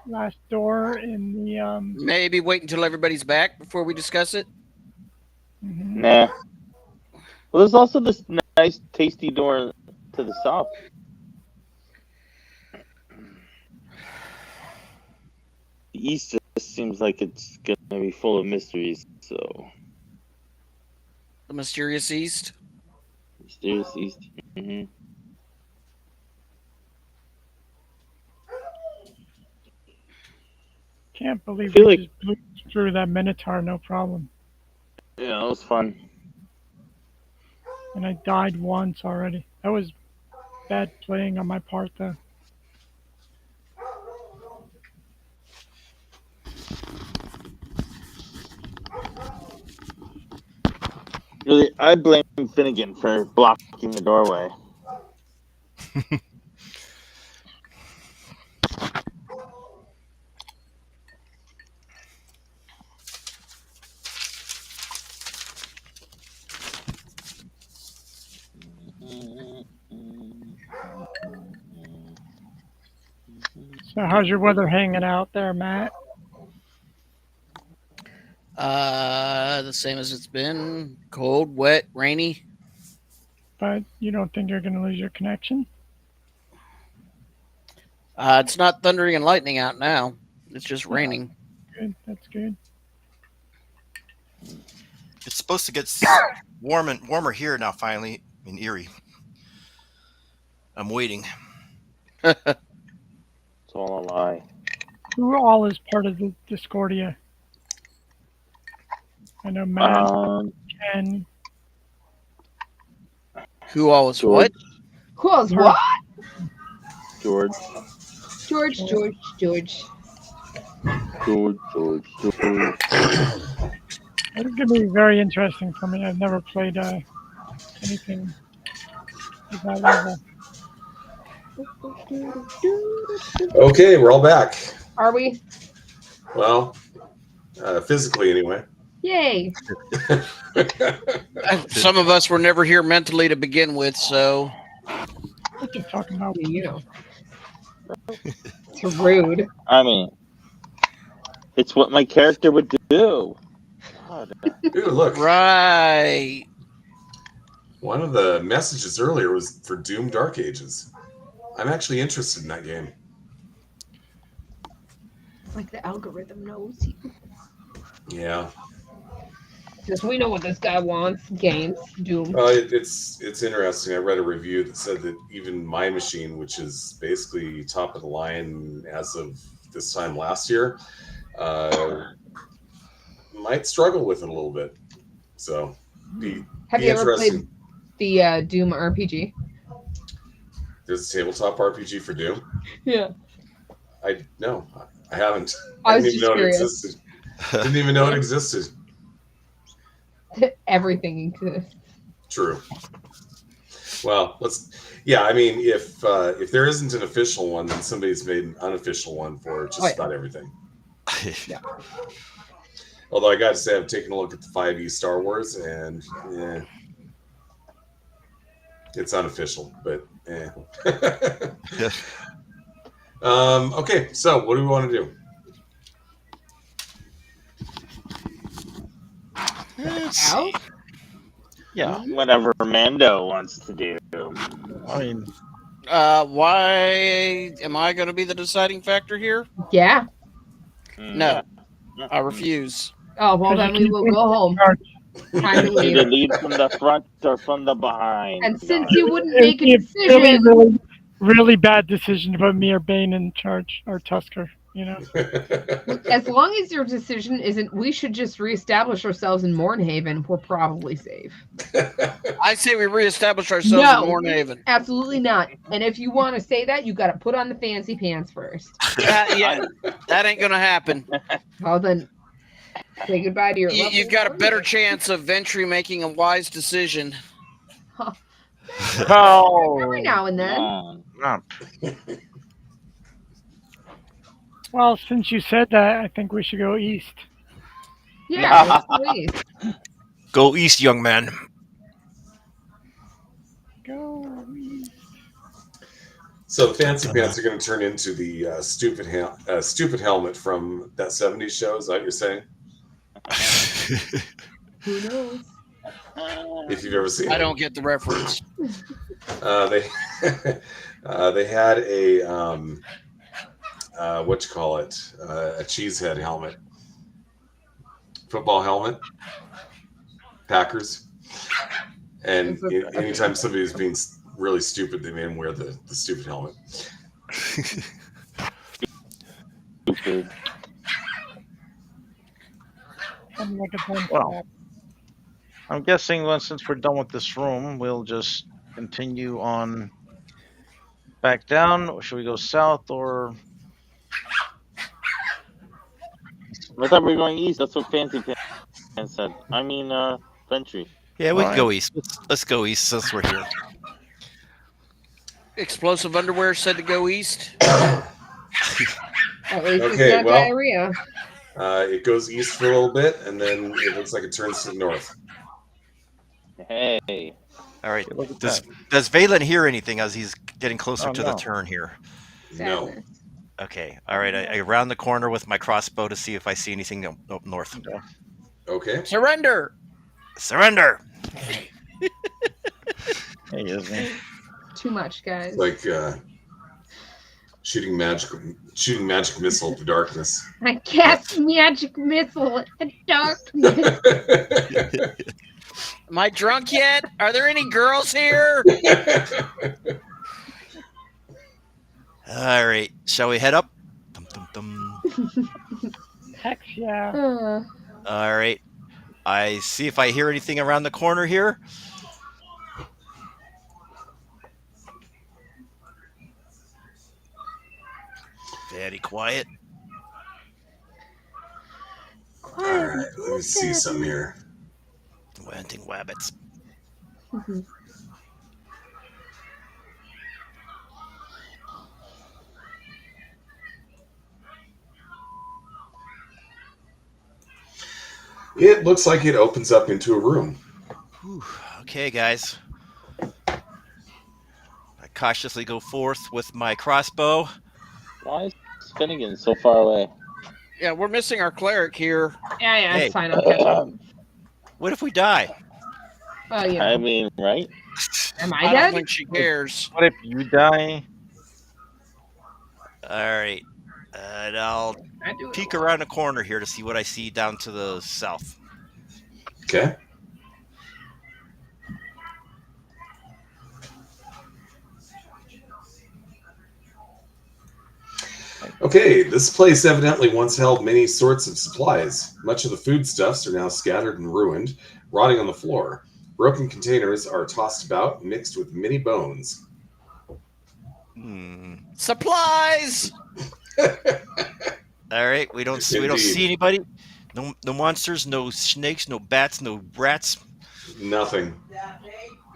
last door in the Maybe wait until everybody's back before we discuss it. mhm. Nah. Well, there's also this nice, tasty door to the south. East just seems like it's gonna be full of mysteries. So The Mysterious East. Mysterious East. Hmm. Can't believe feel we like- just blew through that Minotaur, no problem. Yeah, that was fun. And I died once already. That was bad playing on my part, though. Really, I blame Finnegan for blocking the doorway. So how's your weather hanging out there, Matt? The same as it's been. Cold, wet, rainy. But you don't think you're going to lose your connection? It's not thundering and lightning out now. It's just raining. Good, that's good. It's supposed to get warmer here now. Finally, in Erie. I'm waiting. It's all a lie. Who all is part of the Discordia? I know Matt, Ken. Who always George. what? Who else? What? George. George. George. It's going to be very interesting for me. I've never played anything at that level. Okay, we're all back. Are we? Well, physically anyway. Yay! Some of us were never here mentally to begin with, so We're just talking about You know. It's rude. I mean, it's what my character would do. God. Ooh, look. right. One of the messages earlier was for Doom Dark Ages. I'm actually interested in that game. Like the algorithm knows you. Yeah. Because we know what this guy wants. Games. Doom. Well, it's interesting. I read a review that said that even my machine, which is basically top of the line as of this time last year, might struggle with it a little bit. So, Have be you ever interesting. played the Doom RPG? There's a tabletop RPG for Doom. Yeah. No, I haven't. I didn't was even just know curious. it existed. Didn't even know it existed. Everything exists. True. Well, yeah, I mean, if there isn't an official one, then somebody's made an unofficial one for just Oh, yeah. about everything. Although I got to say, I've taken a look at the 5e Star Wars, and it's unofficial, but okay, so what do we want to do? Out? Yeah. Whatever Mando wants to do. I mean, Why am I going to be the deciding factor here? Yeah. No, I refuse. Oh, well, then we will go home. Time to Either leave. lead from the front or from the behind. And since you wouldn't make a It'd be a really, decision, really bad decision to put me or Bane in charge, or Tusker, you know? as long as your decision isn't, we should just reestablish ourselves in Mornhaven, we're probably safe. I say we reestablish ourselves No. in Mornhaven. Absolutely not. And if you want to say that, you got to put on the fancy pants first. Yeah, that ain't going to happen. Well, then, say goodbye to your. lovely You've got a better Mornhaven. chance of Ventry making a wise decision. Every now and then. not. Well, since you said that, I think we should go east. Yeah, let's go east. Go east, young man. Go east. So the fancy pants are going to turn into the stupid helmet from that '70s show. Is that what you're saying? Who knows? If you've ever seen I it. don't get the reference. They they had what you call it, a cheesehead helmet, football helmet, Packers. And anytime somebody's being really stupid, they made him wear the stupid helmet. Stupid. I'm like a dumb Well. crap. I'm guessing since we're done with this room, we'll just continue on back down. Or should we go south or? I thought we were going east. That's what Fancy Pants said. I mean, Ventry. Yeah, we All can go right. east. Let's go east since we're here. Explosive underwear said to go east. At least Okay, it's not well- diarrhea. It goes east for a little bit, and then it looks like it turns to the north. Hey. All right. Okay, look at Does that. does Valen hear anything as he's getting closer Oh, to no. the turn here? No. Sadness. Okay. All right. I round the corner with my crossbow to see if I see anything up north. Okay. Surrender. Surrender. Hey, isn't he? Too much, guys. It's like shooting magic missile to darkness. I cast magic missile at darkness. Am I drunk yet? Are there any girls here? All right. Shall we head up? Dum, dum, dum. Heck yeah. All right. I see if I hear anything around the corner here. Very quiet. All right, let me see some here. We're hunting rabbits. It looks like it opens up into a room. Whew. Okay, guys. I cautiously go forth with my crossbow. Why is Finnegan so far away? Yeah, we're missing our cleric here. Yeah, Hey. it's fine. I'll catch up. What if we die? Well, you I know. mean, right? Am I I don't dead? think she cares. What if you die? All right. And I'll I do it. peek around the corner here to see what I see down to the south. Okay. Okay, this place evidently once held many sorts of supplies. Much of the foodstuffs are now scattered and ruined, rotting on the floor. Broken containers are tossed about, mixed with many bones. Hmm. Supplies. All right. We don't Indeed. see anybody. No monsters. No snakes. No bats. No rats. Nothing.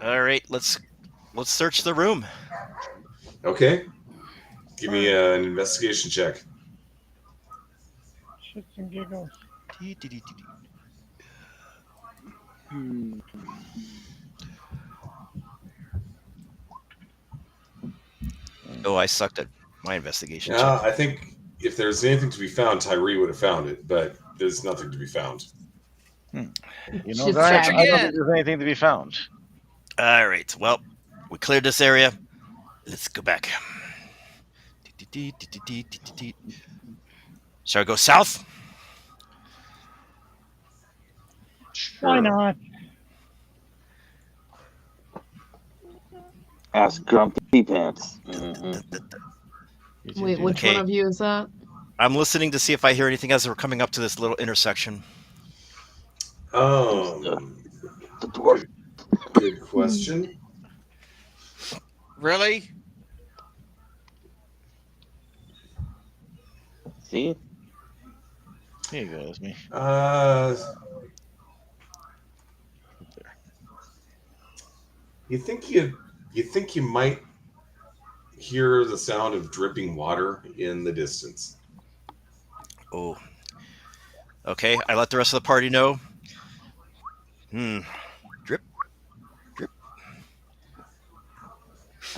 All right. Let's search the room. Okay. Give me an investigation check. Shits and giggles. Oh, I sucked at my investigation. Yeah, check. I think if there's anything to be found, Tyree would have found it, but there's nothing to be found. You know, Just guys, check I don't again. think there's anything to be found. All right. Well, we cleared this area. Let's go back. Shall we go south? Why not? Ask Grumpy Pants. Mhm. Wait, which Okay. one of you is that? I'm listening to see if I hear anything as we're coming up to this little intersection. The dwarf. Good question. Really? See? Here you go, it's me. You think you might hear the sound of dripping water in the distance. Oh. Okay, I let the rest of the party know. Drip.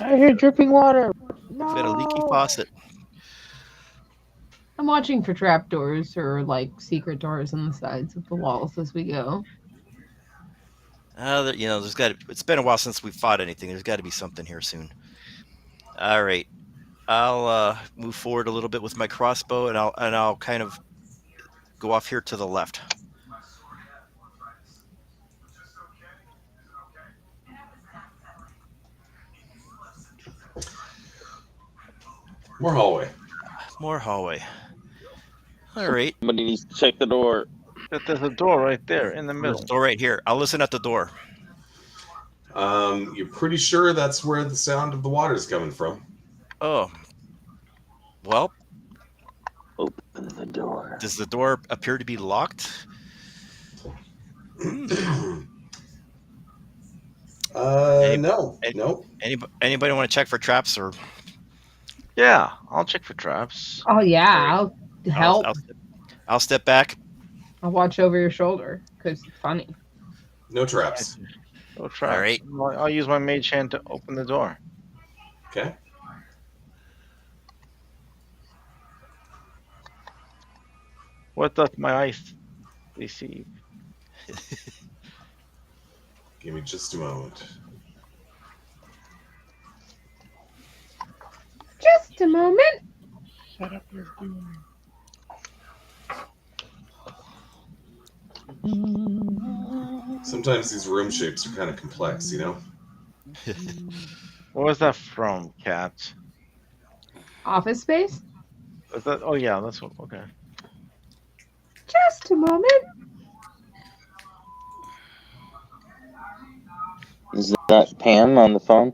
I hear dripping water. We've got a leaky faucet. I'm watching for trapdoors or like secret doors on the sides of the walls as we go. It's been a while since we fought anything. There's got to be something here soon. All right. I'll move forward a little bit with my crossbow, and I'll kind of go off here to the left. More hallway. More hallway. All right. Somebody needs to check the door. But there's a door right there in the There's middle. a door right here. I'll listen at the door. You're pretty sure that's where the sound of the water is coming from. Oh. Well, Open the door. does the door appear to be locked? No. Anybody want to check for traps or? Yeah, I'll check for traps. Oh yeah, I'll help. I'll step back. I'll watch over your shoulder because it's funny. No traps. No traps. All right. I'll use my mage hand to open the door. Okay. What doth my eyes receive? Give me just a moment. Just a moment. Set up your doom. Sometimes these room shapes are kind of complex, you know? What was that from, Cat? Office space. Was that? Oh yeah, that's what. Okay. Just a moment. Is that Pam on the phone?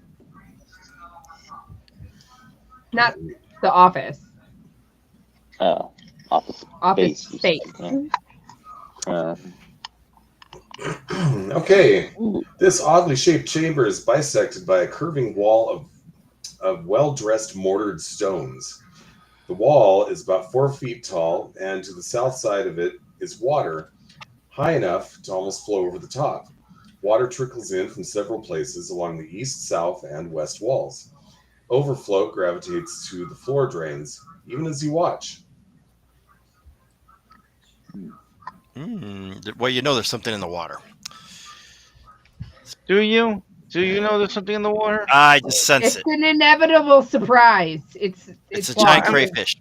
Not the office. Oh, office Office space. space. Okay. This oddly shaped chamber is bisected by a curving wall of well-dressed mortared stones. The wall is about 4 feet tall, and to the south side of it is water, high enough to almost flow over the top. Water trickles in from several places along the east, south, and west walls. Overflow gravitates to the floor drains, even as you watch. Well, you know there's something in the water. Do you? Do you know there's something in the water? I just sense It's it. an inevitable surprise. It's It's a water. giant crayfish.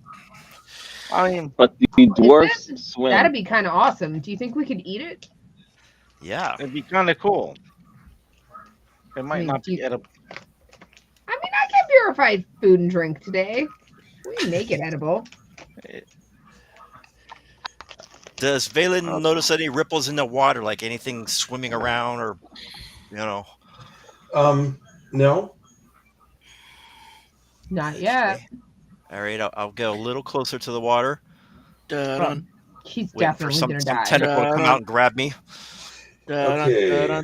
I mean, But the dwarfs swim. That'd be kind of awesome. Do you think we could eat it? Yeah. it'd be kind of cool. It might mean, not do be you- edible. I mean, I can purify food and drink today. We can make it edible. Does Valen notice any ripples in the water, like anything swimming around, or you know? No. Not yet. Okay. All right, I'll go a little closer to the water. Dun, He's Waiting for definitely some gonna die. tentacle to come out and grab me. Okay,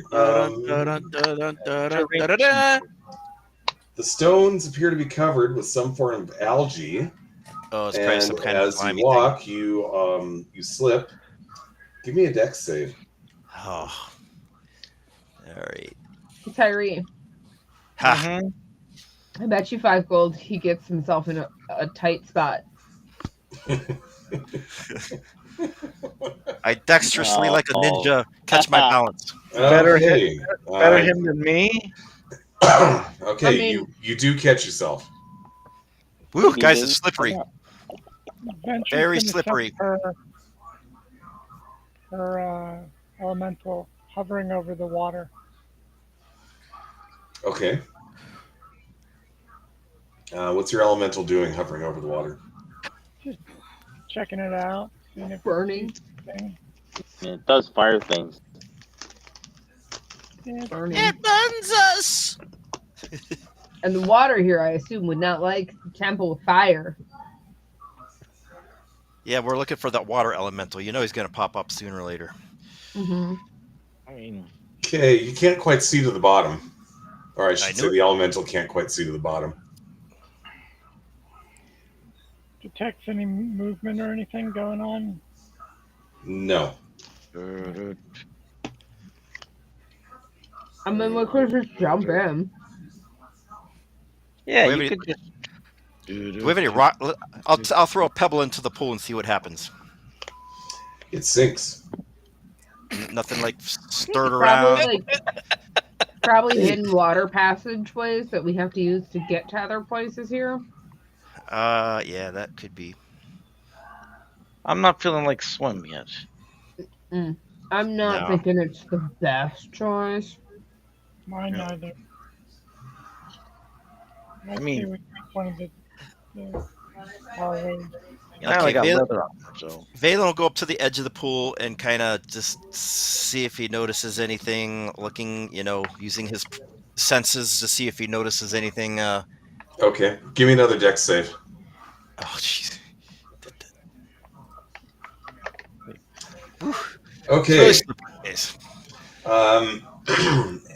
The stones appear to be covered with some form of algae, Oh, it's probably some and kind of as slimy you walk, you slip. Give me a dex save. thing. Oh. All right. Tyree, Ha. Mhm. I bet you 5 gold he gets himself in a tight spot. I dexterously, like a ninja, catch my balance. Better Okay. Better him than me. Okay, I mean- you do catch yourself. Woo, guys, it's slippery. Venture's Very gonna set slippery. her elemental hovering over the water. Okay. What's your elemental doing hovering over the water? Checking it out. Seeing if Burning. anything. It does fire things. Yeah, Burning. It burns us. And the water here, I assume, would not like the temple with fire. Yeah, we're looking for that water elemental. You know he's going to pop up sooner or later. Mm-hmm. I mean, Okay, you can't quite see to the bottom. Or I should knew say it. the elemental can't quite see to the bottom. detects any movement or anything going on. No. I mean, we could just jump in. yeah, Do we you have could just. Do we have any rock? I'll throw a pebble into the pool and see what happens. It sinks. Nothing like stirred around. Probably hidden water passageways that we have to use to get to other places here. Yeah, that could be. I'm not feeling like swim yet. I'm not No. thinking it's the best choice. Mine Yeah. neither. I I mean, say we take one of the hallways. I only Okay, got Valen, leather armor, so Valen will go up to the edge of the pool and kind of just see if he notices anything. Looking, using his senses to see if he notices anything. Okay, give me another dex save. Oh, jeez. Whew. It's really Okay, slippery days.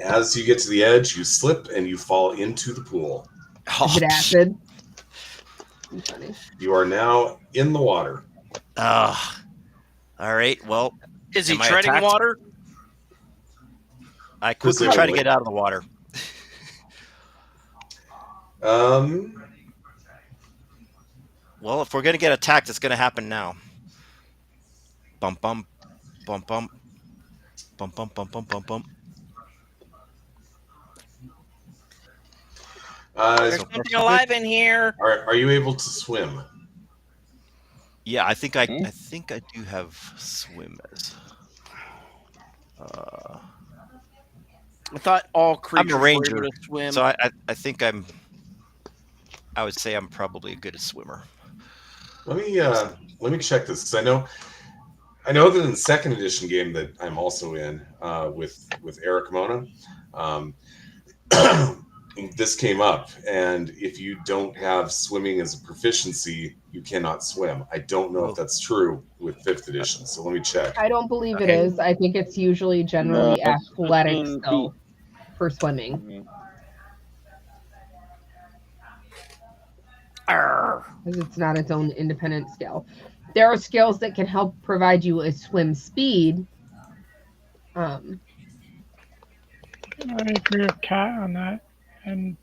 as you get to the edge, you slip and you fall into the pool. Is it Oh, acid? Funny. You are now in the water. all right. Well, Is he am I treading attacked? water? I quickly try to Presumably. get out of the water. Um, Well, if we're gonna get attacked, it's gonna happen now. Bump bump bump bump bump bump bump bump bump bump. There's So something alive in here. are you able to swim? yeah, I think I do have swim as. I thought all I'm creatures a were ranger, able to swim. so I think I would say I'm probably a good swimmer. Let me check this, 'cause I know that in the second edition game that I'm also in with Eric Mona, this came up, and if you don't have swimming as a proficiency, you cannot swim. I don't know if that's true with fifth edition, so let me check. I don't believe it Okay. is. I think it's usually generally No, it's athletics 15 though feet. for swimming. Mhm. Because it's not its own independent skill. There are skills that can help provide you a swim speed. I agree with Kat on that. And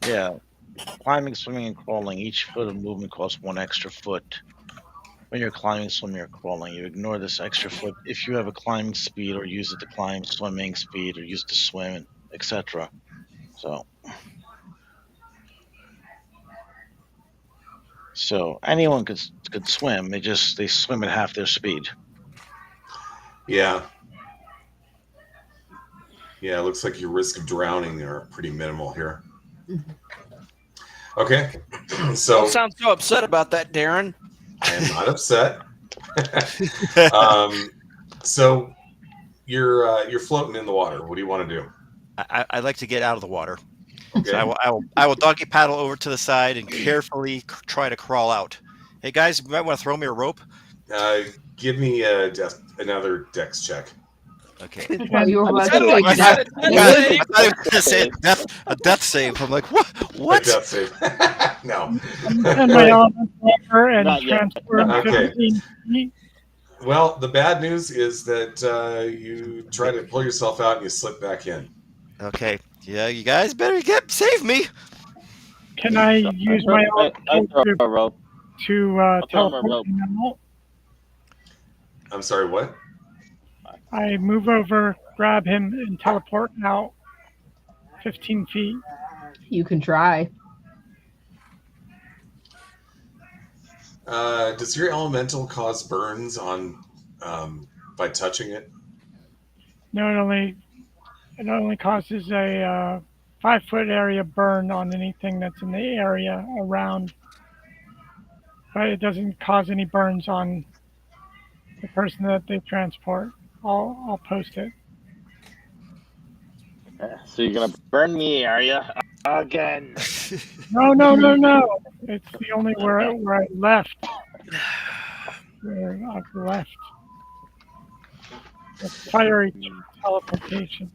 yeah. Climbing, swimming, and crawling. Each foot of movement costs 1 extra foot. When you're climbing, swimming, or crawling, you ignore this extra foot if you have a climbing speed or use it to climb, swimming speed, or use it to swim, etc. So anyone could swim. They swim at half their speed. Yeah. Yeah, it looks like your risk of drowning are pretty minimal here. Okay, so Don't sound so upset about that, Darren. I am not upset. So you're floating in the water. What do you want to do? I'd like to get out of the water. Okay. So I will doggy paddle over to the side and carefully try to crawl out. Hey guys, you might want to throw me a rope. Give me another dex check. Okay. Well, you were about How do I to say get death. it? I thought he was going to say a death save. I'm like, what? A What? death save. No. and my element over and Not yet. transform Okay. 15 feet. Well, the bad news is that you try to pull yourself out and you slip back in. Okay. Yeah, you guys better save me. Can I use my I throw element a rope. to throw him a teleport rope. him out? I'm sorry, what? I move over, grab him, and teleport out 15 feet. You can try. Does your elemental cause burns on by touching it? No, it only causes a 5-foot area burn on anything that's in the area around, but it doesn't cause any burns on the person that they transport. I'll post it. So you're gonna burn me, are you? Again. No. It's the only where I left. Where I've left. The fiery teleportation.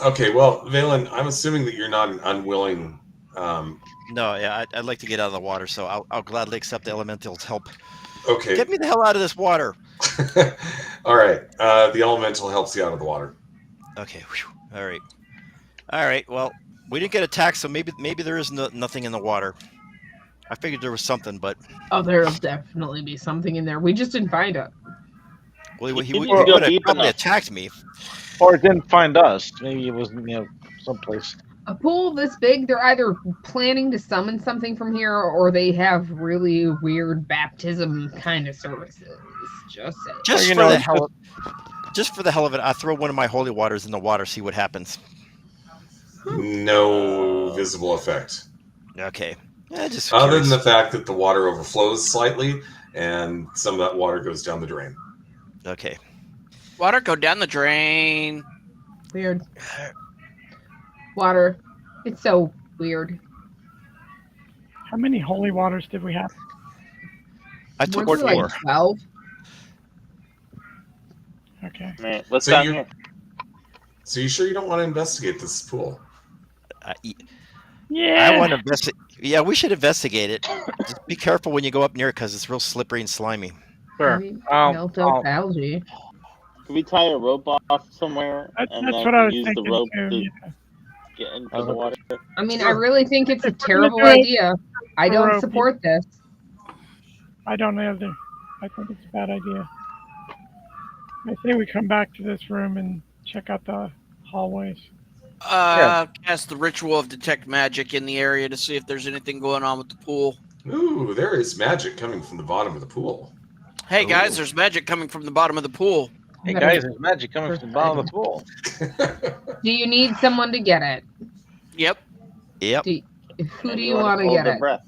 Okay, well, Valen, I'm assuming that you're not an unwilling. No, yeah, I'd like to get out of the water, so I'll gladly accept the elemental's help. Okay. Get me the hell out of this water. All right. The elemental helps you out of the water. Okay. Whew. All right. Well, we didn't get attacked, so maybe there is nothing in the water. I figured there was something, but Oh, there'll definitely be something in there. We just didn't find it. well, he If would you go have deep probably enough. attacked me. Or it didn't find us. Maybe it was someplace A pool this big, they're either planning to summon something from here or they have really weird baptism kind of services. Just saying. Just you for know, the it's hell, just for the hell of it, I throw one of my holy waters in the water, see what happens. No visible effect. Okay. Yeah, just Other curious. than the fact that the water overflows slightly and some of that water goes down the drain. Okay. Water go down the drain. Weird. Water. It's so weird. How many holy waters did we have? I took Weren't there 4. like 12? Okay. Man, what's So down you- here? So you sure you don't want to investigate this pool? Yeah. I want to investigate. Yeah, we should investigate it. Just be careful when you go up near it because it's real slippery and slimy. sure. Maybe I'll- melt I'll- up algae. Can we tie a rope off somewhere That's and then what I was use the thinking rope too. to Yeah. get into the water? I mean, I Sure. really think it's a If we're gonna terrible do it, idea. I a don't rope. support this. I don't either. I think it's a bad idea. I think we come back to this room and check out the hallways. Cast the ritual of detect magic in the area to see if there's anything going on with the pool. Ooh, there is magic coming from the bottom of the pool. Hey guys, Ooh. there's magic coming from the bottom of the pool. Hey Better- guys, there's magic coming from the bottom of the pool. Do you need someone to get it? Yep. Yep. Who do you Anyone want to hold get their it? breath?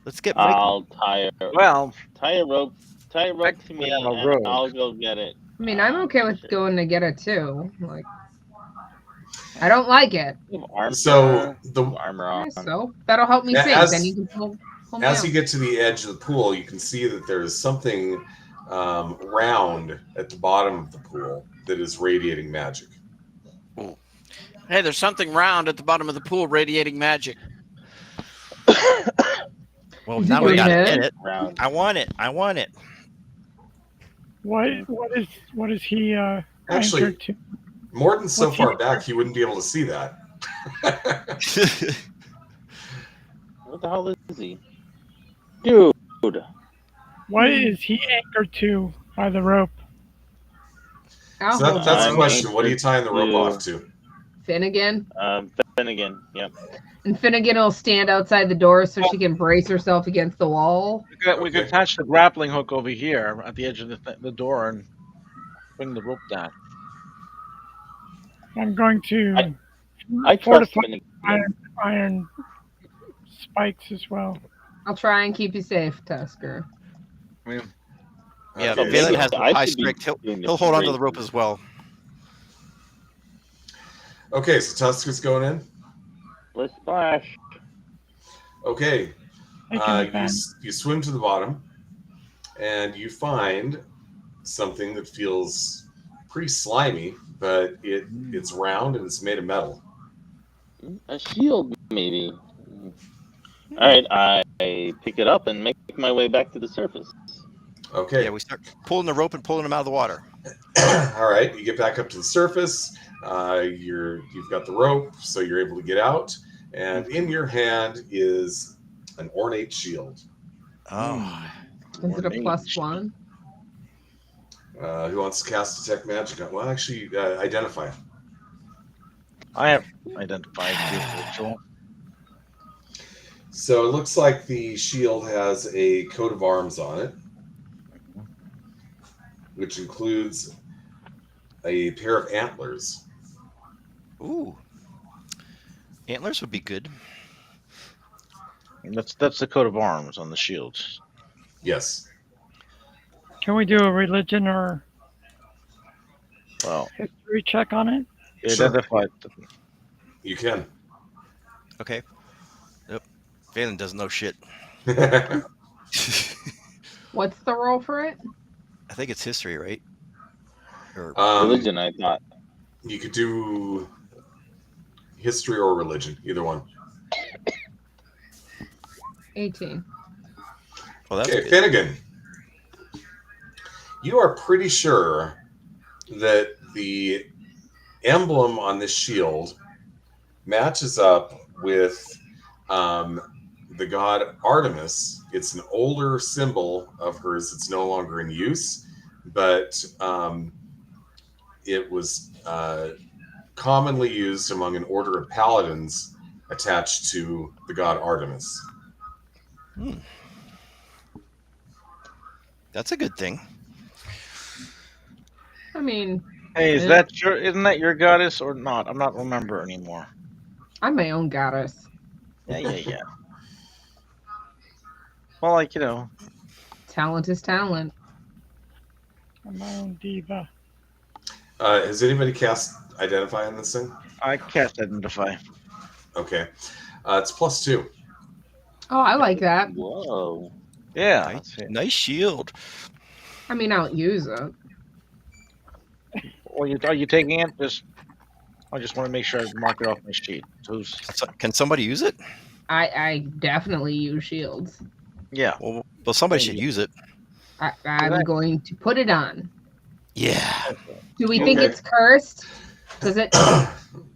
Let's get. I'll tie a Well, rope. Tie a rope to Technically, me, I'm a and rogue. I'll go get it. I mean, I'm okay with going to get it too. Like, I don't like it. You have armor. So the armor on. So that'll help me Yeah, sink. as- Then you can pull me as out. you get to the edge of the pool, you can see that there is something round at the bottom of the pool that is radiating magic. Hey, there's something round at the bottom of the pool radiating magic. Well, Is it now we your gotta head? get it. Round. I want it. I want it. What is he Actually, anchored to? Morton's so What's far he- back, he wouldn't be able to see that. What the hell is he? Dude. What is he anchored to by the rope? I'll So hold that's the I'm question. What are you anchored tying the rope to- off to? Finnegan. Finnegan. Yep. And Finnegan will stand outside the door so she can brace herself against the wall. we could Okay. attach the grappling hook over here at the edge of the door and bring the rope down. I'm going to I trust fortify Finnegan. iron spikes as well. I'll try and keep you safe, Tusker. I mean, Yeah, Okay, Valen so- has I high should be strength. doing this He'll hold onto great. the rope as well. Okay, so Tusker's going in. Let's splash. Okay, Taking it back. you swim to the bottom, and you find something that feels pretty slimy, but it's round and it's made of metal. A shield, maybe. All right, I pick it up and make my way back to the surface. Okay. Yeah, we start pulling the rope and pulling him out of the water. All right, you get back up to the surface. You've got the rope, so you're able to get out. And in your hand is an ornate shield. Oh, Is it a +1? Who wants to cast detect magic? Well, actually, identify. I have identified the ritual. So it looks like the shield has a coat of arms on it, which includes a pair of antlers. ooh. Antlers would be good. And that's the coat of arms on the shields. Yes. Can we do a religion or Well, history check on it? Sure. identified. You can. Okay. Yep. Valen doesn't know shit. What's the roll for it? I think it's history, right? Or Religion, I thought. You could do history or religion, either one. 18. well, that's Okay, good. Finnegan. You are pretty sure that the emblem on this shield matches up with the god Artemis. It's an older symbol of hers. It's no longer in use, but it was commonly used among an order of paladins attached to the god Artemis. That's a good thing. I mean, Hey, isn't that your goddess or not? I'm not remember anymore. I'm my own goddess. Yeah. Well, like, Talent is talent. I'm my own diva. Has anybody cast Identify on this thing? I cast Identify. Okay. It's +2. Oh, I like that. Whoa. Yeah. Nice, That's it. nice shield. I mean, I don't use it. Well, are you taking it? I just want to make sure I mark it off my sheet. Can somebody use it? I definitely use shields. Yeah. Well, somebody should use it. I'm going to put it on. Yeah. Do we think Okay. it's cursed? Does it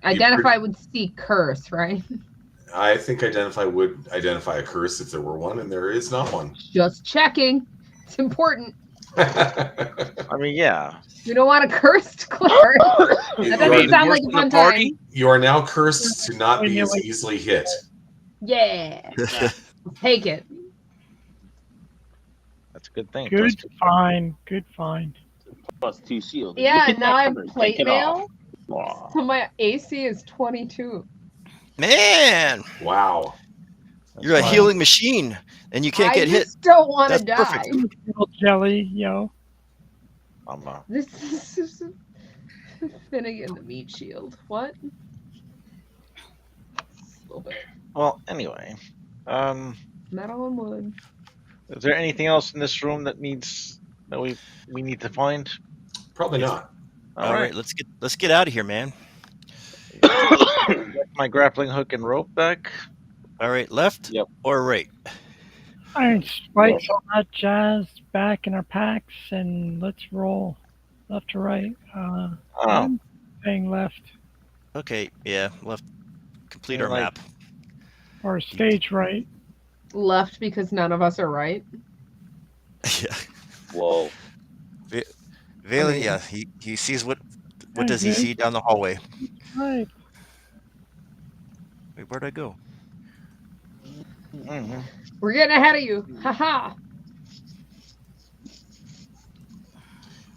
identify with C curse, right? I think Identify would identify a curse if there were one, and there is not one. Just checking. It's important. I mean, yeah. We don't want a cursed cleric. That doesn't sound like a fun time. You are now cursed to not be as easily hit. Yeah. Take it. That's a good thing. Good find. Good find. +2 shield. Yeah, Look at now that I'm cover. Take plate it off. mail. Wow. So my AC is 22. Man, Wow. you're a fine. healing machine, and you can't I get hit. just don't want to That's die. perfect. Little jelly, yo. This is Finnegan the meat shield. What? A little bit. Well, anyway. Metal and wood. Is there anything else in this room that we need to find? Probably Yes. not. All right, let's get out of here, man. Get my grappling hook and rope back. All right, left Yep. or right? Iron spikes, all that jazz back in our packs, and let's roll left to right. Oh, I'm saying left Okay, yeah, left. Complete Yeah, our like- map. or stage right. Left because none of us are right. Yeah. Whoa. Valen, yeah, he sees what does he Okay. see down the hallway? Right. Wait, where'd I go? mhm. We're getting ahead of you. Haha.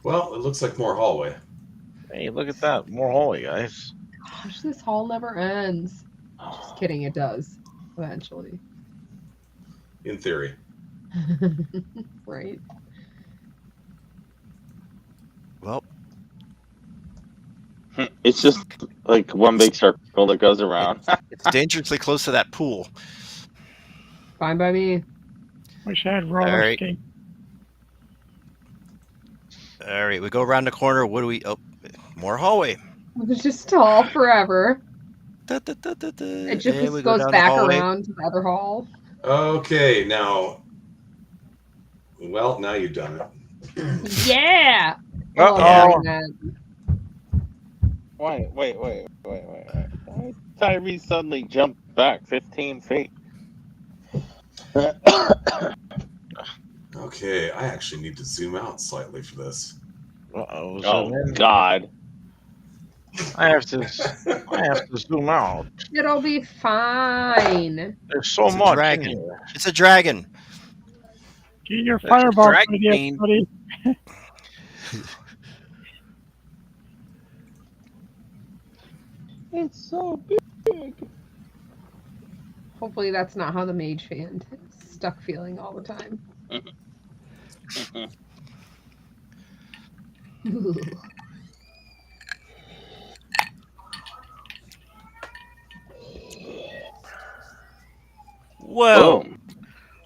Well, it looks like more hallway. Hey, look at that. More hallway, guys. Gosh, this hall never ends. Just kidding, it does. Eventually. In theory. Right? Well, It's just like one big circle that goes around. it's dangerously close to that pool. Fine by me. Wish I had roller All right. skate. All right, we go around the corner. What do we? Oh, more hallway. It's just stall forever. It It just goes back around to the other hall. Okay, now. Well, now you've done it. Yeah! I Uh-oh. love doing that. Wait. Why Tyree suddenly jumped back 15 feet? Okay, I actually need to zoom out slightly for this. Uh-oh. So Oh, then God. I have to zoom out. It'll be fine. There's so It's a much. dragon. in here. It's a dragon. Get your That's a fireball drag ready, queen. everybody. It's so big. Hopefully that's not how the mage hand is stuck feeling all the time. Whoa!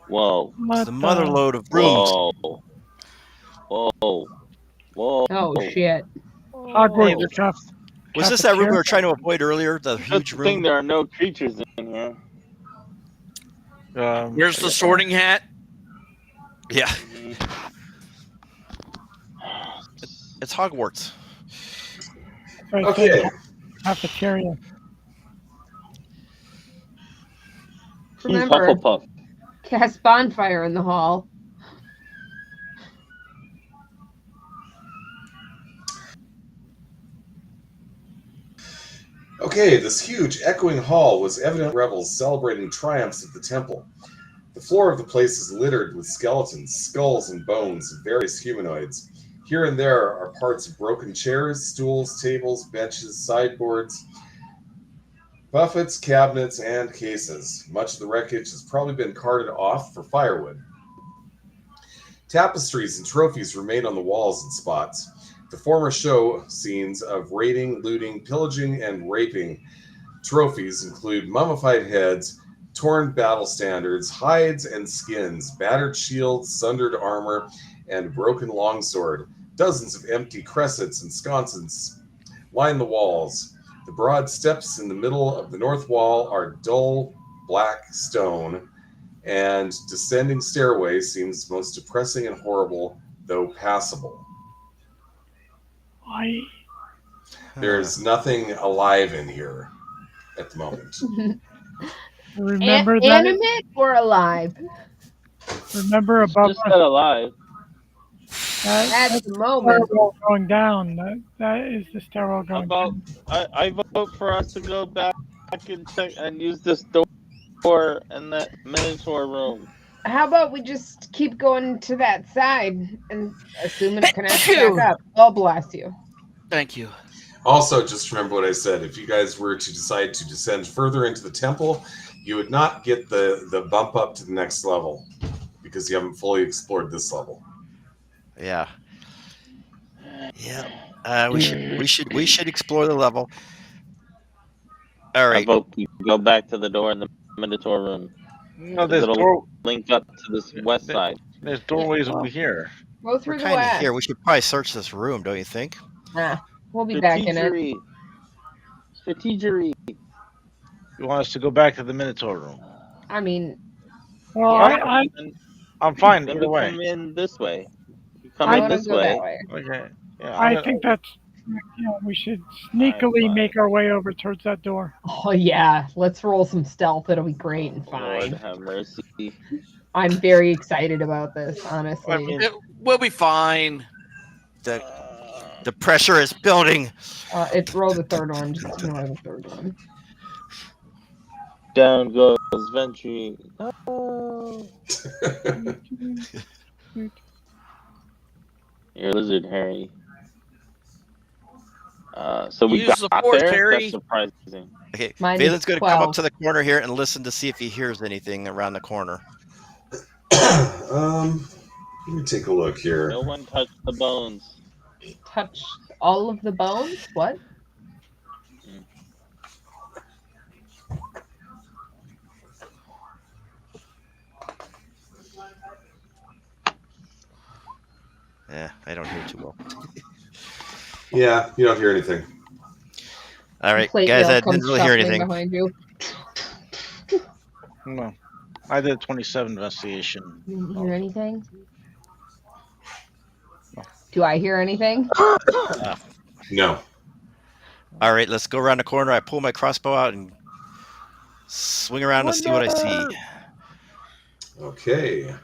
Whoa. It's the mother load of rooms. Whoa. Oh shit. Hogwarts stuff. Was this that room we were trying to avoid earlier? The That's huge the thing, room. there are no creatures in here. Where's the sorting hat? Yeah, it's Hogwarts. Right Okay. there, cafeteria. He's Remember, Hufflepuff. cast bonfire in the hall. Okay, this huge, echoing hall was evidently rebels celebrating triumphs of the temple. The floor of the place is littered with skeletons, skulls, and bones of various humanoids. Here and there are parts of broken chairs, stools, tables, benches, sideboards, buffets, cabinets, and cases. Much of the wreckage has probably been carted off for firewood. Tapestries and trophies remain on the walls in spots. The former show scenes of raiding, looting, pillaging, and raping trophies include mummified heads, torn battle standards, hides and skins, battered shields, sundered armor, and broken longsword. Dozens of empty cressets and sconces line the walls. The broad steps in the middle of the north wall are dull black stone, and descending stairway seems most depressing and horrible, though passable. I There's nothing alive in here at the moment. remember that. Animate or alive? Remember It's above just us, that alive. that, At that's the the moment. stairwell going down. That is the stairwell How going about down. I vote for us to go back and check and use this door in that Minotaur room. How about we just keep going to that side and assume it connects back up? Oh, bless you. Thank you. Also, just remember what I said. If you guys were to decide to descend further into the temple, you would not get the bump up to the next level because you haven't fully explored this level. Yeah. Yeah. We should explore the level. All I right. vote we go back to the door in the Minotaur room. No, Because there's it'll link up to this west there- side. there's doorways Well, over here. Go we're through the kind of west. here. We should probably search this room, don't you think? Nah, we'll be back in it. Strategery. You want us to go back to the Minotaur room? I mean, Well, yeah. I'm fine Then either we way. come in this way. We come I in want to this go that way. way. Okay. Yeah. I think that's, we should sneakily fine. make our way over towards that door. Oh yeah, let's roll some stealth. It'll be great and Lord fine. have mercy. I'm very excited about this, honestly. I mean, We'll be fine. the pressure is building. It roll the third one. Just ignore the third one. Down goes Ventry. No. You're lizard, Harry. So we Use the got force, there. Harry. That's surprising. Okay, Mine is Valen's going to come up 12. to the corner here and listen to see if he hears anything around the corner. Let me take a look here. No one touched the bones. Touch all of the bones? What? Yeah, I don't hear too well. Yeah, you don't hear anything. All right, Plate guys, mill I didn't comes really hear shuffling anything. behind you. No. I did a 27 investigation. You didn't hear anything? Do I hear anything? No. All right, let's go around the corner. I pull my crossbow out and swing around to see what I see. Okay.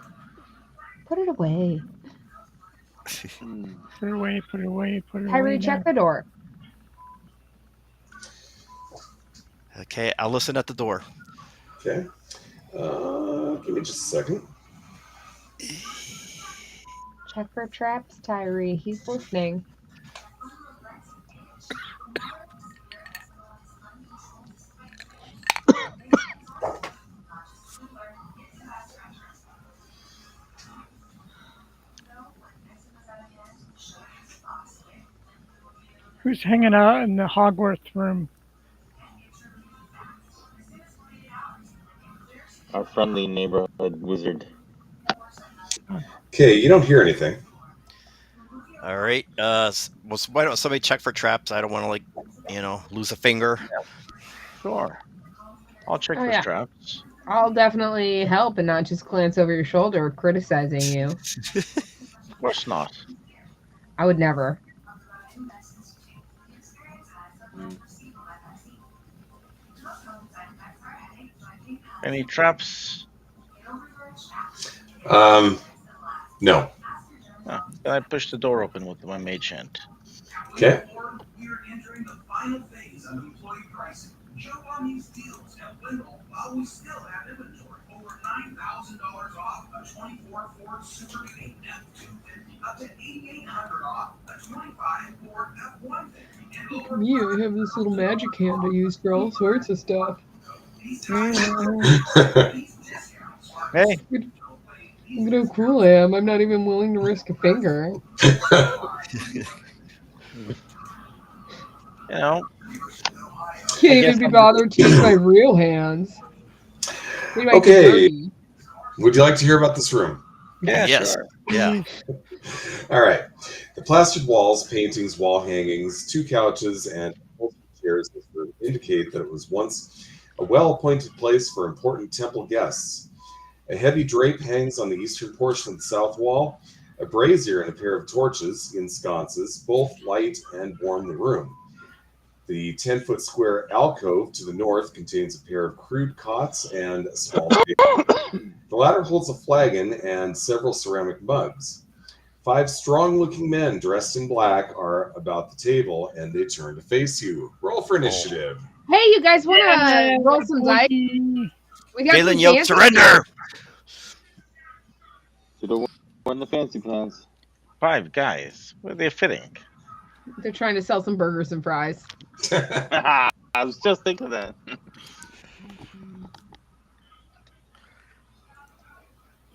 Put it away. Put it away, put it away, put it away. Kyrie, check the door. Okay, I'll listen at the door. Okay. Give me just a second. Check for traps, Tyree. He's listening. Who's hanging out in the Hogwarts room? Our friendly neighborhood wizard. Okay, you don't hear anything. All right. Well, why don't somebody check for traps? I don't want to, lose a finger. Sure. I'll check Oh, for yeah. traps. I'll definitely help and not just glance over your shoulder criticizing you. Of course not. I would never. Any traps? No. Oh, then I push the door open with my mage hand. Okay. final phase of employee pricing. Jump on these deals at Wendell while we still have inventory. Over $9,000 off a 24 Ford Super Duty F-250, up to $8,800 off a 25 Ford F-150, and over Me, I have this little magic hand I use for all sorts of stuff. Hey, Look at how cool I am. I'm not even willing to risk a finger. you know, Can't I even guess be I'm bothered to use my real hands. They might be Okay. dirty. Would you like to hear about this room? yeah, Yes. sure. Yeah. All right. The plastered walls, paintings, wall hangings, 2 couches, and chairs in this room indicate that it was once a well-appointed place for important temple guests. A heavy drape hangs on the eastern portion of the south wall. A brazier and a pair of torches in sconces both light and warm the room. The 10-foot square alcove to the north contains a pair of crude cots and a small table. The latter holds a flagon and several ceramic mugs. 5 strong-looking men dressed in black are about the table, and they turn to face you. Roll for initiative. Hey, you guys want to roll some dice? We got Galen some yelled, fancy surrender! Should have worn the fancy pants. 5 guys. Where are they fitting? They're trying to sell some burgers and fries. I was just thinking that.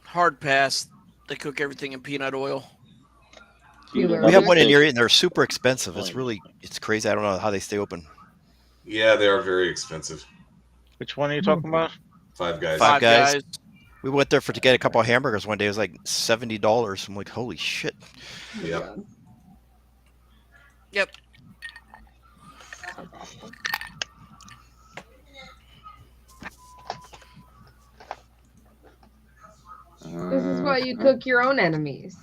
Hard pass. They cook everything in peanut oil. You We have allergic? one in here, and they're super expensive. It's crazy. I don't know how they stay open. Yeah, they are very expensive. Which one are you talking about? 5 guys. Five guys. We went there to get a couple of hamburgers one day. It was like $70. I'm like, holy shit. Yep. Yep. This is why you cook your own enemies.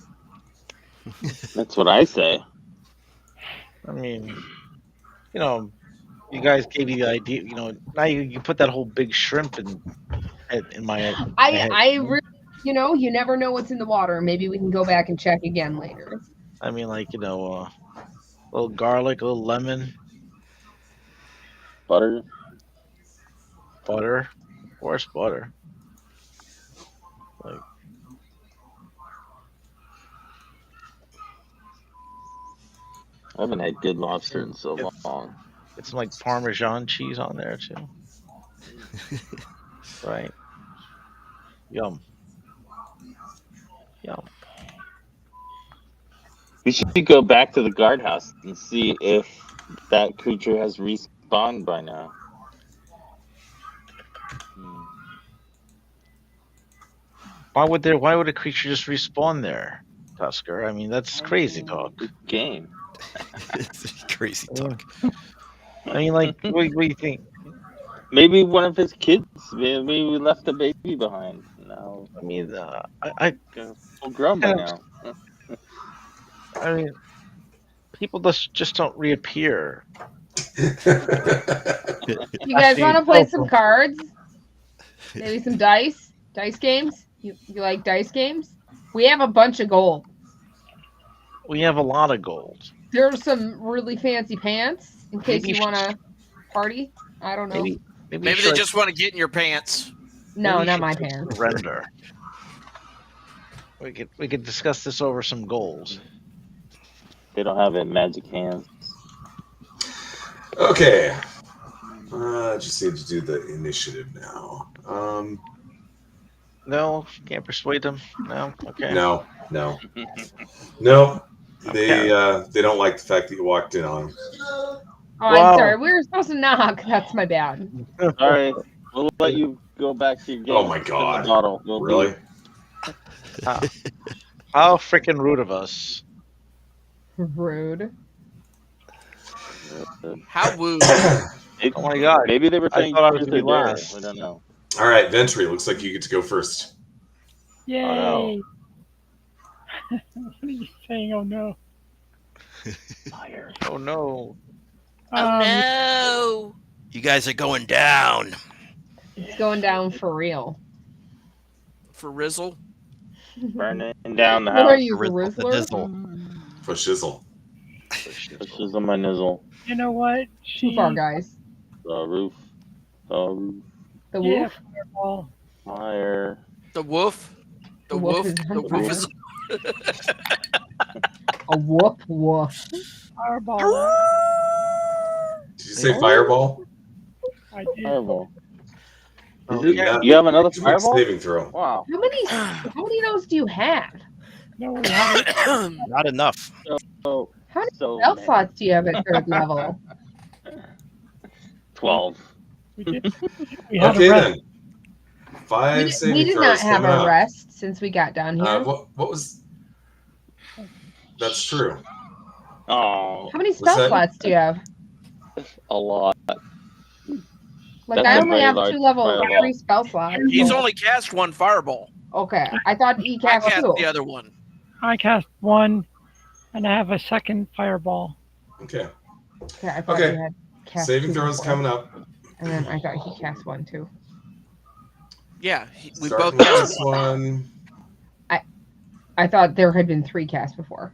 That's what I say. I mean, you know, you guys gave me the idea. You know, now you put that whole big shrimp in my head. I really, you never know what's in the water. Maybe we can go back and check again later. I mean, like, a little garlic, a little lemon, Butter. butter, of course, butter. Like, I haven't had good lobster in so long. get some like Parmesan cheese on there too. Right. Yum. Yum. We should go back to the guardhouse and see if that creature has respawned by now. Why would a creature just respawn there, Tusker? I mean, that's crazy talk. Good game. It's crazy talk. I mean, like, what do you think? Maybe one of his kids. Maybe we left a baby behind. No, I mean, I full grown by now. I mean, people just don't reappear. You guys want to play some cards? Maybe some dice? Dice games? You like dice games? We have a bunch of gold. We have a lot of gold. There's some really fancy pants in case Maybe you want to party. I don't know. Maybe they just want to get in your pants. No, maybe not you my should pants. Surrender. We could discuss this over some goals. They don't have it magic hands. Okay. Just need to do the initiative now. No, can't persuade them. No, okay. No. They don't like the fact that you walked in on them. Oh, Wow. I'm sorry. We were supposed to knock. That's my bad. All right, we'll let you go back to your game. Oh my God. Bottle. We'll Really? How freaking rude of us. Rude. How woo. Oh my God. Maybe they were I saying thought I was truth gonna or be dare. last. We don't know. All right, Ventry, looks like you get to go first. Yay! no. What are you saying? Oh no. Fire. Oh no. Oh no. You guys are going down. It's going down for real. For Rizzle. Burning down the What are house. you, the The Rizzler? Dizzle. For shizzle. Pushes on my nizzle. You know what? Too far, guys. The roof. The roof. The Yeah, wolf. fireball. Fire. The wolf. The wolf is on The wolf fire. is. A whoop woof. Fireball. That. Did you say fireball? I did. Fireball. Okay. You have another Make a fireball? saving throw. Wow. How many of those do you have? No, we haven't. Not enough. So, How many so spell many. slots do you have at third level? 12. We did. We had Okay a rest. then. 5 We saving did throws not have coming a up. rest since we got down here. What was? That's true. Oh, How many spell that? slots do you have? a lot. Like That's I a only very have large 2 level fireball. 3 spell slots. He's only cast one fireball. Okay, I thought he I cast cast 2. the other one. I cast one, and I have a second fireball. Okay. Okay, I thought Okay. you had cast Saving 2 throws before. coming up. And then I thought he cast 1 too. Yeah, we Starting both with cast this one. one. I thought there had been 3 casts before.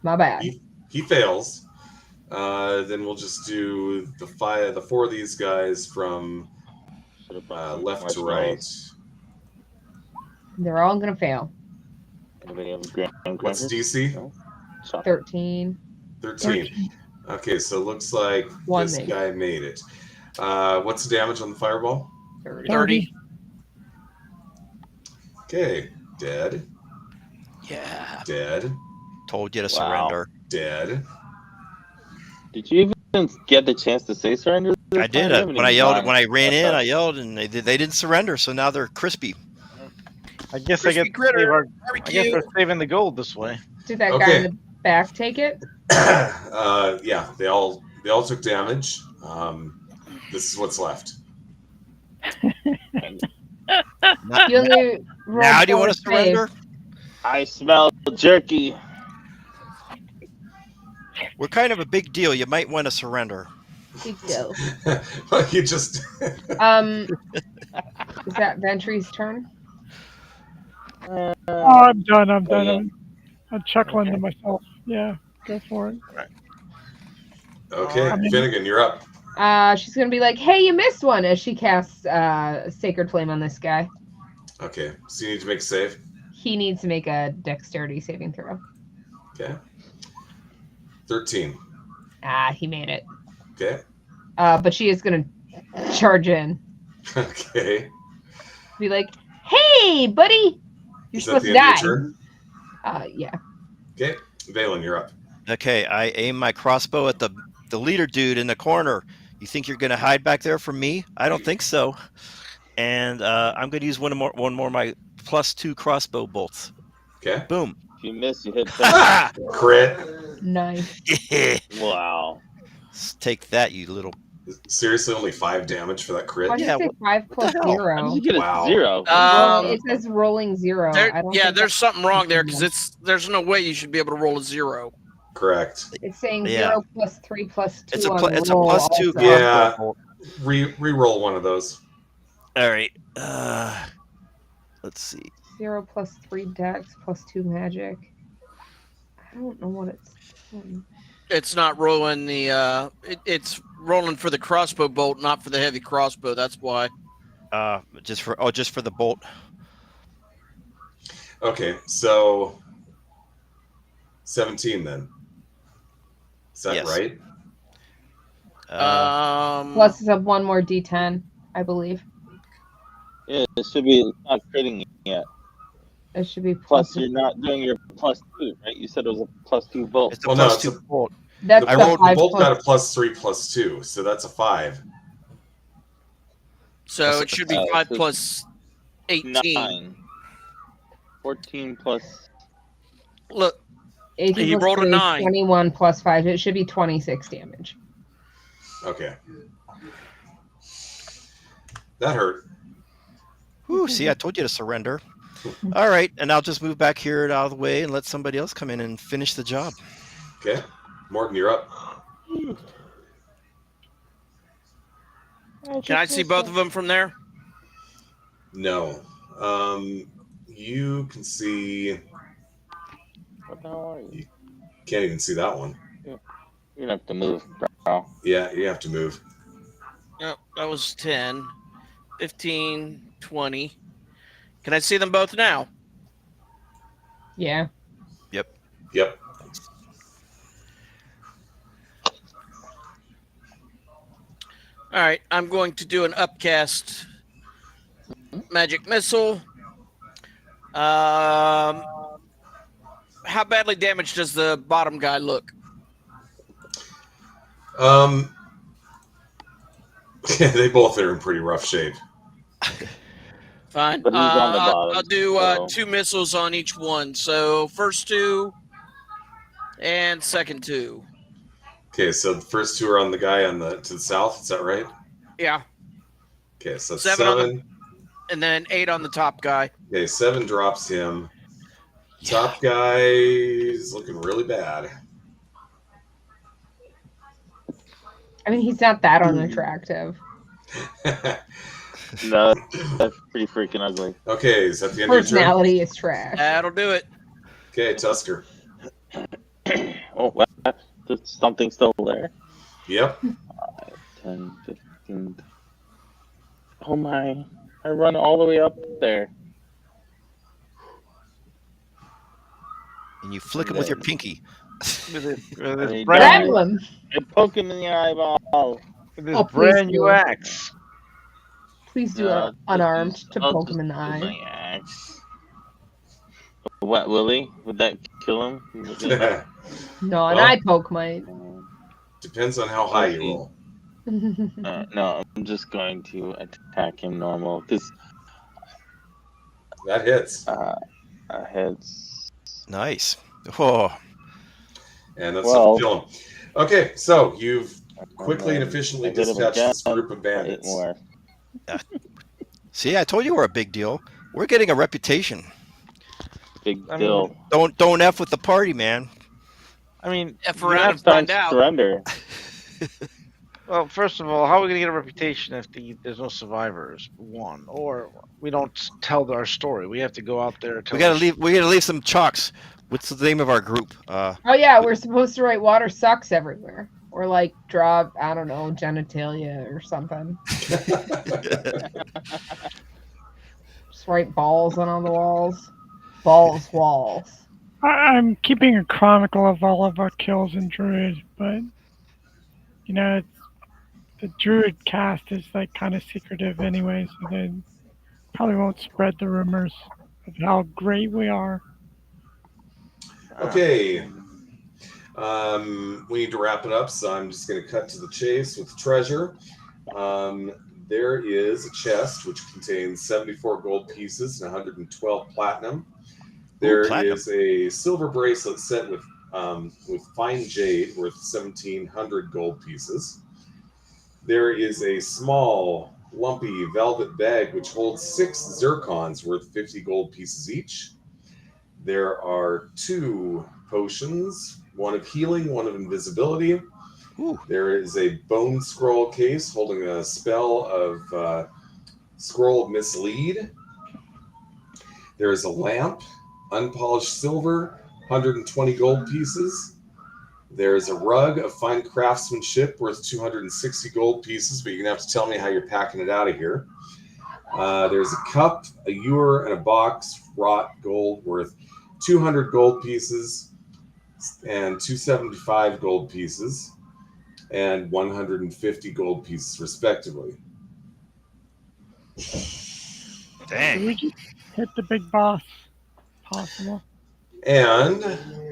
My bad. He fails. Then we'll just do the 4 of these guys from left to right. They're all gonna fail. Anybody have a graham What's cracker? DC? No? Chop. 13. 13. Okay, so it looks like One this made. guy made it. What's the damage on the fireball? 30. 30. Okay, dead, Yeah. dead, Told you to Wow. surrender. dead. Did you even get the chance to say surrender? I did. When I ran in, I yelled, and they didn't surrender. So now they're crispy. I guess Crispy I get to critter, save our, I barbecue. guess we're saving the gold this way. Did that guy Okay. in the back take it? Yeah, they all took damage. This is what's left. You only rolled Now do you 4 want to surrender? I smell jerky. We're kind of a big deal. You might want to surrender. Big deal. Well, you just Is that Ventry's turn? Oh, I'm done. yeah. I'm chuckling Okay. to myself. Yeah, go for it. okay. mean- Finnegan, you're up. She's gonna be like, "Hey, you missed one," as she casts Sacred Flame on this guy. Okay, so you need to make a save. He needs to make a Dexterity saving throw. Okay. 13. He made it. Okay. But she is gonna charge in. Okay. Be like, "Hey, buddy, you're Is that supposed the to end of die." your turn? Yeah. Okay. Valen, you're up. Okay, I aim my crossbow at the leader dude in the corner. You think you're going to hide back there from me? I don't think so. And I'm going to use one more of my +2 crossbow bolts. Okay. Boom. If you miss, you hit Ah! Crit. Nice. Wow. Take that, you little. Seriously, only 5 damage for that crit? Why did Yeah, you say what- 5 plus the hell? How 0? did you get a Wow. 0? It says rolling 0. I don't think There's that's- something wrong there because there's no way you should be able to roll a 0. Correct. It's saying Yeah. 0 plus 3 plus 2. It's a on it's a roll +2 also. crossbow Yeah. bolt. Re-roll one of those. All right. Let's see. 0 plus 3 dex plus 2 magic. I don't know what it's doing. It's not rolling the. It's rolling for the crossbow bolt, not for the heavy crossbow. That's why. Just for the bolt. Okay, so 17 then. Is that Yes. right? Plus, it's a 1 more d10, I believe. Yeah, it should be it's not critting yet. It should be Plus, you're not doing your +2, right? You said it was a +2 bolt. It's a Well, no, +2 it's a- bolt. That's The the bolt, 5 got plus. a +3 +2, so that's a 5. So it should be 5 plus 18. 9. 14 plus. Look, 18 He plus rolled a 3 is 9. 21 plus 5. It should be 26 damage. Okay. That hurt. Whew, see, I told you to surrender. All right, and I'll just move back here out of the way and let somebody else come in and finish the job. Okay. Morton, you're up. can I see both of them from there? No. You can see. What the hell are you? Can't even see that one. You're gonna have to move, bro. Yeah, you have to move. Yep, that was 10, 15, 20. Can I see them both now? Yeah. Yep. Yep. All right, I'm going to do an upcast magic missile. How badly damaged does the bottom guy look? They both are in pretty rough shape. Fine. But he's on the bottom. I'll do so- 2 missiles on each one. So first 2 and second 2. Okay, so the first 2 are on the guy to the south. Is that right? Yeah. Okay, so 7 on the- 7. And then 8 on the top guy. Okay, 7 drops him. Top guy is looking really bad. I mean, he's not that unattractive. No, that's pretty freaking ugly. Okay, is that the end of your turn? Personality is trash. That'll do it. Okay, Tusker. Oh, what? There's something still there. Yep. 10, 15. Oh my! I run all the way up there. And you flick him with your pinky. With this Hey, brand, Grab him. I poke him in the eyeball. with this Oh, please brand new do. axe. Please do Uh, it unarmed to I'll poke just him in the use eye. my axe. What, Willie? Would that kill him? No, an Well- eye poke might. Depends on how high you roll. No, I'm just going to attack him normal because That hits. heads. Nice. Oh, And that's Well- kill him. Okay, so you've quickly and then efficiently I hit him dispatched this again group of for 8 bandits. more. see, I told you we're a big deal. We're getting a reputation. Big I mean, deal. Don't f with the party, man. I mean, F you around have- and find out. Surrender. well, first of all, how are we going to get a reputation if there's no survivors? One, or we don't tell our story. We have to go out there. Tell We gotta our leave. We gotta leave some chalks. What's the name of our group? Oh yeah, we're supposed to write water sucks everywhere. Or like draw, I don't know, genitalia or something. Just write balls on all the walls. Balls walls. I'm keeping a chronicle of all of our kills in Druid, but you know, the Druid cast is like kind of secretive anyway, so they probably won't spread the rumors of how great we are. Okay. We need to wrap it up, so I'm just going to cut to the chase with the treasure. There is a chest which contains 74 gold pieces and 112 platinum. There platinum. is a silver bracelet set with fine jade worth 1,700 gold pieces. There is a small, lumpy velvet bag which holds 6 zircons worth 50 gold pieces each. There are 2 potions, one of healing, one of invisibility. Ooh. There is a bone scroll case holding a spell of Scroll of Mislead. There is a lamp, unpolished silver, 120 gold pieces. There is a rug of fine craftsmanship worth 260 gold pieces, but you're going to have to tell me how you're packing it out of here. There's a cup, a ewer, and a box, wrought gold worth 200 gold pieces and 275 gold pieces and 150 gold pieces, respectively. Do Dang. we just hit the big boss? Possible. And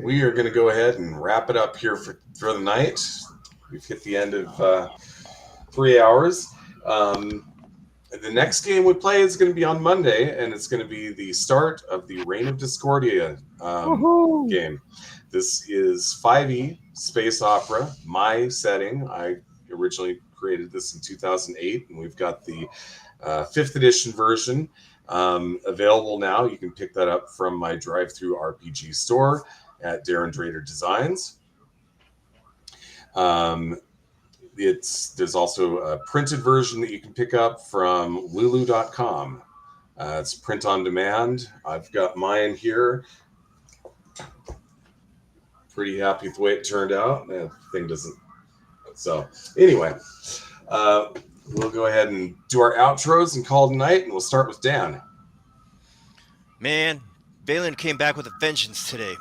we are going to go ahead and wrap it up here for the night. We've hit the end of 3 hours. The next game we play is going to be on Monday, and it's going to be the start of the Reign of Discordia Woohoo! game. This is 5e space opera, my setting. I originally created this in 2008, and we've got the 5th edition version available now. You can pick that up from my drive-through RPG store at Darren Drader Designs. There's also a printed version that you can pick up from lulu.com. It's print on demand. I've got mine here pretty happy with the way it turned out. The thing doesn't. So anyway, we'll go ahead and do our outros and call it a night, and we'll start with Dan. Man, Valen came back with a vengeance today.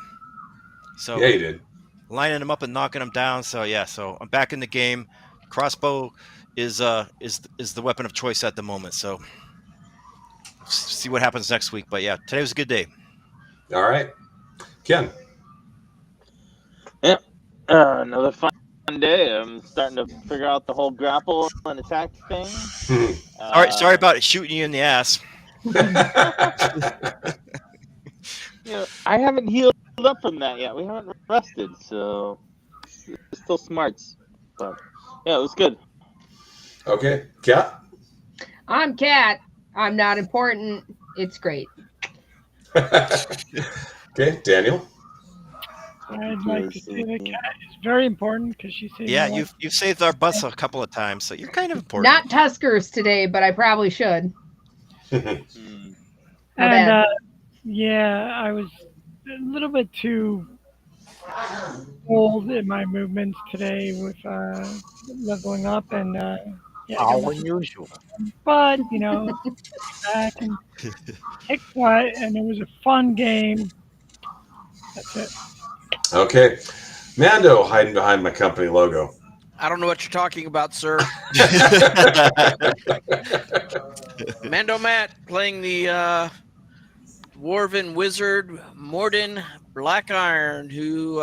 So Yeah, he did. lining them up and knocking them down. So yeah, so I'm back in the game. Crossbow is the weapon of choice at the moment. So see what happens next week. But yeah, today was a good day. All right, Ken. Yep. Another fun day. I'm starting to figure out the whole grapple and attack thing. Sorry about shooting you in the ass. I haven't healed up from that yet. We haven't rested, so it's still smarts. But yeah, it was good. Okay, Kat. I'm Kat. I'm not important. It's great. Okay, Daniel. I'd like to say that Kat is very important because she saved Yeah, my life. you've saved our butts a couple of times, so you're kind of important. Not Tuskers today, but I probably should. My And bad. yeah, I was a little bit too bold in my movements today with leveling up, and yeah, I got my- unusual. but back and kick butt, and it was a fun game. That's it. Okay, Mando hiding behind my company logo. I don't know what you're talking about, sir. Mando Matt playing the Dwarven Wizard Morden Blackiron, who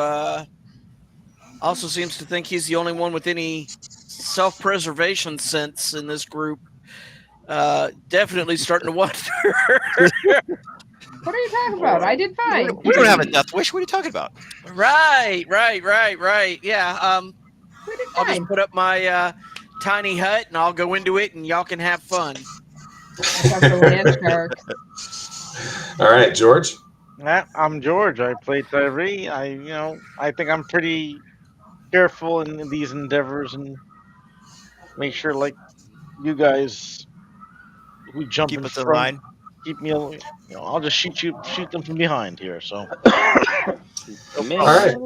also seems to think he's the only one with any self-preservation sense in this group. Definitely starting to wonder. What are you talking about? I did fine. We don't have a death wish. What are you talking about? Right. Yeah. We did I'll just fine. put up my tiny hut and I'll go into it and y'all can have fun. Except for land sharks. All right, George. I'm George. I play Tyree. I think I'm pretty careful in these endeavors and make sure, like you guys who jump Keep in us in front, line. keep me. I'll just shoot them from behind here. So All right.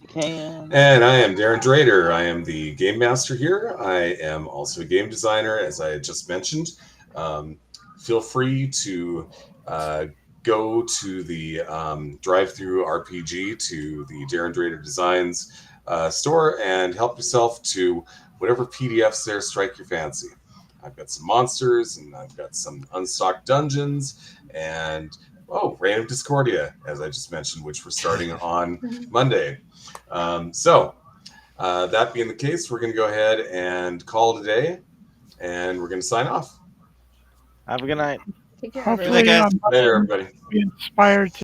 Can. And I am Darren Drader. I am the game master here. I am also a game designer, as I just mentioned. Feel free to go to the drive-through RPG to the Darren Drader Designs store and help yourself to whatever PDFs there strike your fancy. I've got some monsters and I've got some unstocked dungeons and Reign of Discordia, as I just mentioned, which we're starting on Monday. So that being the case, we're going to go ahead and call it a day, and we're going to sign off. have a good night. Take care, Hopefully, guys. I'm Later, everybody. be inspired to